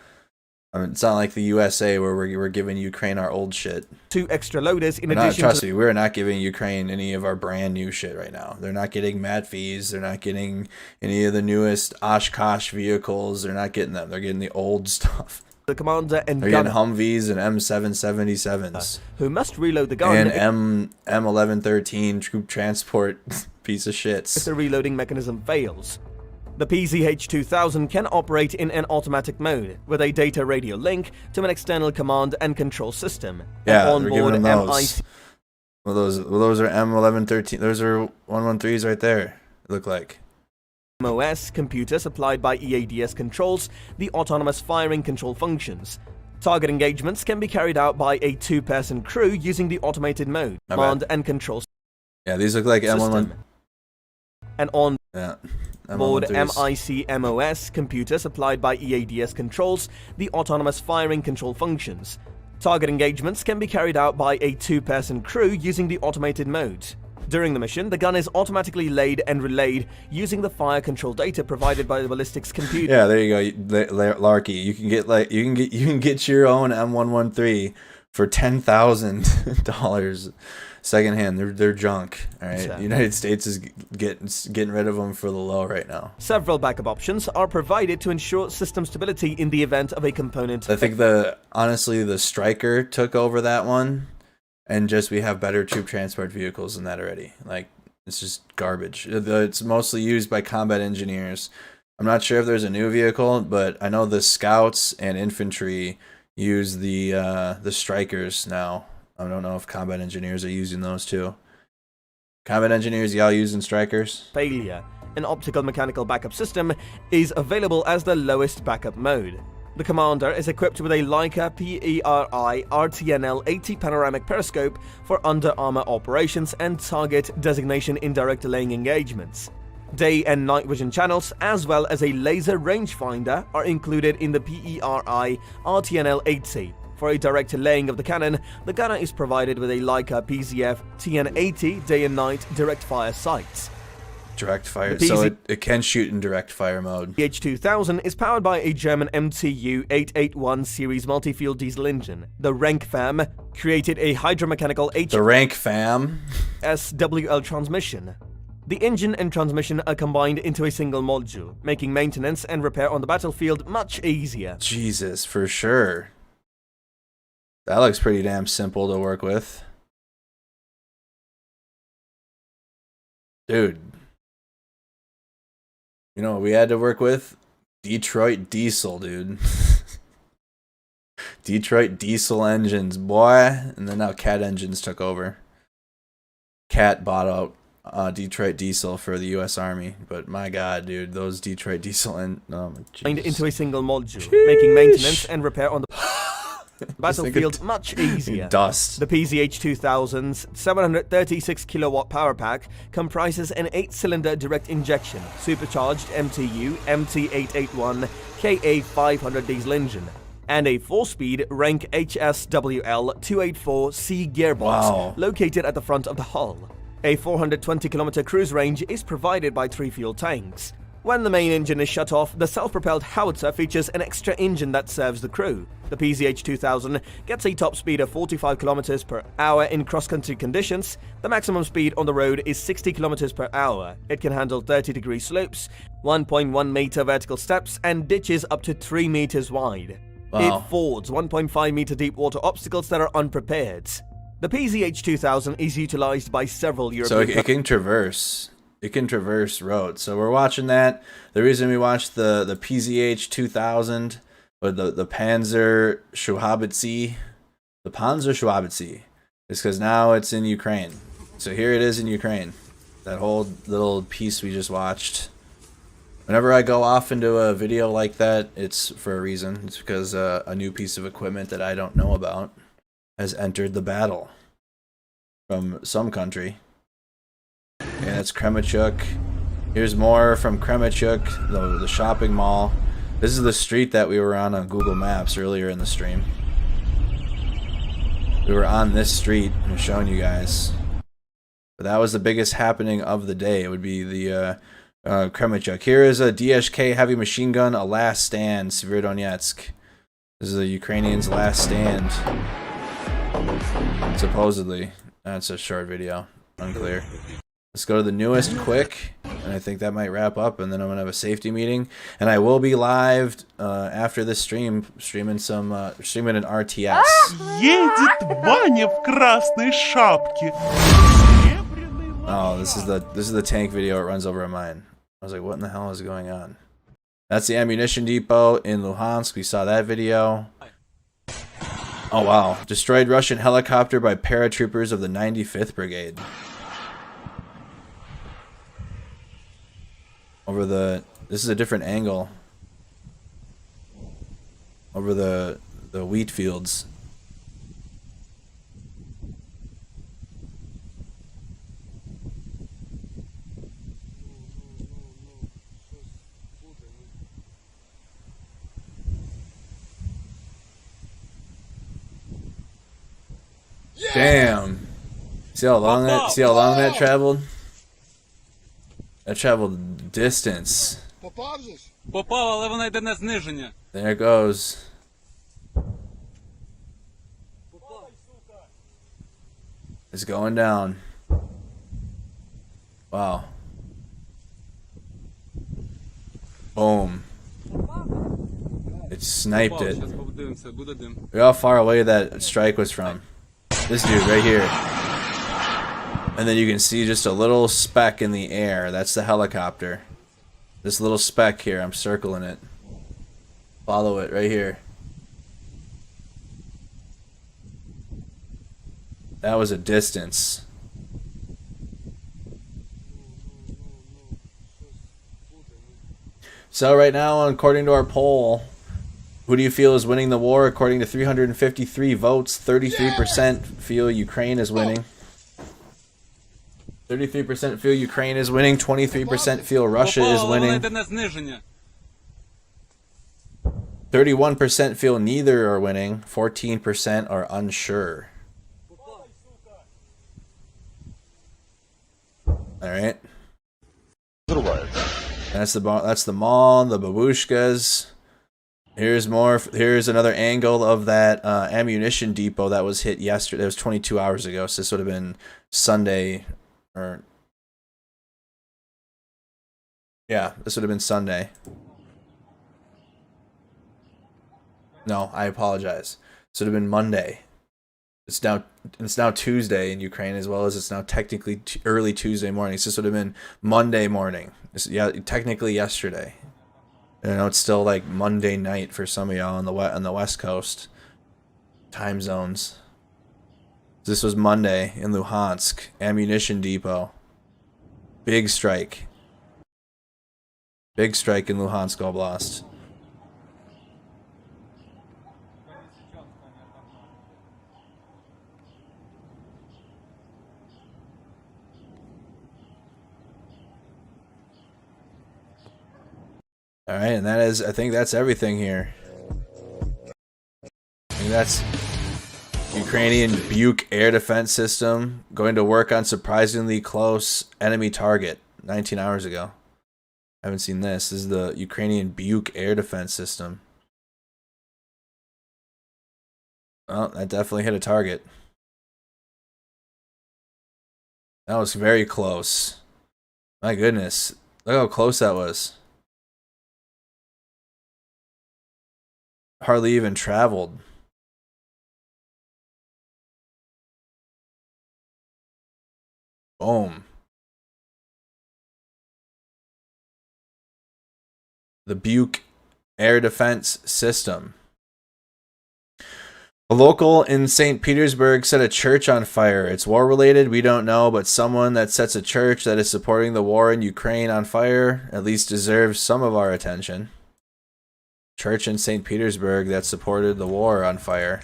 I mean, it's not like the USA where we're giving Ukraine our old shit. 2 extra loaders in addition trust me, we're not giving Ukraine any of our brand new shit right now. They're not getting Mad Fees. They're not getting any of the newest Oshkosh vehicles. They're not getting them. They're getting the old stuff. The commander and they're getting Humvees and M777s. Who must reload the gun. And M1113 troop transport piece of shits. If the reloading mechanism fails. The PZH-2000 can operate in an automatic mode with a data radio link to an external command and control system. Yeah, An they're giving onboard them those. Well, those are M1113. Those are 113s right there. Look like. MOS computer supplied by EADS controls the autonomous firing control functions. Target engagements can be carried out by a 2-person crew using the automated mode, command and control. Yeah, these look like M11. And on board M13s. MIC MOS computer supplied by EADS controls the autonomous firing control functions. Target engagements can be carried out by a 2-person crew using the automated mode. During the mission, the gun is automatically laid and relayed using the fire control data provided by the ballistics computer. Yeah, there you go, Larky. You can get your own M113 for $10,000 secondhand. They're junk. All right, the United States is getting rid of them for the low right now. Several backup options are provided to ensure system stability in the event of a component. I think honestly the Stryker took over that one. And we have better troop transport vehicles than that already. Like, it's just garbage. It's mostly used by combat engineers. I'm not sure if there's a new vehicle, but I know the scouts and infantry use the Strykers now. I don't know if combat engineers are using those too. Combat engineers, y'all using Strykers? Failure. An optical mechanical backup system is available as the lowest backup mode. The commander is equipped with a Leica PERI RTNL 80 panoramic periscope for under-armor operations and target designation in direct laying engagements. Day and night vision channels, as well as a laser rangefinder, are included in the PERI RTNL 80. For a direct laying of the cannon, the gunner is provided with a Leica PZF TN80 day and night direct fire sights. Direct fire, so it can shoot in direct fire mode. The H-2000 is powered by a German MTU 881 series multi-fuel diesel engine. The Rankfam created a hydromechanical SWL transmission. The engine and transmission are combined into a single module, making maintenance and repair on the battlefield much easier. Jesus, for sure. That looks pretty damn simple to work with. Dude. You know what we had to work with? Detroit diesel, dude. Detroit diesel engines, boy. And then now Cat engines took over. Cat bought out Detroit diesel for the U.S. Army. But my God, dude, those Detroit diesel into a single module, making maintenance and repair on the battlefield much easier. Dust. The PZH-2000's 736 kilowatt power pack comprises an 8-cylinder direct injection supercharged MTU MT881 KA500 diesel engine and a 4-speed Rank HSWL 284C gearbox located at the front of the hull. A 420-kilometer cruise range is provided by 3 fuel tanks. When the main engine is shut off, the self-propelled howitzer features an extra engine that serves the crew. The PZH-2000 gets a top speed of 45 km per hour in cross-country conditions. The maximum speed on the road is 60 km per hour. It can handle 30-degree slopes, 1.1 meter vertical steps, and ditches up to 3 meters wide. It fords 1.5 meter deep water obstacles that are unprepared. The PZH-2000 is utilized by several European... So it can traverse. It can traverse roads. So we're watching that. The reason we watched the PZH-2000 or the Panzer Schwabitze, is because now it's in Ukraine. So here it is in Ukraine. That whole little piece we just watched. Whenever I go off into a video like that, it's for a reason. It's because a new piece of equipment that I don't know about has entered the battle from some country. And it's Kremenchuk. Here's more from Kremenchuk, the shopping mall. This is the street that we were on Google Maps earlier in the stream. We were on this street. I'm showing you guys. But that was the biggest happening of the day. It would be the Kremenchuk. Here is a DSK heavy machine gun, a last stand, Severodonetsk. This is the Ukrainians' last stand. Supposedly. That's a short video. Unclear. Let's go to the newest quick, and I think that might wrap up, and then I'm gonna have a safety meeting, and I will be live after this stream, streaming an RTS. Едет Ваня в красной шапке. Oh, this is the tank video. It runs over mine. I was like, what in the hell is going on? That's the ammunition depot in Luhansk. We saw that video. Oh, wow. Destroyed Russian helicopter by paratroopers of the 95th Brigade. Over the... This is a different angle. Over the wheat fields. Damn. See how long that traveled? That traveled distance. Попав, але вона йде на зниження. There it goes. It's going down. Wow. Boom. It sniped it. Look how far away that strike was from. This dude right here. And then you can see just a little speck in the air. That's the helicopter. This little speck here, I'm circling it. Follow it right here. That was a distance. So right now, according to our poll, who do you feel is winning the war? According to 353 votes, 33% feel Ukraine is winning. 33% feel Ukraine is winning. 23% feel Russia is winning. 31% feel neither are winning. 14% are unsure. All right. That's the mall, the babushkas. Here's another angle of that ammunition depot that was hit yesterday. It was 22 hours ago, so this would have been Sunday, or yeah, this would have been Sunday. No, I apologize. This would have been Monday. It's now Tuesday in Ukraine, as well as it's now technically early Tuesday morning. So this would have been Monday morning. Yeah, technically yesterday. You know, it's still like Monday night for some of y'all on the West Coast time zones. This was Monday in Luhansk, ammunition depot. Big strike. Big strike in Luhansk Oblast. All right, and I think that's everything here. I think that's Ukrainian Buk air defense system going to work on surprisingly close enemy target 19 hours ago. I haven't seen this. This is the Ukrainian Buk air defense system. Oh, that definitely hit a target. That was very close. My goodness. Look how close that was. Hardly even traveled. Boom. The Buk air defense system. A local in St. Petersburg set a church on fire. It's war related, we don't know, but someone that sets a church that is supporting the war in Ukraine on fire at least deserves some of our attention. Church in St. Petersburg that supported the war on fire.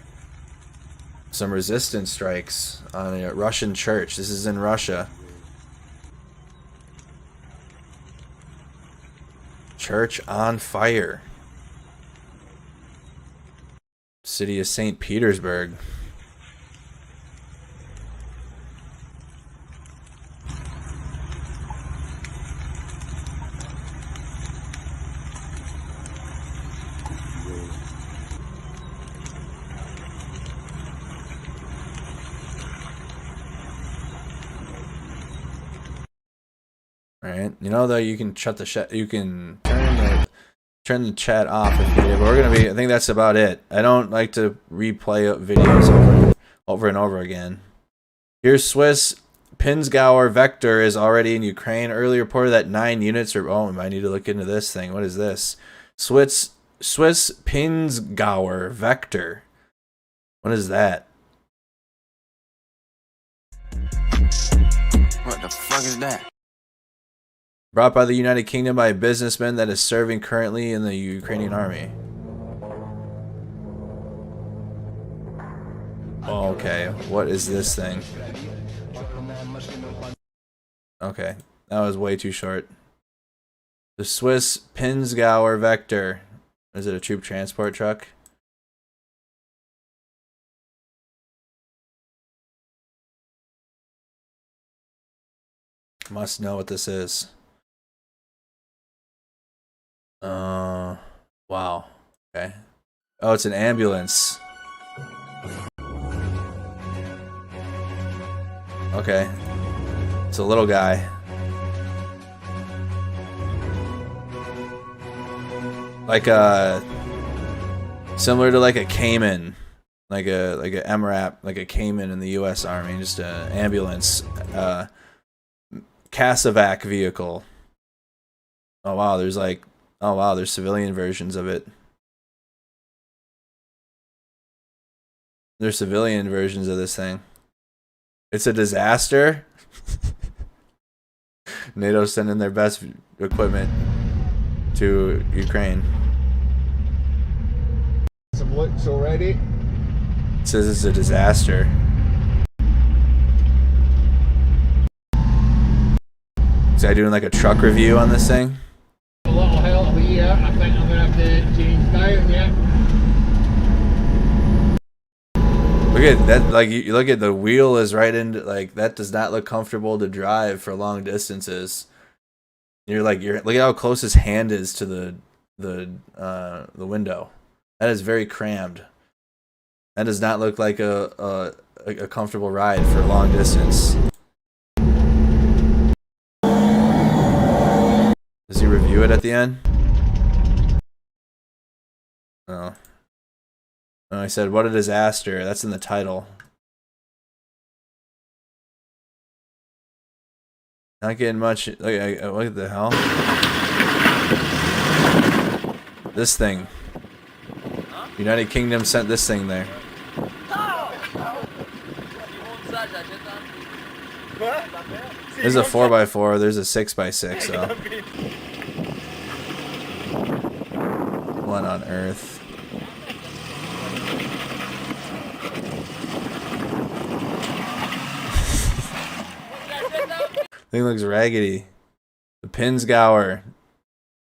Some resistance strikes on a Russian church. This is in Russia. Church on fire. City of St. Petersburg. Right, you know though you can shut the you can turn the chat off if needed, but I think that's about it. I don't like to replay videos over and over again. Here's Swiss Pinsgauer Vector is already in Ukraine. Earlier reported that 9 units are... Oh, I need to look into this thing. What is this? Swiss Pinsgauer Vector. What is that? What the fuck is that? Brought by the United Kingdom by a businessman that is serving currently in the Ukrainian army. Okay, what is this thing? Okay, that was way too short. The Swiss Pinsgauer Vector. Is it a troop transport truck? Must know what this is. Wow. Okay. Oh, it's an ambulance. Okay. It's a little guy. Like similar to like a Cayman. Like a MRAP, like a Cayman in the US Army, just an ambulance. Cassavac vehicle. Oh wow, there's civilian versions of it. There's civilian versions of this thing. It's a disaster. NATO's sending their best equipment to Ukraine. Some looks already. It says it's a disaster. Is I doing like a truck review on this thing? A little help here. I think I'm gonna have to change down, yeah. Look at that, like you look at the wheel is right into, like, that does not look comfortable to drive for long distances. Look at how close his hand is to the window. That is very crammed. That does not look like a comfortable ride for long distance. Does he review it at the end? Oh. Oh, I said, what a disaster. That's in the title. Not getting much. Look, what the hell? This thing. United Kingdom sent this thing there. There's a 4x4. There's a 6x6, though. What on earth? Thing looks raggedy. The Pinsgauer.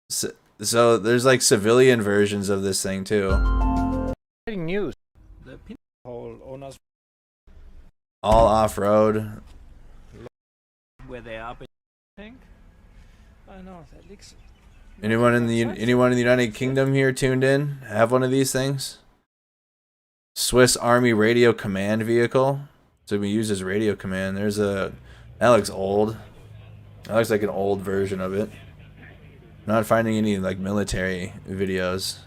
So there's like civilian versions of this thing too. News. The pinhole owners. All off-road. Where they are, I think. I know that looks. Anyone in the United Kingdom here tuned in? Have one of these things? Swiss Army Radio Command vehicle. So we use as radio command. There's a. That looks old. That looks like an old version of it. I'm not finding any like military videos.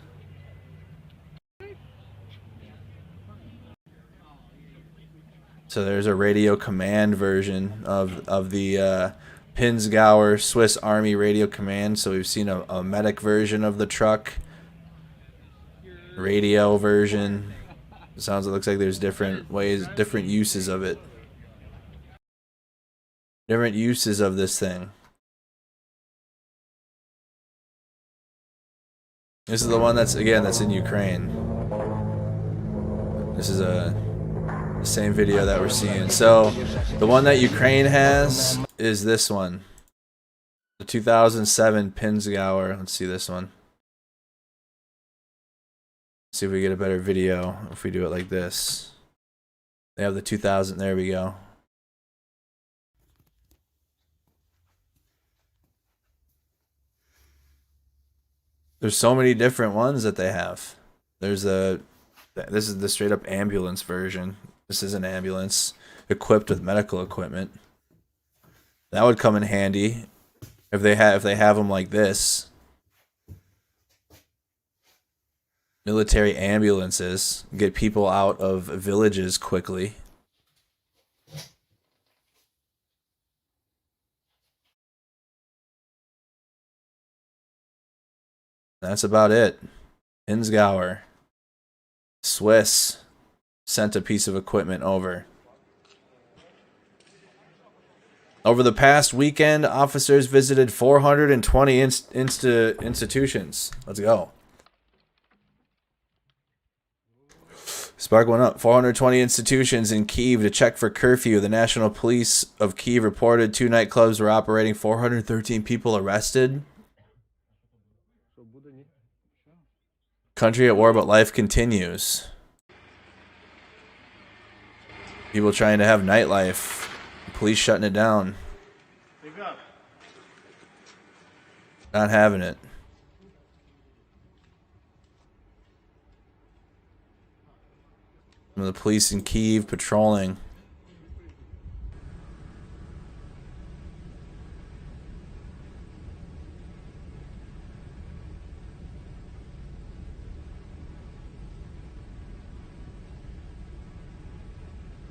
So there's a radio command version of the Pinsgauer Swiss Army Radio Command. So we've seen a medic version of the truck. Radio version. It looks like there's different ways, different uses of it. Different uses of this thing. This is the one that's in Ukraine. This is the same video that we're seeing. So the one that Ukraine has is this one. The 2007 Pinsgauer. Let's see this one. See if we get a better video if we do it like this. They have the 2000. There we go. There's so many different ones that they have. This is the straight up ambulance version. This is an ambulance equipped with medical equipment. That would come in handy if they have them like this. Military ambulances get people out of villages quickly. That's about it. Hinsgauer, Swiss, sent a piece of equipment over. Over the past weekend, officers visited 420 institutions. Let's go. Spark went up. 420 institutions in Kyiv to check for curfew. The National Police of Kyiv reported 2 nightclubs were operating. 413 people arrested. Country at war, but life continues. People trying to have nightlife. Police shutting it down. Not having it. The police in Kyiv patrolling.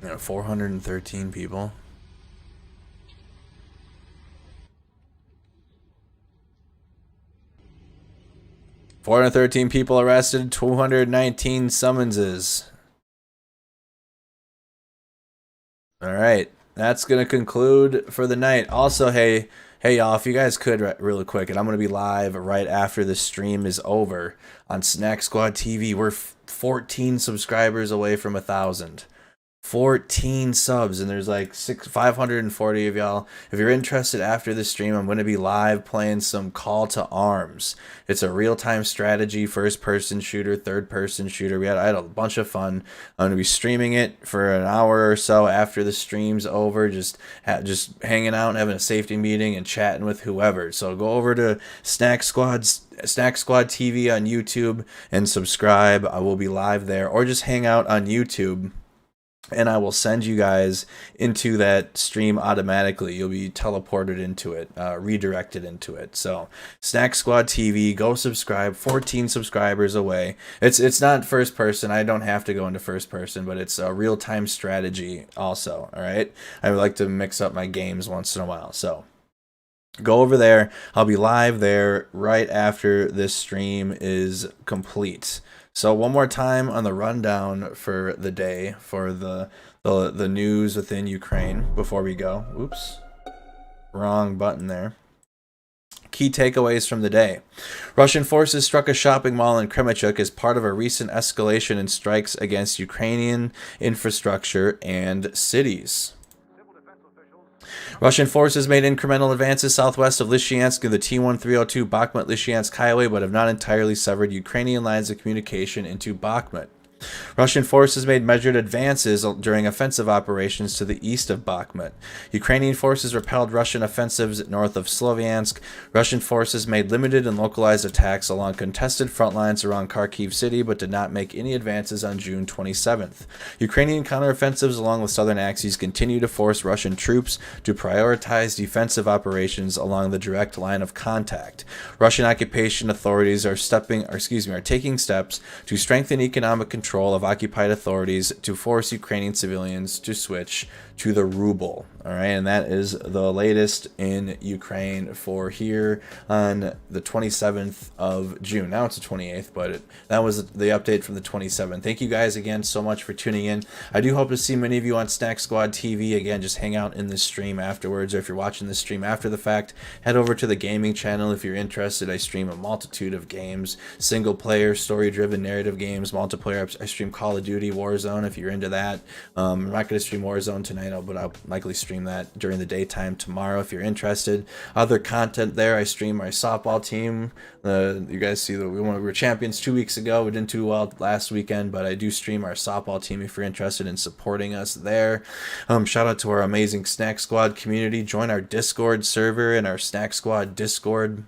Yeah, 413 people. People arrested, 219 summonses. All right, that's going to conclude for the night. Also, hey y'all, if you guys could really quick, and I'm going to be live right after the stream is over on Snack Squad TV. We're 14 subscribers away from 1,000. 14 subs, and there's like 540 of y'all. If you're interested after the stream, I'm going to be live playing some Call to Arms. It's a real-time strategy, first-person shooter, third-person shooter. I had a bunch of fun. I'm going to be streaming it for an hour or so after the stream's over, just hanging out and having a safety meeting and chatting with whoever. So go over to Snack Squad TV on YouTube and subscribe. I will be live there, or just hang out on YouTube, and I will send you guys into that stream automatically. You'll be teleported into it, redirected into it. So, Snack Squad TV, go subscribe. 14 subscribers away. It's not first person. I don't have to go into first person, but it's a real-time strategy also, all right? I would like to mix up my games once in a while, so go over there. I'll be live there right after this stream is complete. So one more time on the rundown for the day for the news within Ukraine before we go. Oops. Wrong button there. Key takeaways from the day. Russian forces struck a shopping mall in Kremenchuk as part of a recent escalation in strikes against Ukrainian infrastructure and cities. Russian forces made incremental advances southwest of Lysychansk in the T-1302 Bakhmut-Lysychansk highway, but have not entirely severed Ukrainian lines of communication into Bakhmut. Russian forces made measured advances during offensive operations to the east of Bakhmut. Ukrainian forces repelled Russian offensives north of Sloviansk. Russian forces made limited and localized attacks along contested front lines around Kharkiv city, but did not make any advances on June 27th. Ukrainian counteroffensives along the southern axes continue to force Russian troops to prioritize defensive operations along the direct line of contact. Russian occupation authorities are taking steps to strengthen economic control of occupied authorities to force Ukrainian civilians to switch to the ruble. All right, and that is the latest in Ukraine for here on the 27th of June. Now it's the 28th, but that was the update from the 27th. Thank you guys again so much for tuning in. I do hope to see many of you on Snack Squad TV. Again, just hang out in this stream afterwards, or if you're watching this stream after the fact, head over to the gaming channel if you're interested. I stream a multitude of games, single player, story-driven narrative games, multiplayer. I stream Call of Duty, Warzone if you're into that. I'm not going to stream Warzone tonight, but I'll likely stream that during the daytime tomorrow if you're interested. Other content there, I stream my softball team. You guys see that we were champions 2 weeks ago. We didn't do well last weekend, but I do stream our softball team if you're interested in supporting us there. Shout out to our amazing Snack Squad community. Join our Discord server and our Snack Squad Discord.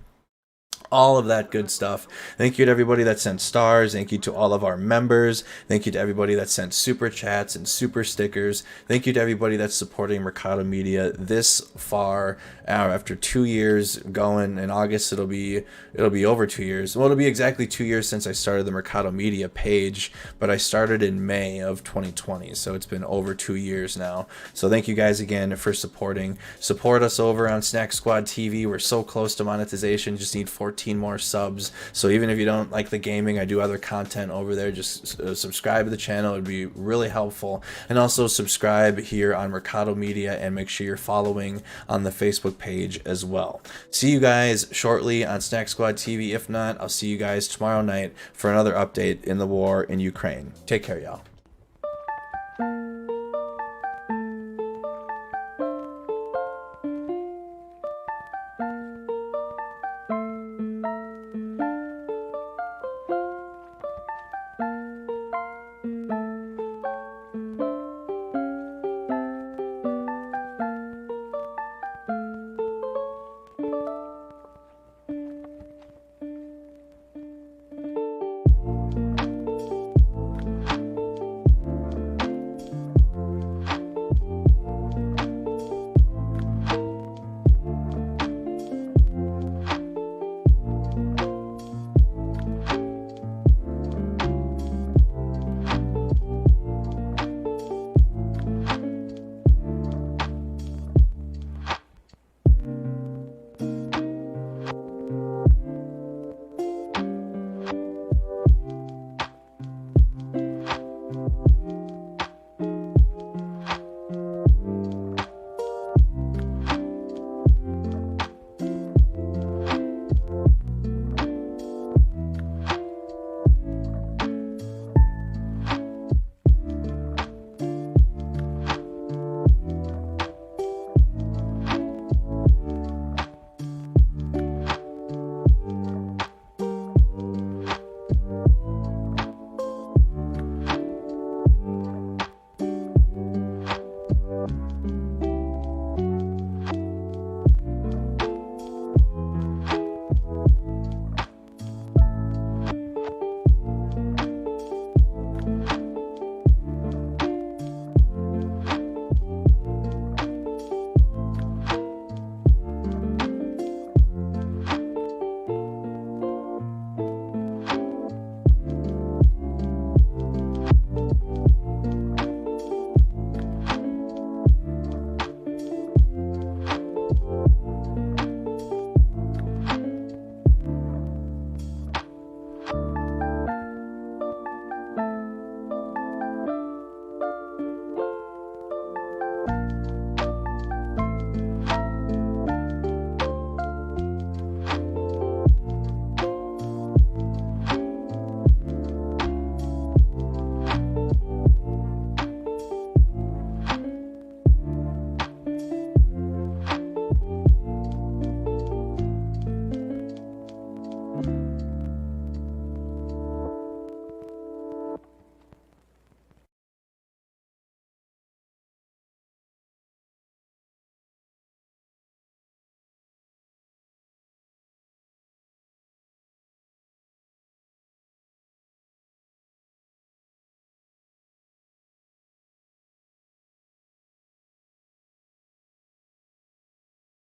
All of that good stuff. Thank you to everybody that sent stars. Thank you to all of our members. Thank you to everybody that sent super chats and super stickers. Thank you to everybody that's supporting Mercado Media this far. After 2 years going, in August it'll be over 2 years. Well, it'll be exactly 2 years since I started the Mercado Media page, but I started in May of 2020, so it's been over 2 years now. So thank you guys again for supporting. Support us over on Snack Squad TV. We're so close to monetization. Just need 14 15 more subs. So even if you don't like the gaming, I do other content over there. Just subscribe to the channel. It would be really helpful. And also subscribe here on Mercado Media, and make sure you're following on the Facebook page as well. See you guys shortly on Snack Squad TV. If not, I'll see you guys tomorrow night for another update in the war in Ukraine. Take care, y'all.